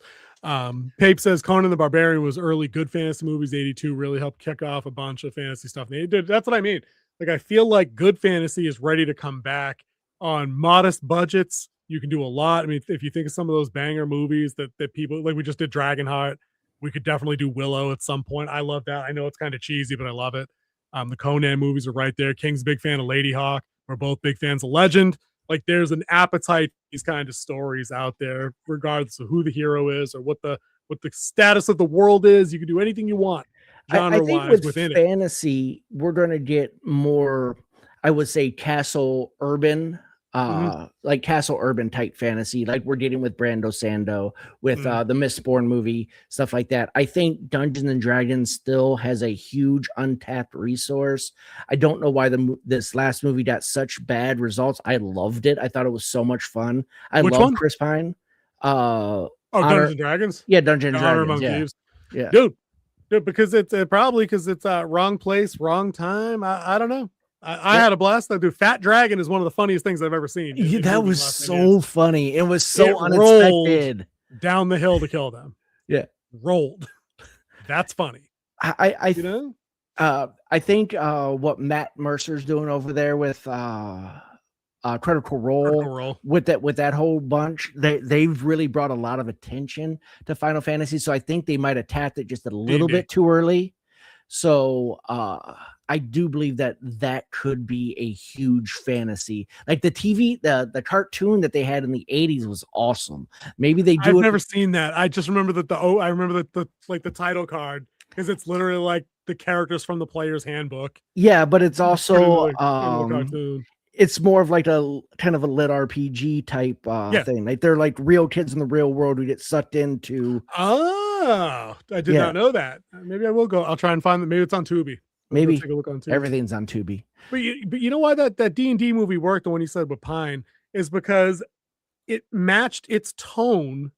Pape says Conan the Barbarian was early good fantasy movies. 82 really helped kick off a bunch of fantasy stuff. That's what I mean. Like, I feel like good fantasy is ready to come back on modest budgets. You can do a lot. I mean, if you think of some of those banger movies that people like, we just did Dragonheart. We could definitely do Willow at some point. I love that. I know it's kind of cheesy, but I love it. The Conan movies are right there. King's a big fan of Lady Hawk. We're both big fans of Legend. Like, there's an appetite for these kind of stories out there, regardless of who the hero is or what the status of the world is. You can do anything you want, genre-wise, within fantasy, we're going to get more, I would say, castle urban, like castle urban type fantasy, like we're dealing with Brando Sando, with the Mistborn movie, stuff like that. I think Dungeons and Dragons still has a huge untapped resource. I don't know why this last movie got such bad results. I loved it. I thought it was so much fun. Which love one? Chris Pine. Dungeons and Dragons? Yeah, Dungeons and Dragons. Yeah. Dude, because it's probably because it's wrong place, wrong time. I don't know. I had a blast. Dude, Fat Dragon is one of the funniest things I've ever seen. That was so funny. It was so unexpected. Down the hill to kill them. Yeah. Rolled. That's funny. I think what Matt Mercer's doing over there with Critical Role with that whole bunch, they've really brought a lot of attention to Final Fantasy. So I think they might have tapped it just a little bit too early. So I do believe that could be a huge fantasy. Like the TV, the cartoon that they had in the 80s was awesome. Maybe they do. I've never seen that. I just remember that I remember the title card, because it's literally like the characters from the player's handbook. Yeah, but it's also cartoon. It's more of like a kind of a lit RPG type thing. Like they're like real kids in the real world who get sucked into. Oh, I did not know that. Maybe I will go. I'll try and find that. Maybe it's on Tubi. Maybe take a look on Tubi. Everything's on Tubi. But you know why that D&D movie worked, the one you said with Pine, is because it matched its tone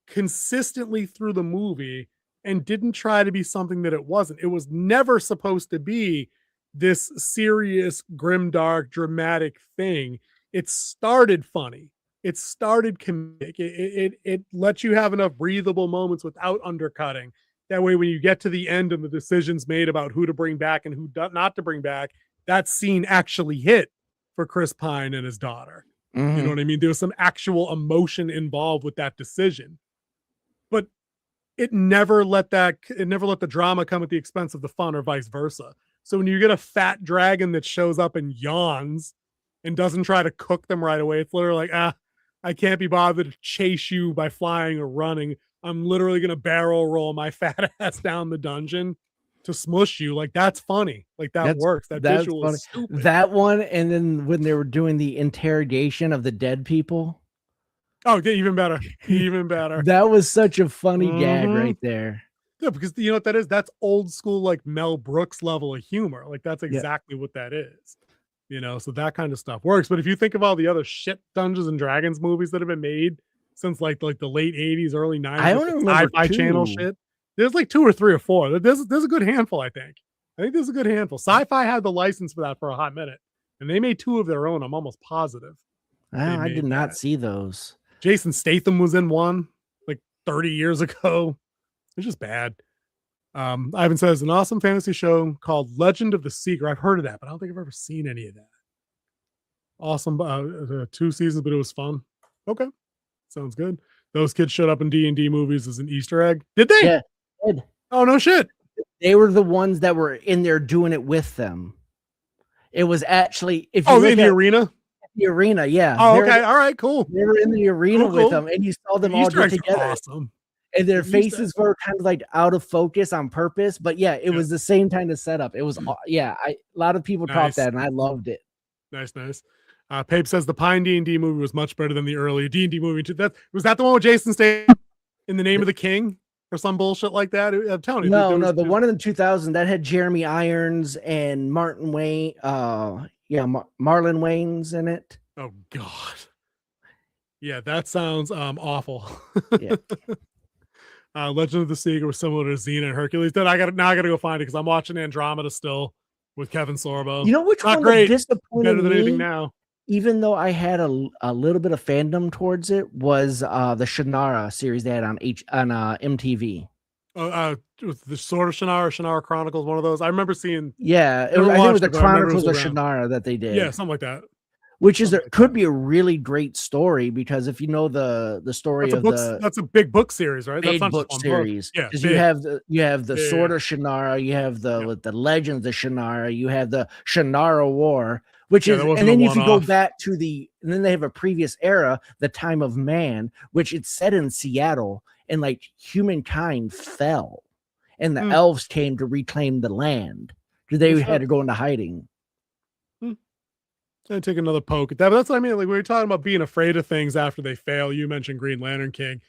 consistently through the movie and didn't try to be something that it wasn't. It was never supposed to be this serious, grimdark, dramatic thing. It started funny. It started comedic. It lets you have enough breathable moments without undercutting. That way, when you get to the end and the decisions made about who to bring back and who not to bring back, that scene actually hit for Chris Pine and his daughter. You know what I mean? There was some actual emotion involved with that decision. But it never let the drama come at the expense of the fun, or vice versa. So when you get a fat dragon that shows up and yawns and doesn't try to cook them right away, it's literally like, I can't be bothered to chase you by flying or running. I'm literally going to barrel roll my fat ass down the dungeon to smush you. Like, that's funny. Like, that works. That visual is stupid. That one, and then when they were doing the interrogation of the dead people. Oh, even better. Even better. That was such a funny gag right there. Yeah, because you know what that is? That's old school, like Mel Brooks level of humor. Like, that's exactly what that is. You know, so that kind of stuff works. But if you think of all the other shit Dungeons and Dragons movies that have been made since like the late 80s, early 90s, I don't remember Sci-Fi Channel shit. There's like 2 or 3 or 4. There's a good handful, I think. I think there's a good handful. Sci-Fi had the license for that for a hot minute, and they made 2 of their own. I'm almost positive. I did not see those. Jason Statham was in one like 30 years ago. It's just bad. Ivan says an awesome fantasy show called Legend of the Seeker. I've heard of that, but I don't think I've ever seen any of that. Awesome. 2 seasons, but it was fun. Okay. Sounds good. Those kids showed up in D&D movies as an Easter egg. Did they? Yeah. Did. Oh, no shit. They were the ones that were in there doing it with them. It was actually, if you in the arena? The arena, yeah. Oh, okay. All right, cool. They were in the arena with them, and you saw them all Easter eggs together. Awesome. And their faces were kind of like out of focus on purpose, but yeah, it was the same kind of setup. It was, a lot of people caught that, and I loved it. Nice. Pape says the Pine D&D movie was much better than the early D&D movie. Was that the one with Jason Statham in the Name of the King or some bullshit like that? I'm telling you. No, the one in the 2000 that had Jeremy Irons and Martin Wayne. Marlon Wayans in it. Oh God. Yeah, that sounds awful. Yeah. Legend of the Seeker was similar to Xena and Hercules. Then I gotta go find it because I'm watching Andromeda still with Kevin Sorbo. You know which Not one great. disappointed Better than me, anything now. even though I had a little bit of fandom towards it, was the Shannara series they had on MTV. The Sword of Shannara Chronicles, one of those. I remember seeing. Yeah, I think it was the Chronicles of Shannara that they did. Yeah, something like that. Which is could be a really great story, because if you know the story that's a big book series, right? That's not book just series. Yeah, because you have the Sword of Shannara, you have the Legends of Shannara, you have the Shannara War, which is, and then if you go back to and then they have a previous era, the Time of Man, which it's set in Seattle, and like humankind fell, and the elves came to reclaim the land. They had to go into hiding. I take another poke at that, but that's what I mean. Like, we were talking about being afraid of things after they fail. You mentioned Green Lantern King.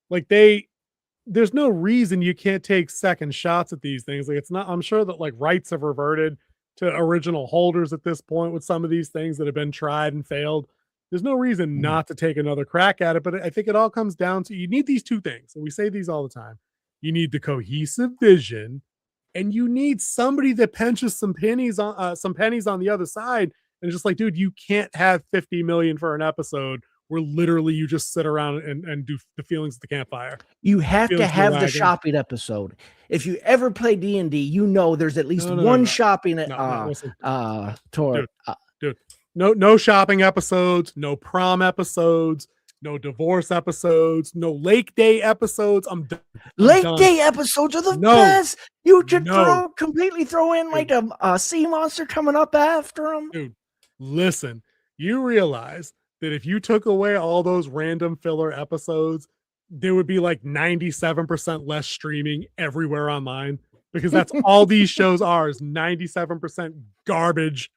Like, there's no reason you can't take second shots at these things. Like, it's not, I'm sure that like rights have reverted to original holders at this point with some of these things that have been tried and failed. There's no reason not to take another crack at it, but I think it all comes down to, you need these 2 things. And we say these all the time. You need the cohesive vision, and you need somebody that pinches some pennies on the other side. And just like, dude, you can't have 50 million for an episode where literally you just sit around and do the feelings of the campfire. You have to have the shopping episode. If you ever play D&D, you know there's at least one shopping tour. Dude, no shopping episodes, no prom episodes, no divorce episodes, no lake day episodes. I'm done. Day episodes are the best. You should completely throw in like a sea monster coming up after them. Dude, listen, you realize that if you took away all those random filler episodes, there would be like 97% less streaming everywhere online, because that's all these shows are, is 97% garbage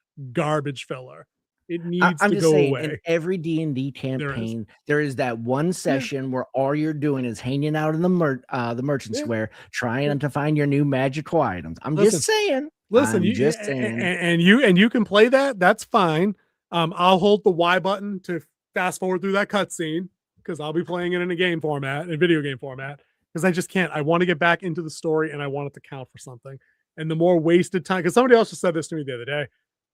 filler. It needs to go away. In every D&D campaign, there is that one session where all you're doing is hanging out in the merchant square, trying to find your new magical items. Just saying. Listen, and you can play that. That's fine. I'll hold the Y button to fast forward through that cutscene, because I'll be playing it in a game format, in video game format, because I just can't. I want to get back into the story, and I want it to count for something. And the more wasted time, because somebody else just said this to me the other day.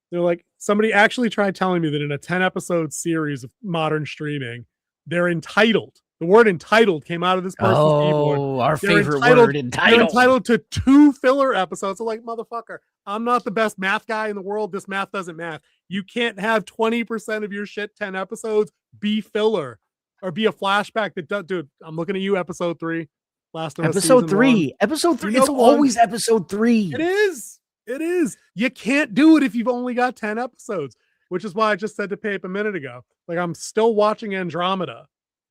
They're like, somebody actually tried telling me that in a 10-episode series of modern streaming, they're entitled. The word entitled came out of this person's keyboard. Our favorite word, entitled. They're entitled to 2 filler episodes. So like, motherfucker, I'm not the best math guy in the world. This math doesn't math. You can't have 20% of your shit, 10 episodes, be filler or be a flashback that does. Dude, I'm looking at you, episode 3. Episode 3. Episode 3. It's always episode 3. It is. You can't do it if you've only got 10 episodes, which is why I just said to Pape a minute ago. Like, I'm still watching Andromeda,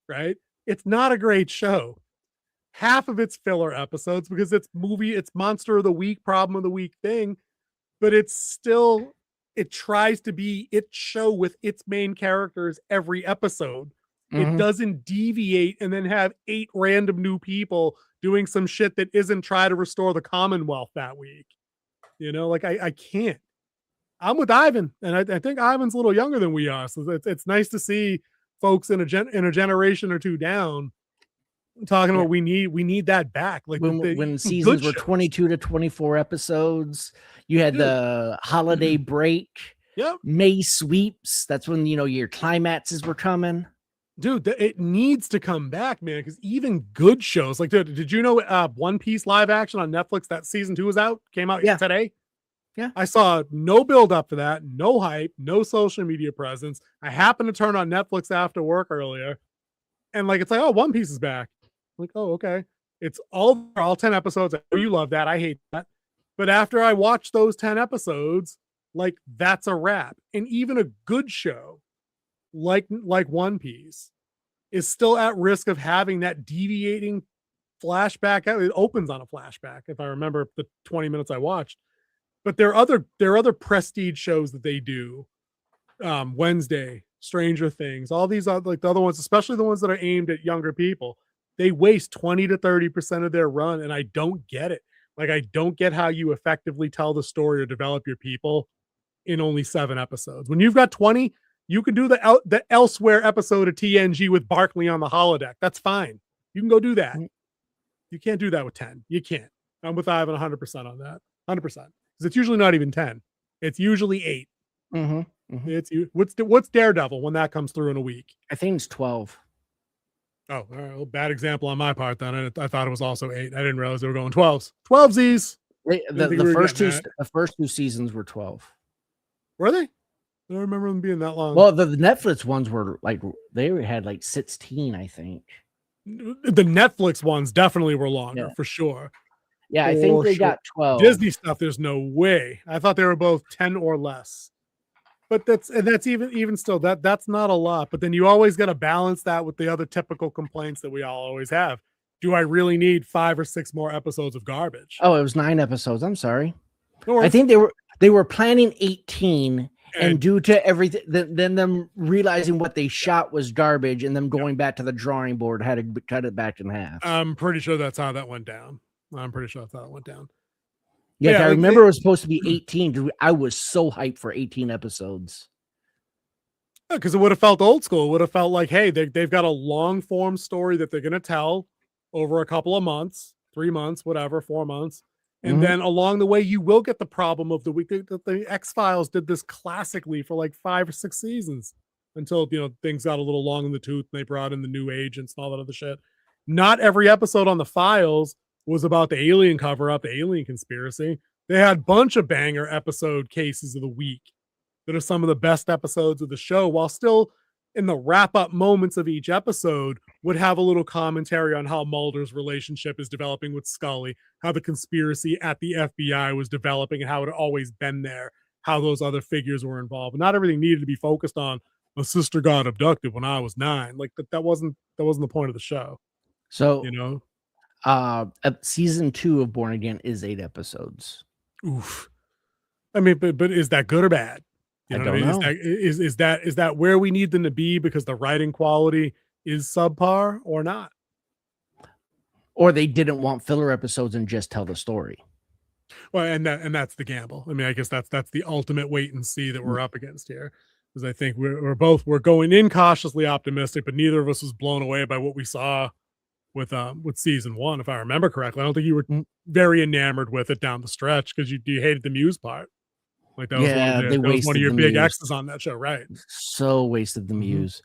right? It's not a great show. Half of it's filler episodes because it's monster of the week, problem of the week thing, but it tries to be its show with its main characters every episode. It doesn't deviate and then have 8 random new people doing some shit that isn't try to restore the Commonwealth that week. You know, like I can't. I'm with Ivan, and I think Ivan's a little younger than we are, so it's nice to see folks in a generation or 2 down talking about we need that back. Like when seasons were 22 to 24 episodes, you had the holiday break. Yep. May sweeps. That's when your climaxes were coming. Dude, it needs to come back, man. Because even good shows, like, dude, did you know One Piece live action on Netflix that season 2 is out? Came out today. Yeah, I saw no build up for that, no hype, no social media presence. I happened to turn on Netflix after work earlier, and like it's like, oh, One Piece is back. I'm like, oh, okay. It's all 10 episodes. I know you love that. I hate that. But after I watched those 10 episodes, like that's a wrap. And even a good show like One Piece is still at risk of having that deviating flashback. It opens on a flashback, if I remember the 20 minutes I watched. But there are other prestige shows that they do. Wednesday, Stranger Things, all these other, like the other ones, especially the ones that are aimed at younger people. They waste 20 to 30% of their run, and I don't get it. Like, I don't get how you effectively tell the story or develop your people in only 7 episodes. When you've got 20, you can do the Elsewhere episode of TNG with Barkley on the holodeck. That's fine. You can go do that. You can't do that with 10. You can't. I'm with Ivan 100% on that. 100%. Because it's usually not even 10. It's usually 8. It's what's Daredevil when that comes through in a week? I think it's 12. Oh, all right. Well, bad example on my part then. I thought it was also 8. I didn't realize they were going 12s. 12sies. The first 2 seasons were 12. Were they? I don't remember them being that long. Well, the Netflix ones were like, they had like 16, I think. The Netflix ones definitely were longer, for sure. Yeah, I think they got 12. Disney stuff, there's no way. I thought they were both 10 or less. But that's even still, that's not a lot. But then you always got to balance that with the other typical complaints that we all always have. Do I really need 5 or 6 more episodes of garbage? Oh, it was 9 episodes. I'm sorry. I think they were planning 18, and due to everything, then them realizing what they shot was garbage, and them going back to the drawing board had to cut it back in half. I'm pretty sure that's how that went down. Yeah, I remember it was supposed to be 18. Dude, I was so hyped for 18 episodes. Because it would have felt old school. It would have felt like, hey, they've got a long form story that they're going to tell over a couple of months, 3 months, whatever, 4 months. And then along the way, you will get the problem of the week. The X-Files did this classically for like 5 or 6 seasons until, things got a little long in the tooth and they brought in the new agents and all that other shit. Not every episode on the Files was about the alien cover-up, the alien conspiracy. They had a bunch of banger episode cases of the week that are some of the best episodes of the show, while still in the wrap-up moments of each episode would have a little commentary on how Mulder's relationship is developing with Scully, how the conspiracy at the FBI was developing and how it had always been there, how those other figures were involved. But not everything needed to be focused on my sister got abducted when I was 9. Like that wasn't the point of the show. So, season 2 of Born Again is 8 episodes. Oof. I mean, but is that good or bad? I don't know. Is that where we need them to be because the writing quality is subpar or not? Or they didn't want filler episodes and just tell the story. Well, and that's the gamble. I mean, I guess that's the ultimate wait and see that we're up against here. Because I think we're going in cautiously optimistic, but neither of us was blown away by what we saw with season 1, if I remember correctly. I don't think you were very enamored with it down the stretch because you hated the Muse part. Like that was one of your big X's on that show, right? So wasted the Muse.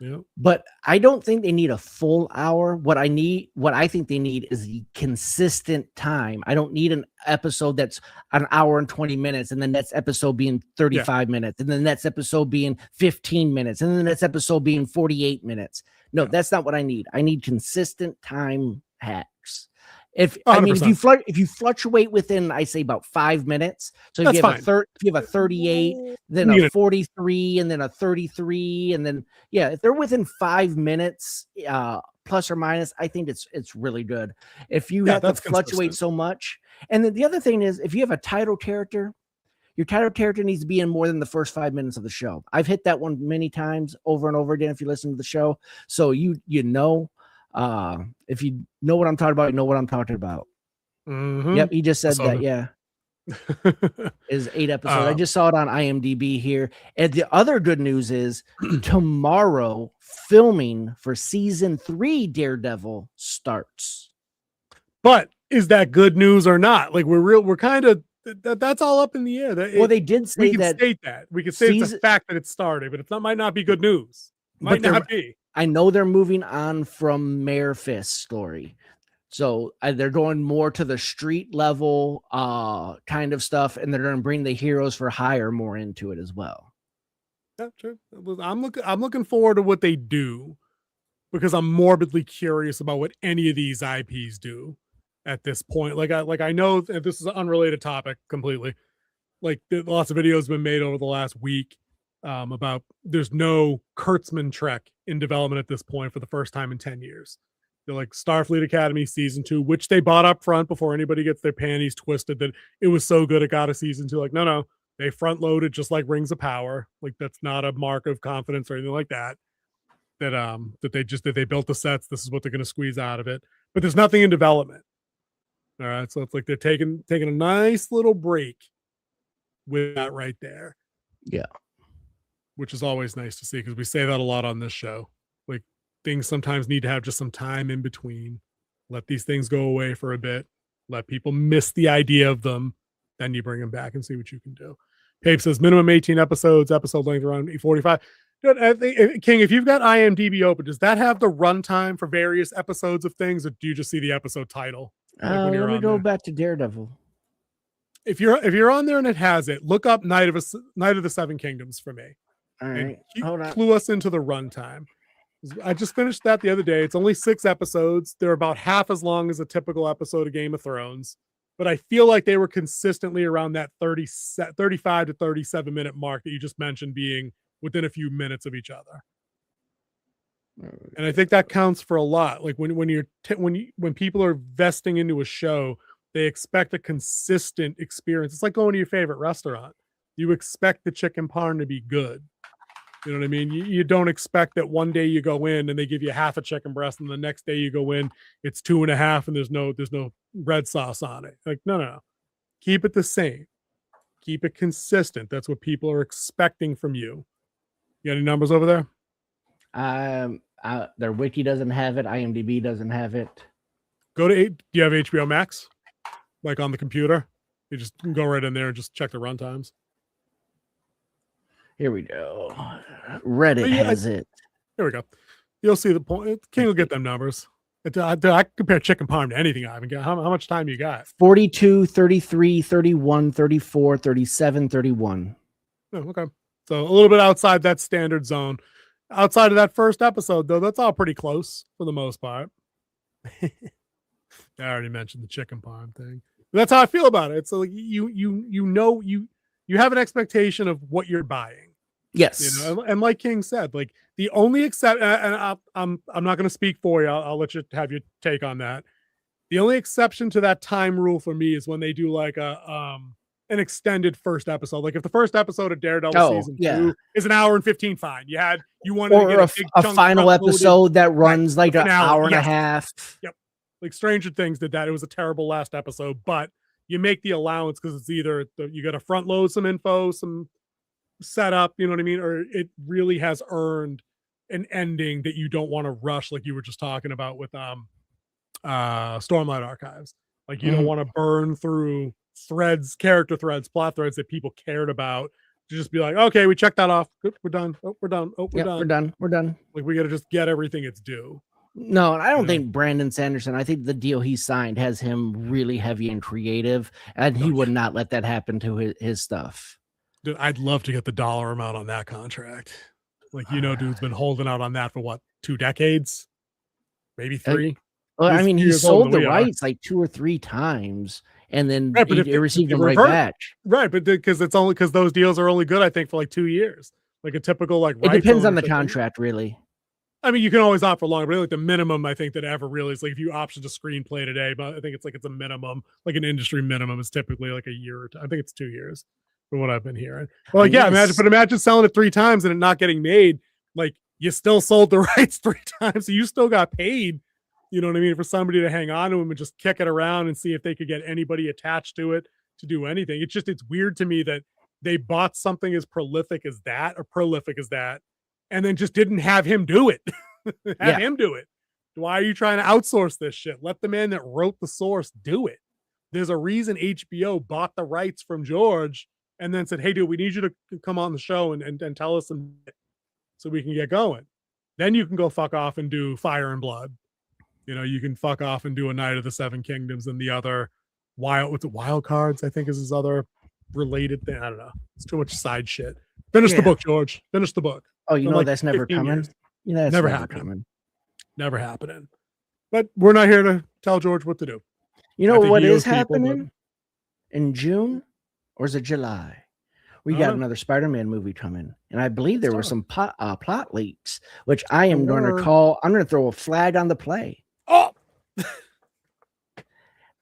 Yeah. But I don't think they need a full hour. What I think they need is the consistent time. I don't need an episode that's an hour and 20 minutes, and the next episode being 35 minutes, and the next episode being 15 minutes, and then the next episode being 48 minutes. No, that's not what I need. I need consistent time hacks. If 100%. If you fluctuate within, I say about 5 minutes. So if you have a 38, then a 43, and then a 33, and then if they're within 5 minutes, plus or minus, I think it's really good. If you have to fluctuate so much, and then the other thing is, if you have a title character, your title character needs to be in more than the first 5 minutes of the show. I've hit that one many times over and over again. If you listen to the show, so if you know what I'm talking about, you know what I'm talking about. Mm-hmm. Yep, he just said that. Yeah. Is 8 episodes. I just saw it on IMDb here. And the other good news is tomorrow filming for season 3 Daredevil starts. But is that good news or not? Like we're kind of that's all up in the air. They did say we can that state that. We can say it's a fact that it started, but it might not be good news. Might not be. I know they're moving on from Mare Fist's story. So they're going more to the street level kind of stuff, and they're going to bring the heroes for hire more into it as well. Yeah, true. I'm looking forward to what they do because I'm morbidly curious about what any of these IPs do at this point. Like I know this is an unrelated topic completely. Like lots of videos have been made over the last week about there's no Kurtzman Trek in development at this point for the first time in 10 years. They're like Starfleet Academy season 2, which they bought up front before anybody gets their panties twisted that it was so good it got a season 2. Like, no, they front loaded just like Rings of Power. Like that's not a mark of confidence or anything like that. That they built the sets. This is what they're going to squeeze out of it. But there's nothing in development. All right, so it's like they're taking a nice little break with that right there. Yeah, which is always nice to see because we say that a lot on this show. Like things sometimes need to have just some time in between. Let these things go away for a bit. Let people miss the idea of them. Then you bring them back and see what you can do. Pape says minimum 18 episodes, episode length around 45. Dude, I think, King, if you've got IMDb open, does that have the runtime for various episodes of things, or do you just see the episode title? Let me go back to Daredevil. If you're on there and it has it, look up Night of the Seven Kingdoms for me. All right, hold on. Clue us into the runtime. I just finished that the other day. It's only 6 episodes. They're about half as long as a typical episode of Game of Thrones, but I feel like they were consistently around that 35 to 37 minute mark that you just mentioned, being within a few minutes of each other. And I think that counts for a lot. Like when people are vesting into a show, they expect a consistent experience. It's like going to your favorite restaurant. You expect the chicken parm to be good. You know what I mean? You don't expect that one day you go in and they give you half a chicken breast, and the next day you go in, it's 2.5 and there's no red sauce on it. Like, no. Keep it the same. Keep it consistent. That's what people are expecting from you. You got any numbers over there? Their wiki doesn't have it. IMDb doesn't have it. Do you have HBO Max? Like on the computer? You just go right in there and just check the runtimes. Here we go. Reddit has it. Here we go. You'll see the point. King will get them numbers. I compare chicken parm to anything I haven't got. How much time you got? 42, 33, 31, 34, 37, 31. Oh, okay. So a little bit outside that standard zone. Outside of that first episode, though, that's all pretty close for the most part. I already mentioned the chicken parm thing. But that's how I feel about it. So like you have an expectation of what you're buying. Yes. You know, and like King said, like the only exception, and I'm not going to speak for you. I'll let you have your take on that. The only exception to that time rule for me is when they do like an extended first episode. Like if the first episode of Daredevil season 2 is an hour and 15, fine. You wanted to get a final episode that runs like an hour and a half. Yep. Like Stranger Things did that. It was a terrible last episode, but you make the allowance because it's either you got to front load some info, some setup, you know what I mean? Or it really has earned an ending that you don't want to rush, like you were just talking about with Stormlight Archives. Like you don't want to burn through character threads, plot threads that people cared about to just be like, okay, we checked that off. Good, we're done. Oh, we're done. Oh, we're done. We're done. Like we got to just get everything it's due. No, and I don't think Brandon Sanderson, I think the deal he signed has him really heavy and creative, and he would not let that happen to his stuff. Dude, I'd love to get the dollar amount on that contract. Like, dude's been holding out on that for what, 2 decades? Maybe 3? Well, I mean, he sold the rights like 2 or 3 times, and then he received them right back. Right, but because those deals are only good, I think, for like 2 years. Like a typical like. It depends on the contract, really. I mean, you can always opt for longer, but like the minimum, I think that ever really is like if you option a screenplay today, but I think it's a minimum, like an industry minimum is typically like a year. I think it's 2 years from what I've been hearing. Well, like, imagine selling it 3 times and it not getting made. Like you still sold the rights 3 times, so you still got paid. You know what I mean? For somebody to hang on to them and just kick it around and see if they could get anybody attached to it to do anything. It's weird to me that they bought something as prolific as that, and then just didn't have him do it. Him do it. Why are you trying to outsource this shit? Let the man that wrote the source do it. There's a reason HBO bought the rights from George and then said, hey, dude, we need you to come on the show and tell us some shit so we can get going. Then you can go fuck off and do Fire and Blood. You know, you can fuck off and do A Night of the Seven Kingdoms and the other Wild Cards, I think is his other related thing. I don't know. It's too much side shit. Finish the book, George. Finish the book. Oh, you know that's never coming. Years. You know that's never happening. Never happening. But we're not here to tell George what to do. You know what is happening in June, or is it July? We got another Spider-Man movie coming, and I believe there were some plot leaks, which I am going to call. I'm going to throw a flag on the play. Oh,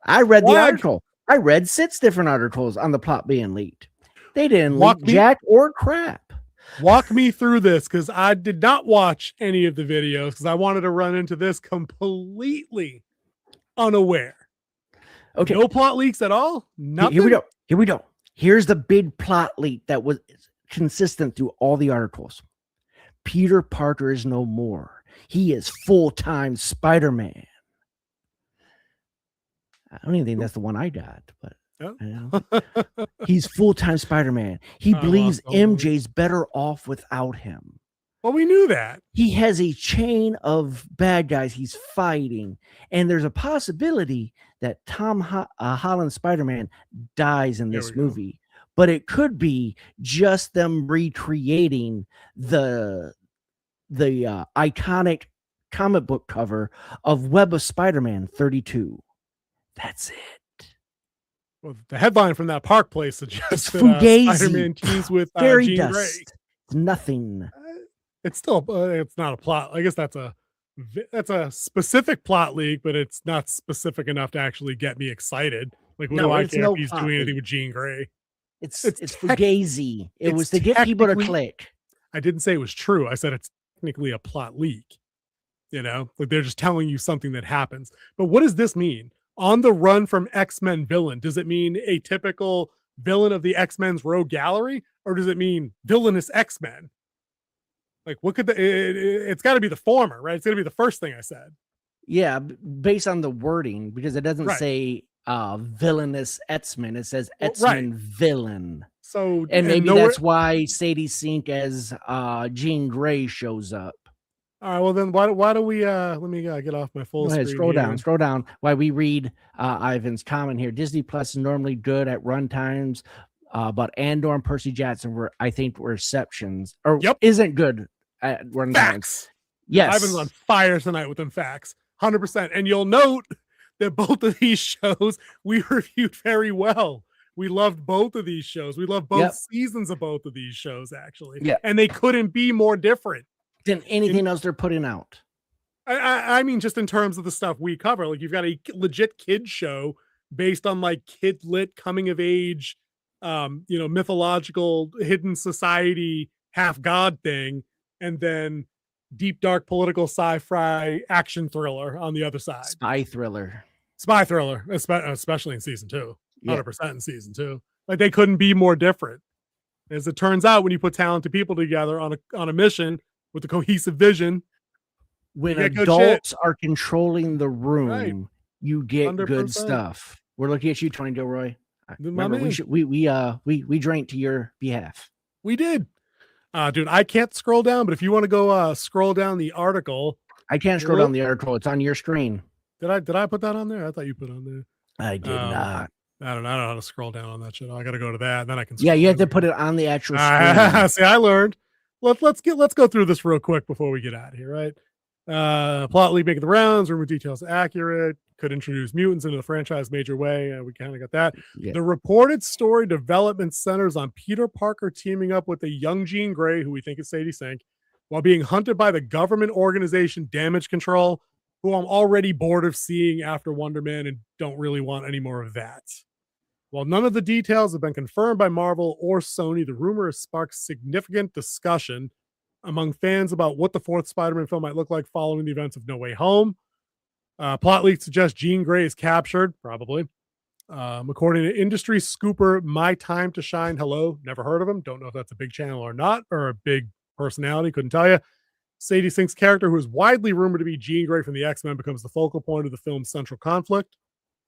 I read the article. I read 6 different articles on the plot being leaked. They didn't leak jack or crap. Walk me through this, because I did not watch any of the videos because I wanted to run into this completely unaware. Okay, no plot leaks at all. Nothing. Here we go. Here's the big plot leak that was consistent through all the articles. Peter Parker is no more. He is full-time Spider-Man. I don't even think that's the one I got, but he's full-time Spider-Man. He believes MJ's better off without him. Well, we knew that. He has a chain of bad guys he's fighting, and there's a possibility that Tom Holland Spider-Man dies in this movie. But it could be just them recreating the iconic comic book cover of Web of Spider-Man 32. That's it. Well, the headline from that Park Place suggests that Spider-Man teams with Fairy Jean dust. Grey. It's nothing. It's still, it's not a plot. I guess that's a specific plot leak, but it's not specific enough to actually get me excited. Like, what do I care if he's doing anything with Jean Grey? It's fugazi. It was to get people to click. I didn't say it was true. I said it's technically a plot leak. You know, like they're just telling you something that happens. But what does this mean? On the run from X-Men villain, does it mean a typical villain of the X-Men's rogue gallery, or does it mean villainous X-Men? Like, what could it's got to be the former, right? It's going to be the first thing I said. Yeah, based on the wording, because it doesn't say villainous X-Men. It says X-Men villain. So, and maybe that's why Sadie Sink as Jean Grey shows up. All right, well then, why do we let me get off my full screen. Scroll down. While we read Ivan's comment here. Disney Plus is normally good at run times, but Andor and Percy Jackson were exceptions, or isn't good at run times. Yes, Ivan's on fire tonight with them facts, 100%. And you'll note that both of these shows we reviewed very well. We loved both of these shows. We loved both seasons of both of these shows, actually. Yeah, and they couldn't be more different than anything else they're putting out. I mean, just in terms of the stuff we cover, like you've got a legit kid show based on like kid lit coming of age, mythological hidden society half god thing, and then deep dark political sci-fi action thriller on the other side. Spy thriller, especially in season 2, 100% in season 2. Like they couldn't be more different. As it turns out, when you put talented people together on a mission with a cohesive vision, when adults are controlling the room, you get 100%. Good stuff. We're looking at you, Tony Gilroy. Remember, we drank to your behalf. We did, dude. I can't scroll down, but if you want to go scroll down the article, I can't scroll down the article. It's on your screen. Did I put that on there? I thought you put it on there. I did not. I don't know how to scroll down on that shit. I got to go to that, and then I can. Yeah, you have to put it on the actual screen. See, I learned. Let's go through this real quick before we get out of here, right? Plot leak making the rounds, rumor details accurate, could introduce mutants into the franchise major way. We kind of got that. Yeah. The reported story development centers on Peter Parker teaming up with a young Jean Grey, who we think is Sadie Sink, while being hunted by the government organization Damage Control, who I'm already bored of seeing after Wonder Man and don't really want any more of that. While none of the details have been confirmed by Marvel or Sony, the rumor has sparked significant discussion among fans about what the 4th Spider-Man film might look like following the events of No Way Home. Plot leaks suggest Jean Grey is captured, probably, According to industry scooper My Time to Shine, hello, never heard of him. Don't know if that's a big channel or not, or a big personality. Couldn't tell you. Sadie Sink's character, who is widely rumored to be Jean Grey from the X-Men, becomes the focal point of the film's central conflict.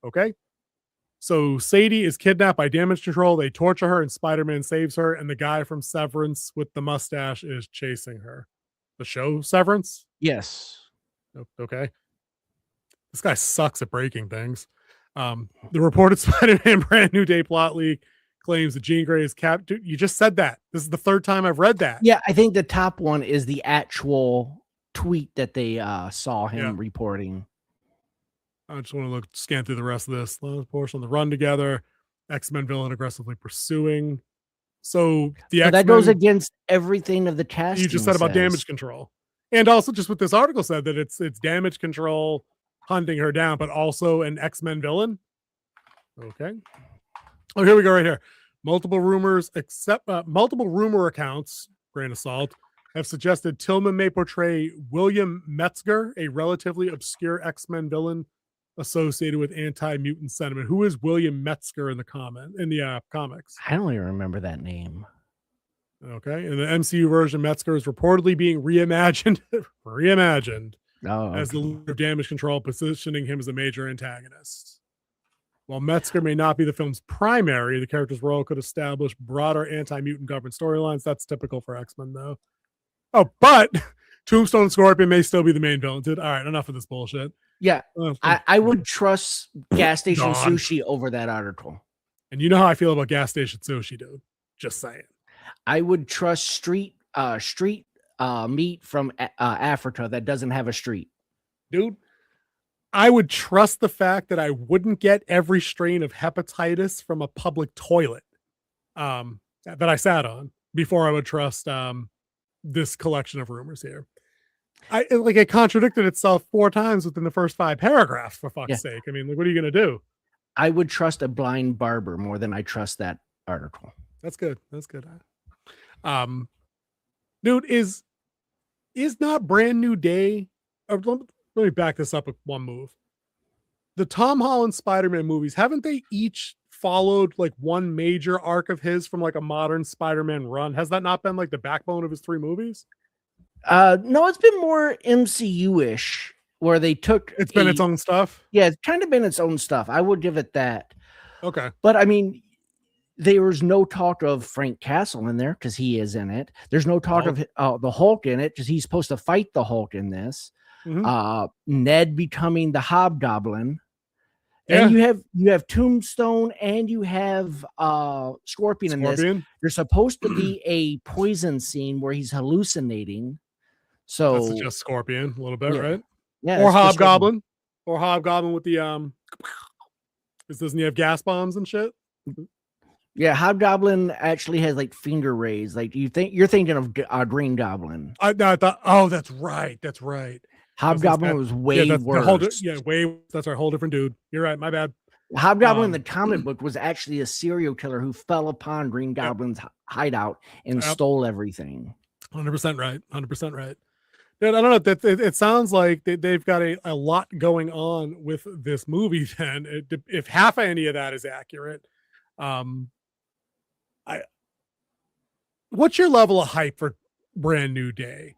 Okay. So Sadie is kidnapped by damage control. They torture her and Spider-Man saves her. And the guy from Severance with the mustache is chasing her. The show Severance? Yes. Okay. This guy sucks at breaking things. The reported Spider-Man Brand New Day plot leak claims that Jean Grey is capped. You just said that. This is the third time I've read that. Yeah, I think the top one is the actual tweet that they saw him reporting. I just want to scan through the rest of this. Last portion on the run together. X-Men villain aggressively pursuing. So that goes against everything of the cast. You just said about damage control. And also just what this article said, that it's damage control hunting her down, but also an X-Men villain. Okay. Oh, here we go right here. Multiple rumor accounts, grain of salt, have suggested Tillman may portray William Metzger, a relatively obscure X-Men villain associated with anti-mutant sentiment. Who is William Metzger in the comics? I don't even remember that name. Okay. In the MCU version, Metzger is reportedly being reimagined as the leader of damage control, positioning him as a major antagonist. While Metzger may not be the film's primary, the character's role could establish broader anti-mutant government storylines. That's typical for X-Men, though. Oh, but Tombstone and Scorpion may still be the main villain. All right, enough of this bullshit. Yeah, I would trust Gas Station Sushi over that article. And you know how I feel about Gas Station Sushi, dude. Just saying. I would trust street meat from Africa that doesn't have a street. Dude, I would trust the fact that I wouldn't get every strain of hepatitis from a public toilet that I sat on before I would trust this collection of rumors here. It contradicted itself 4 times within the first 5 paragraphs, for fuck's sake. I mean, what are you going to do? I would trust a blind barber more than I trust that article. That's good. Dude, is not Brand New Day. Let me back this up with one move. The Tom Holland Spider-Man movies, haven't they each followed like one major arc of his from like a modern Spider-Man run? Has that not been like the backbone of his 3 movies? No, it's been more MCU-ish, where they took it's been its own stuff. Yeah, it's kind of been its own stuff. I would give it that. Okay. But I mean, there was no talk of Frank Castle in there because he is in it. There's no talk of the Hulk in it because he's supposed to fight the Hulk in this. Mm-hmm. Ned becoming the Hobgoblin. And you have Tombstone and you have Scorpion in this. There's supposed to be a poison scene where he's hallucinating. So that's just Scorpion a little bit, right? Yeah. Or Hobgoblin. Or Hobgoblin with the doesn't he have gas bombs and shit? Yeah, Hobgoblin actually has like finger rays. Like you're thinking of Green Goblin. I thought, oh, that's right. Hobgoblin was way worse. That's our whole different dude. You're right. My bad. Hobgoblin in the comic book was actually a serial killer who fell upon Green Goblin's hideout and stole everything. 100% right. 100% right. Dude, I don't know. It sounds like they've got a lot going on with this movie. Then, if half of any of that is accurate, what's your level of hype for Brand New Day?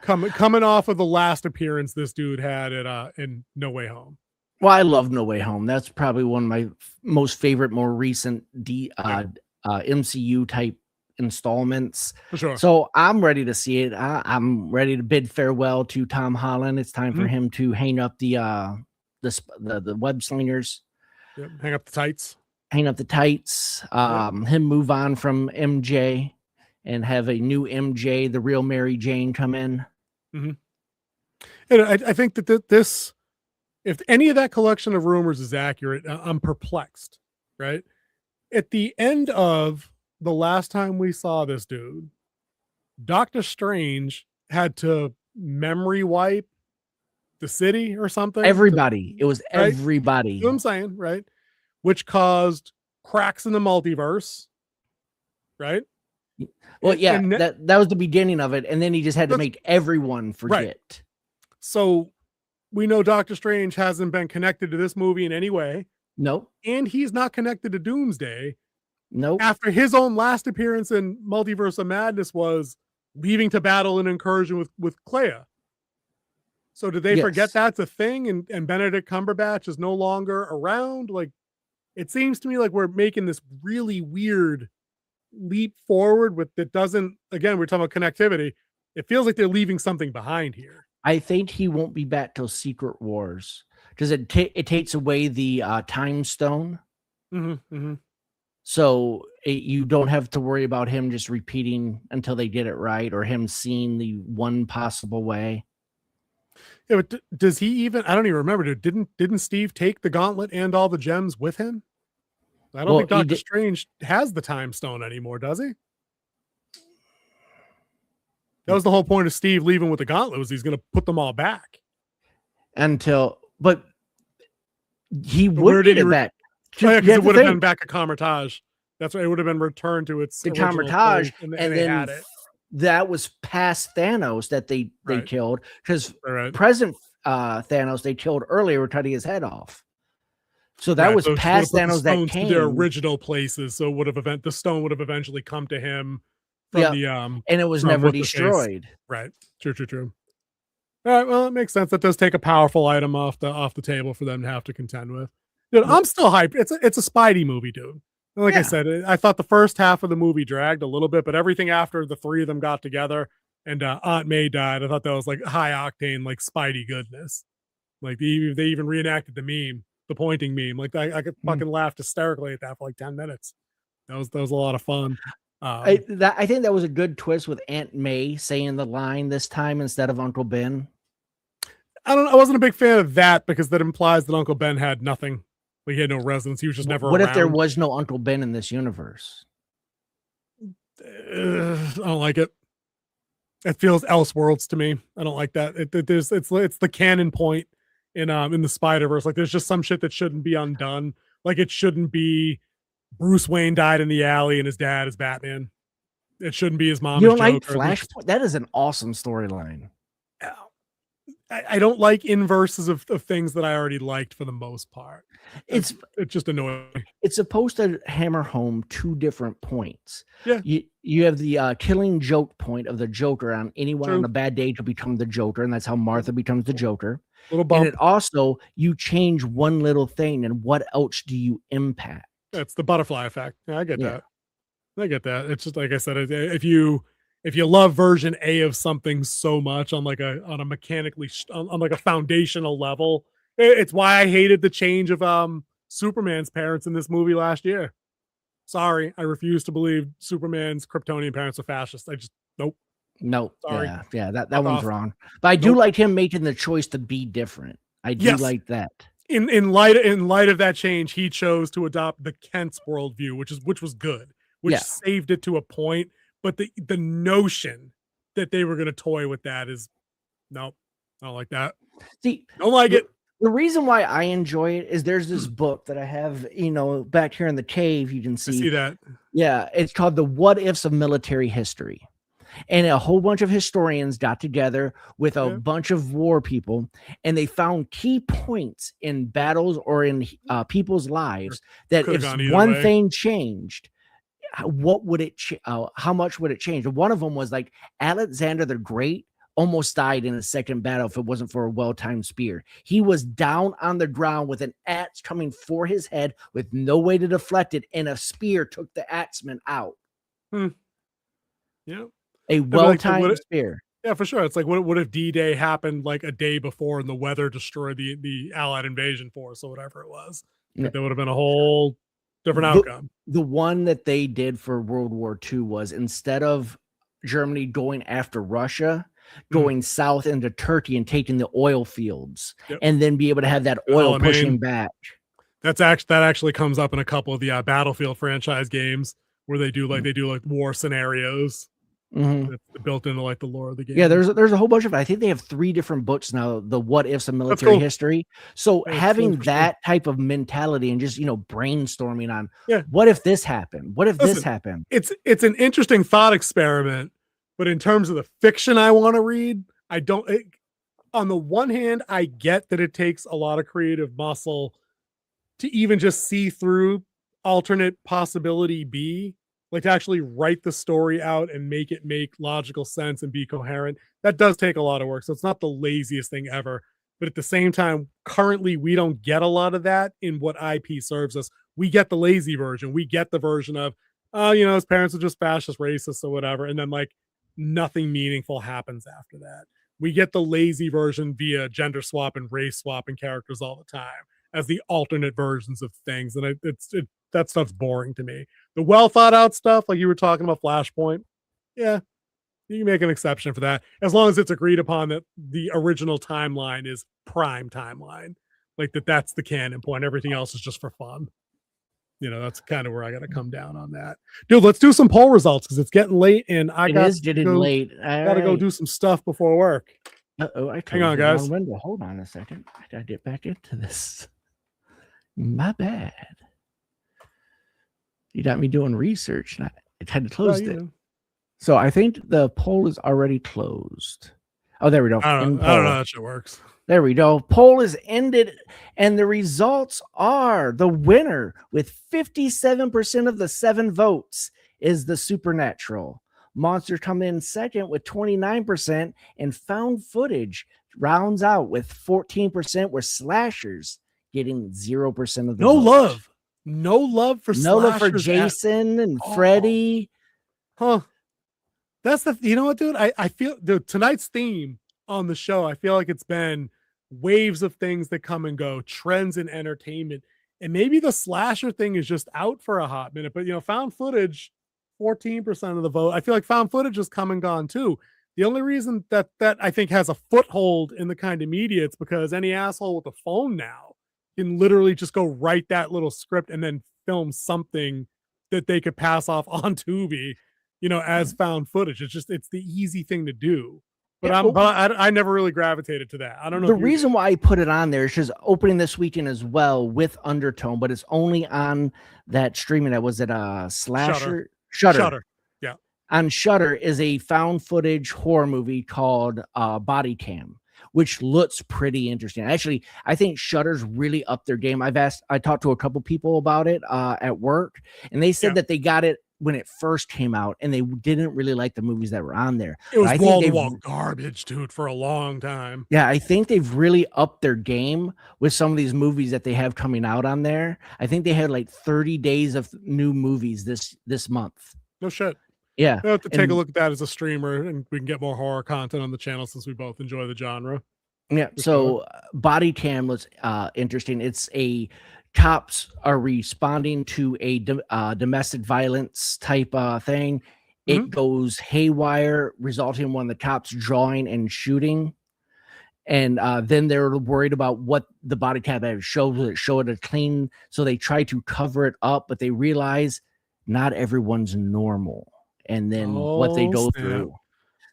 Coming off of the last appearance this dude had in No Way Home. Well, I love No Way Home. That's probably one of my most favorite, more recent MCU type installments. For sure. So I'm ready to see it. I'm ready to bid farewell to Tom Holland. It's time for him to hang up the web slingers. Yep. Hang up the tights. Him move on from MJ and have a new MJ, the real Mary Jane, come in. Mm-hmm. And I think that this, if any of that collection of rumors is accurate, I'm perplexed, right? At the end of the last time we saw this dude, Doctor Strange had to memory wipe the city or something. Everybody. It was right? everybody. You know what I'm saying, right? Which caused cracks in the multiverse, right? Well, yeah, that was the beginning of it, and then he just had to make everyone forget. Right. So we know Doctor Strange hasn't been connected to this movie in any way. Nope. And he's not connected to Doomsday. Nope. After his own last appearance in Multiverse of Madness was leaving to battle an incursion with Clea. So did they forget that's a thing and Benedict Cumberbatch is no longer around? Like, it seems to me like we're making this really weird leap forward with that doesn't, again, we're talking about connectivity. It feels like they're leaving something behind here. I think he won't be back till Secret Wars because it takes away the time stone. So you don't have to worry about him just repeating until they get it right or him seeing the one possible way. Yeah, but does he even? I don't even remember. Didn't Steve take the gauntlet and all the gems with him? I don't think Doctor Strange has the time stone anymore, does he? That was the whole point of Steve leaving with the gauntlet, was he's going to put them all back. But he would get it back. Oh, yeah, because it would have been back at Comertage. That's why it would have been returned to its the original Comertage, and then they had it. That was past Thanos that they killed, because present Thanos they killed earlier, cutting his head off. So that was past Thanos that came. Their original places, so the stone would have eventually come to him from the and it was never destroyed. Right. True. All right, well, it makes sense. That does take a powerful item off the table for them to have to contend with. Dude, I'm still hyped. It's a Spidey movie, dude. Like I said, I thought the first half of the movie dragged a little bit, but everything after the three of them got together and Aunt May died, I thought that was like high octane, like Spidey goodness. Like they even reenacted the meme, the pointing meme. Like I could fucking laugh hysterically at that for like 10 minutes. That was a lot of fun. I think that was a good twist with Aunt May saying the line this time instead of Uncle Ben. I wasn't a big fan of that because that implies that Uncle Ben had nothing. Like he had no resonance. He was just never around. What if there was no Uncle Ben in this universe? I don't like it. It feels Elseworlds to me. I don't like that. It's the canon point in the Spider-Verse. Like there's just some shit that shouldn't be undone. Like it shouldn't be Bruce Wayne died in the alley and his dad is Batman. It shouldn't be his mom. You don't like Flashpoint? That is an awesome storyline. I don't like inverses of things that I already liked for the most part. It's just annoying. It's supposed to hammer home two different points. Yeah. You have the killing joke point of the Joker on anyone on a bad day to become the Joker, and that's how Martha becomes the Joker. Little bump. And it also, you change one little thing, and what else do you impact? That's the butterfly effect. Yeah, I get that. I get that. It's just like I said, if you love version A of something so much on a mechanically on like a foundational level, it's why I hated the change of Superman's parents in this movie last year. Sorry, I refuse to believe Superman's Kryptonian parents are fascist. I just nope. Sorry. Yeah, that one's wrong. But I do like him making the choice to be different. I do like that. In light of that change, he chose to adopt the Kent's worldview, which was good, which saved it to a point. But the notion that they were going to toy with that is nope. I don't like that. See, don't like it. The reason why I enjoy it is there's this book that I have, back here in the cave. You can see. I see that. Yeah, it's called The What Ifs of Military History. And a whole bunch of historians got together with a bunch of war people, and they found key points in battles or in people's lives that if one thing changed, what would it? How much would it change? One of them was like Alexander the Great almost died in a second battle if it wasn't for a well-timed spear. He was down on the ground with an axe coming for his head with no way to deflect it, and a spear took the axeman out. Yeah. A well-timed spear. Yeah, for sure. It's like, what if D-Day happened like a day before and the weather destroyed the Allied invasion force or whatever it was? Like, that would have been a whole different outcome. The one that they did for World War II was, instead of Germany going after Russia, going south into Turkey and taking the oil fields, and then be able to have that oil pushing back. That actually comes up in a couple of the Battlefield franchise games where they do war scenarios. Built into like the lore of the game. Yeah, there's a whole bunch of it. I think they have 3 different books now, the What Ifs of Military History. So having that type of mentality and just brainstorming on what if this happened? What if this happened? It's an interesting thought experiment, but in terms of the fiction I want to read, I don't. On the one hand, I get that it takes a lot of creative muscle to even just see through alternate possibility B, like to actually write the story out and make it make logical sense and be coherent, that does take a lot of work. So it's not the laziest thing ever. But at the same time, currently we don't get a lot of that in what IP serves us. We get the lazy version. We get the version of, his parents are just fascist, racist, or whatever. And then like nothing meaningful happens after that. We get the lazy version via gender swap and race swap and characters all the time as the alternate versions of things. And that stuff's boring to me. The well thought out stuff, like you were talking about Flashpoint, yeah, you can make an exception for that as long as it's agreed upon that the original timeline is prime timeline, like that's the canon point. Everything else is just for fun. That's kind of where I got to come down on that. Dude, let's do some poll results because it's getting late and I got to go do some stuff before work. Hang on, guys. Hold on a second. I got to get back into this. My bad. You got me doing research and I had to close it. So I think the poll is already closed. Oh, there we go. I don't know how that shit works. There we go. Poll is ended, and the results are the winner with 57% of the 7 votes is the Supernatural. Monster come in second with 29%, and found footage rounds out with 14%, where slashers getting 0% of the vote. No love for no love for Jason and Freddy. Huh. That's you know what, dude? I feel tonight's theme on the show, I feel like it's been waves of things that come and go, trends in entertainment. And maybe the slasher thing is just out for a hot minute, but found footage, 14% of the vote. I feel like found footage has come and gone too. The only reason that I think has a foothold in the kind of media, it's because any asshole with a phone now can literally just go write that little script and then film something that they could pass off on Tubi, as found footage. It's the easy thing to do. But I never really gravitated to that. I don't know. The reason why I put it on there is just opening this weekend as well with Undertone, but it's only on that streaming. That was at Slasher. Shudder. Yeah. On Shudder is a found footage horror movie called Body Cam, which looks pretty interesting. Actually, I think Shudder's really up their game. I talked to a couple people about it at work, and they said that they got it when it first came out, and they didn't really like the movies that were on there. It was wall-to-wall garbage, dude, for a long time. Yeah, I think they've really upped their game with some of these movies that they have coming out on there. I think they had like 30 days of new movies this month. No shit. Yeah. We'll have to take a look at that as a streamer, and we can get more horror content on the channel since we both enjoy the genre. Yeah, so Body Cam was interesting. It's cops are responding to a domestic violence type thing. It goes haywire, resulting in one of the cops drawing and shooting. And then they're worried about what the body cam showed. Will it show it clean? So they try to cover it up, but they realize not everyone's normal. And then what they go through.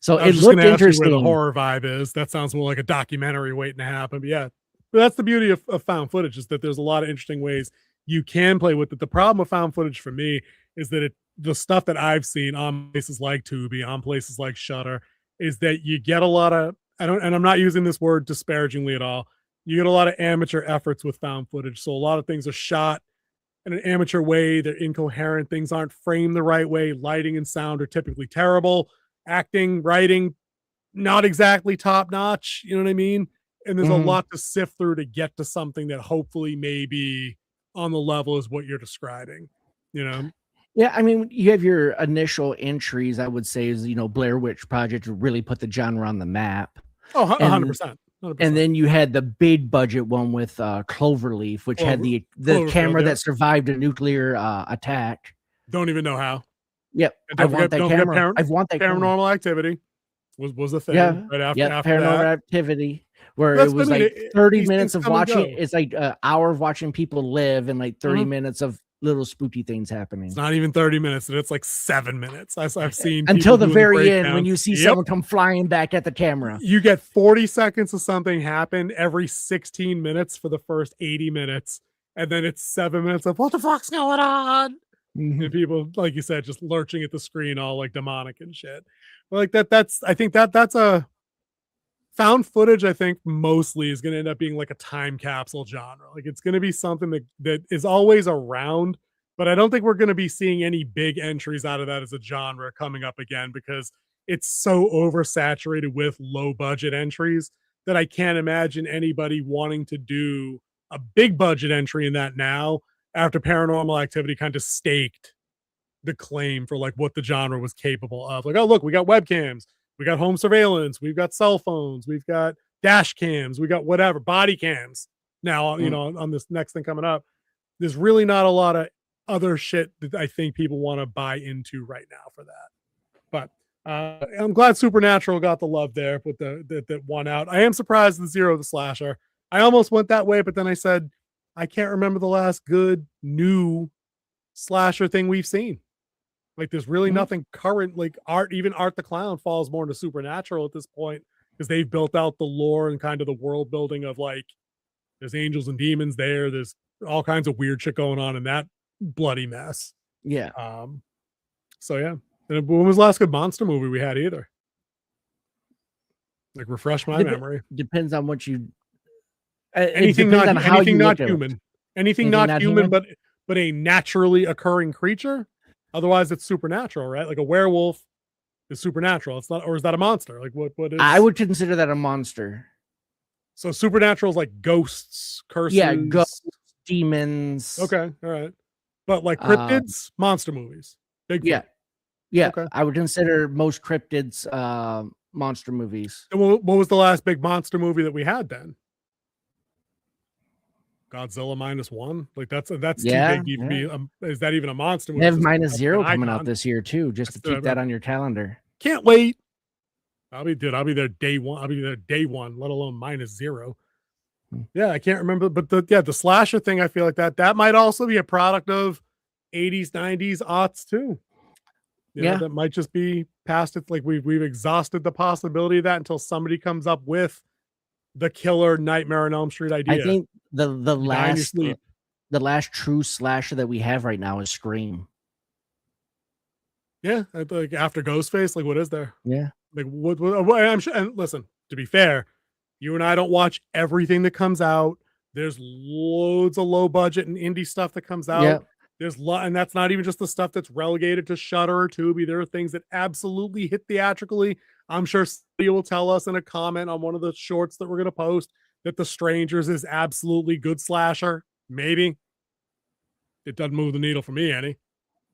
So it looked interesting. Where the horror vibe is. That sounds more like a documentary waiting to happen. But yeah. But that's the beauty of found footage, is that there's a lot of interesting ways you can play with it. The problem with found footage for me is that the stuff that I've seen on places like Tubi, on places like Shudder, is that you get a lot of, and I'm not using this word disparagingly at all, you get a lot of amateur efforts with found footage. So a lot of things are shot in an amateur way. They're incoherent. Things aren't framed the right way. Lighting and sound are typically terrible. Acting, writing, not exactly top notch. You know what I mean? And there's a lot to sift through to get to something that hopefully may be on the level as what you're describing, Yeah, I mean, you have your initial entries, I would say, is, Blair Witch Project to really put the genre on the map. Oh, 100%. 100%. And then you had the big budget one with Cloverleaf, which had the camera that survived a nuclear attack. Don't even know how. Yep. I want that camera. I want that Paranormal Activity was a thing. Yeah. Right after Paranormal that. Activity. Where it was like 30 minutes of watching. It's like an hour of watching people live and like 30 minutes of little spooky things happening. It's not even 30 minutes. It's like 7 minutes. I've seen until the very end when you see someone come flying back at the camera. You get 40 seconds of something happen every 16 minutes for the first 80 minutes. And then it's 7 minutes of what the fuck's going on? And people, like you said, just lurching at the screen all like demonic and shit. Like that's I think that's a found footage, I think mostly is going to end up being like a time capsule genre. Like it's going to be something that is always around, but I don't think we're going to be seeing any big entries out of that as a genre coming up again, because it's so oversaturated with low budget entries that I can't imagine anybody wanting to do a big budget entry in that now, after Paranormal Activity kind of staked the claim for like what the genre was capable of. Like, oh, look, we got webcams, we got home surveillance, we've got cell phones, we've got dash cams, we got whatever, body cams. Now, you know, on this next thing coming up, there's really not a lot of other shit that I think people want to buy into right now for that. But I'm glad Supernatural got the love there with that one out. I am surprised the Zero the Slasher. I almost went that way, but then I said, I can't remember the last good new slasher thing we've seen. Like there's really nothing current, like even Art the Clown falls more into Supernatural at this point, because they've built out the lore and kind of the world building of like, there's angels and demons there. There's all kinds of weird shit going on in that bloody mess. Yeah. So yeah. And when was the last good monster movie we had either? Like refresh my memory. Depends on what you anything not human. Anything not human, but a naturally occurring creature. Otherwise, it's supernatural, right? Like a werewolf is supernatural. It's not, or is that a monster? Like what is? I would consider that a monster. So supernatural is like ghosts, curses. Yeah, ghosts, demons. Okay, all right. But like cryptids, monster movies. Big. Yeah. Yeah. Okay. I would consider most cryptids monster movies. And what was the last big monster movie that we had then? Godzilla -1. Like that's too big to even be. Is that even a monster movie? They have -0 coming out this year too, just to keep that on your calendar. Can't wait. I'll be there day one. I'll be there day one, let alone -0. Yeah, I can't remember, but the slasher thing, I feel like that might also be a product of 80s, 90s, aughts too. You know, that might just be past it. Like we've exhausted the possibility of that until somebody comes up with the killer Nightmare on Elm Street idea. I think the last true slasher that we have right now is Scream. Yeah, like after Ghostface, like what is there? Yeah, like what I'm sure. And listen, to be fair, you and I don't watch everything that comes out. There's loads of low budget and indie stuff that comes out. Yeah. There's and that's not even just the stuff that's relegated to Shudder or Tubi. There are things that absolutely hit theatrically. I'm sure somebody will tell us in a comment on one of the shorts that we're going to post that The Strangers is absolutely good slasher. Maybe. It doesn't move the needle for me any.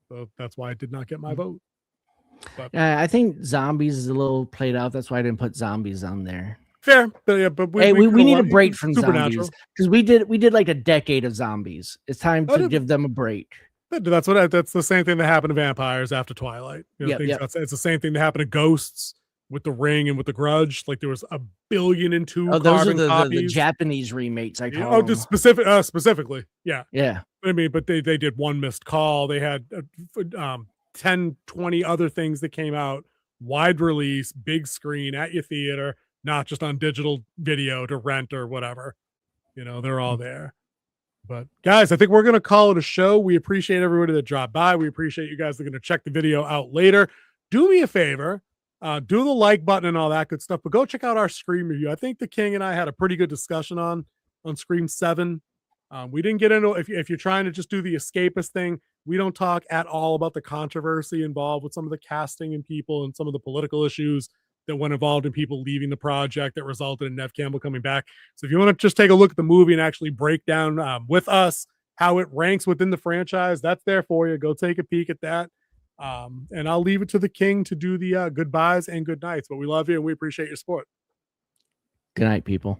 So that's why I did not get my vote. But I think Zombies is a little played out. That's why I didn't put Zombies on there. Fair, but yeah, but we need a break from Zombies, because we did like a decade of Zombies. It's time to give them a break. That's the same thing that happened to vampires after Twilight. You know, it's the same thing that happened to Ghosts with The Ring and with The Grudge. Like there was 1 billion and 2 those are copies. the Japanese remakes. I call them. Specifically, yeah. I mean, but they did One Missed Call. They had 10, 20 other things that came out, wide release, big screen at your theater, not just on digital video to rent or whatever. You know, they're all there. But guys, I think we're going to call it a show. We appreciate everybody that dropped by. We appreciate you guys that are going to check the video out later. Do me a favor, do the like button and all that good stuff, but go check out our Scream review. I think the King and I had a pretty good discussion on Scream 7. We didn't get into, if you're trying to just do the escapist thing, we don't talk at all about the controversy involved with some of the casting and people and some of the political issues that went involved in people leaving the project that resulted in Nev Campbell coming back. So if you want to just take a look at the movie and actually break down with us how it ranks within the franchise, that's there for you. Go take a peek at that. And I'll leave it to the King to do the goodbyes and good nights. But we love you and we appreciate your support. Good night, people.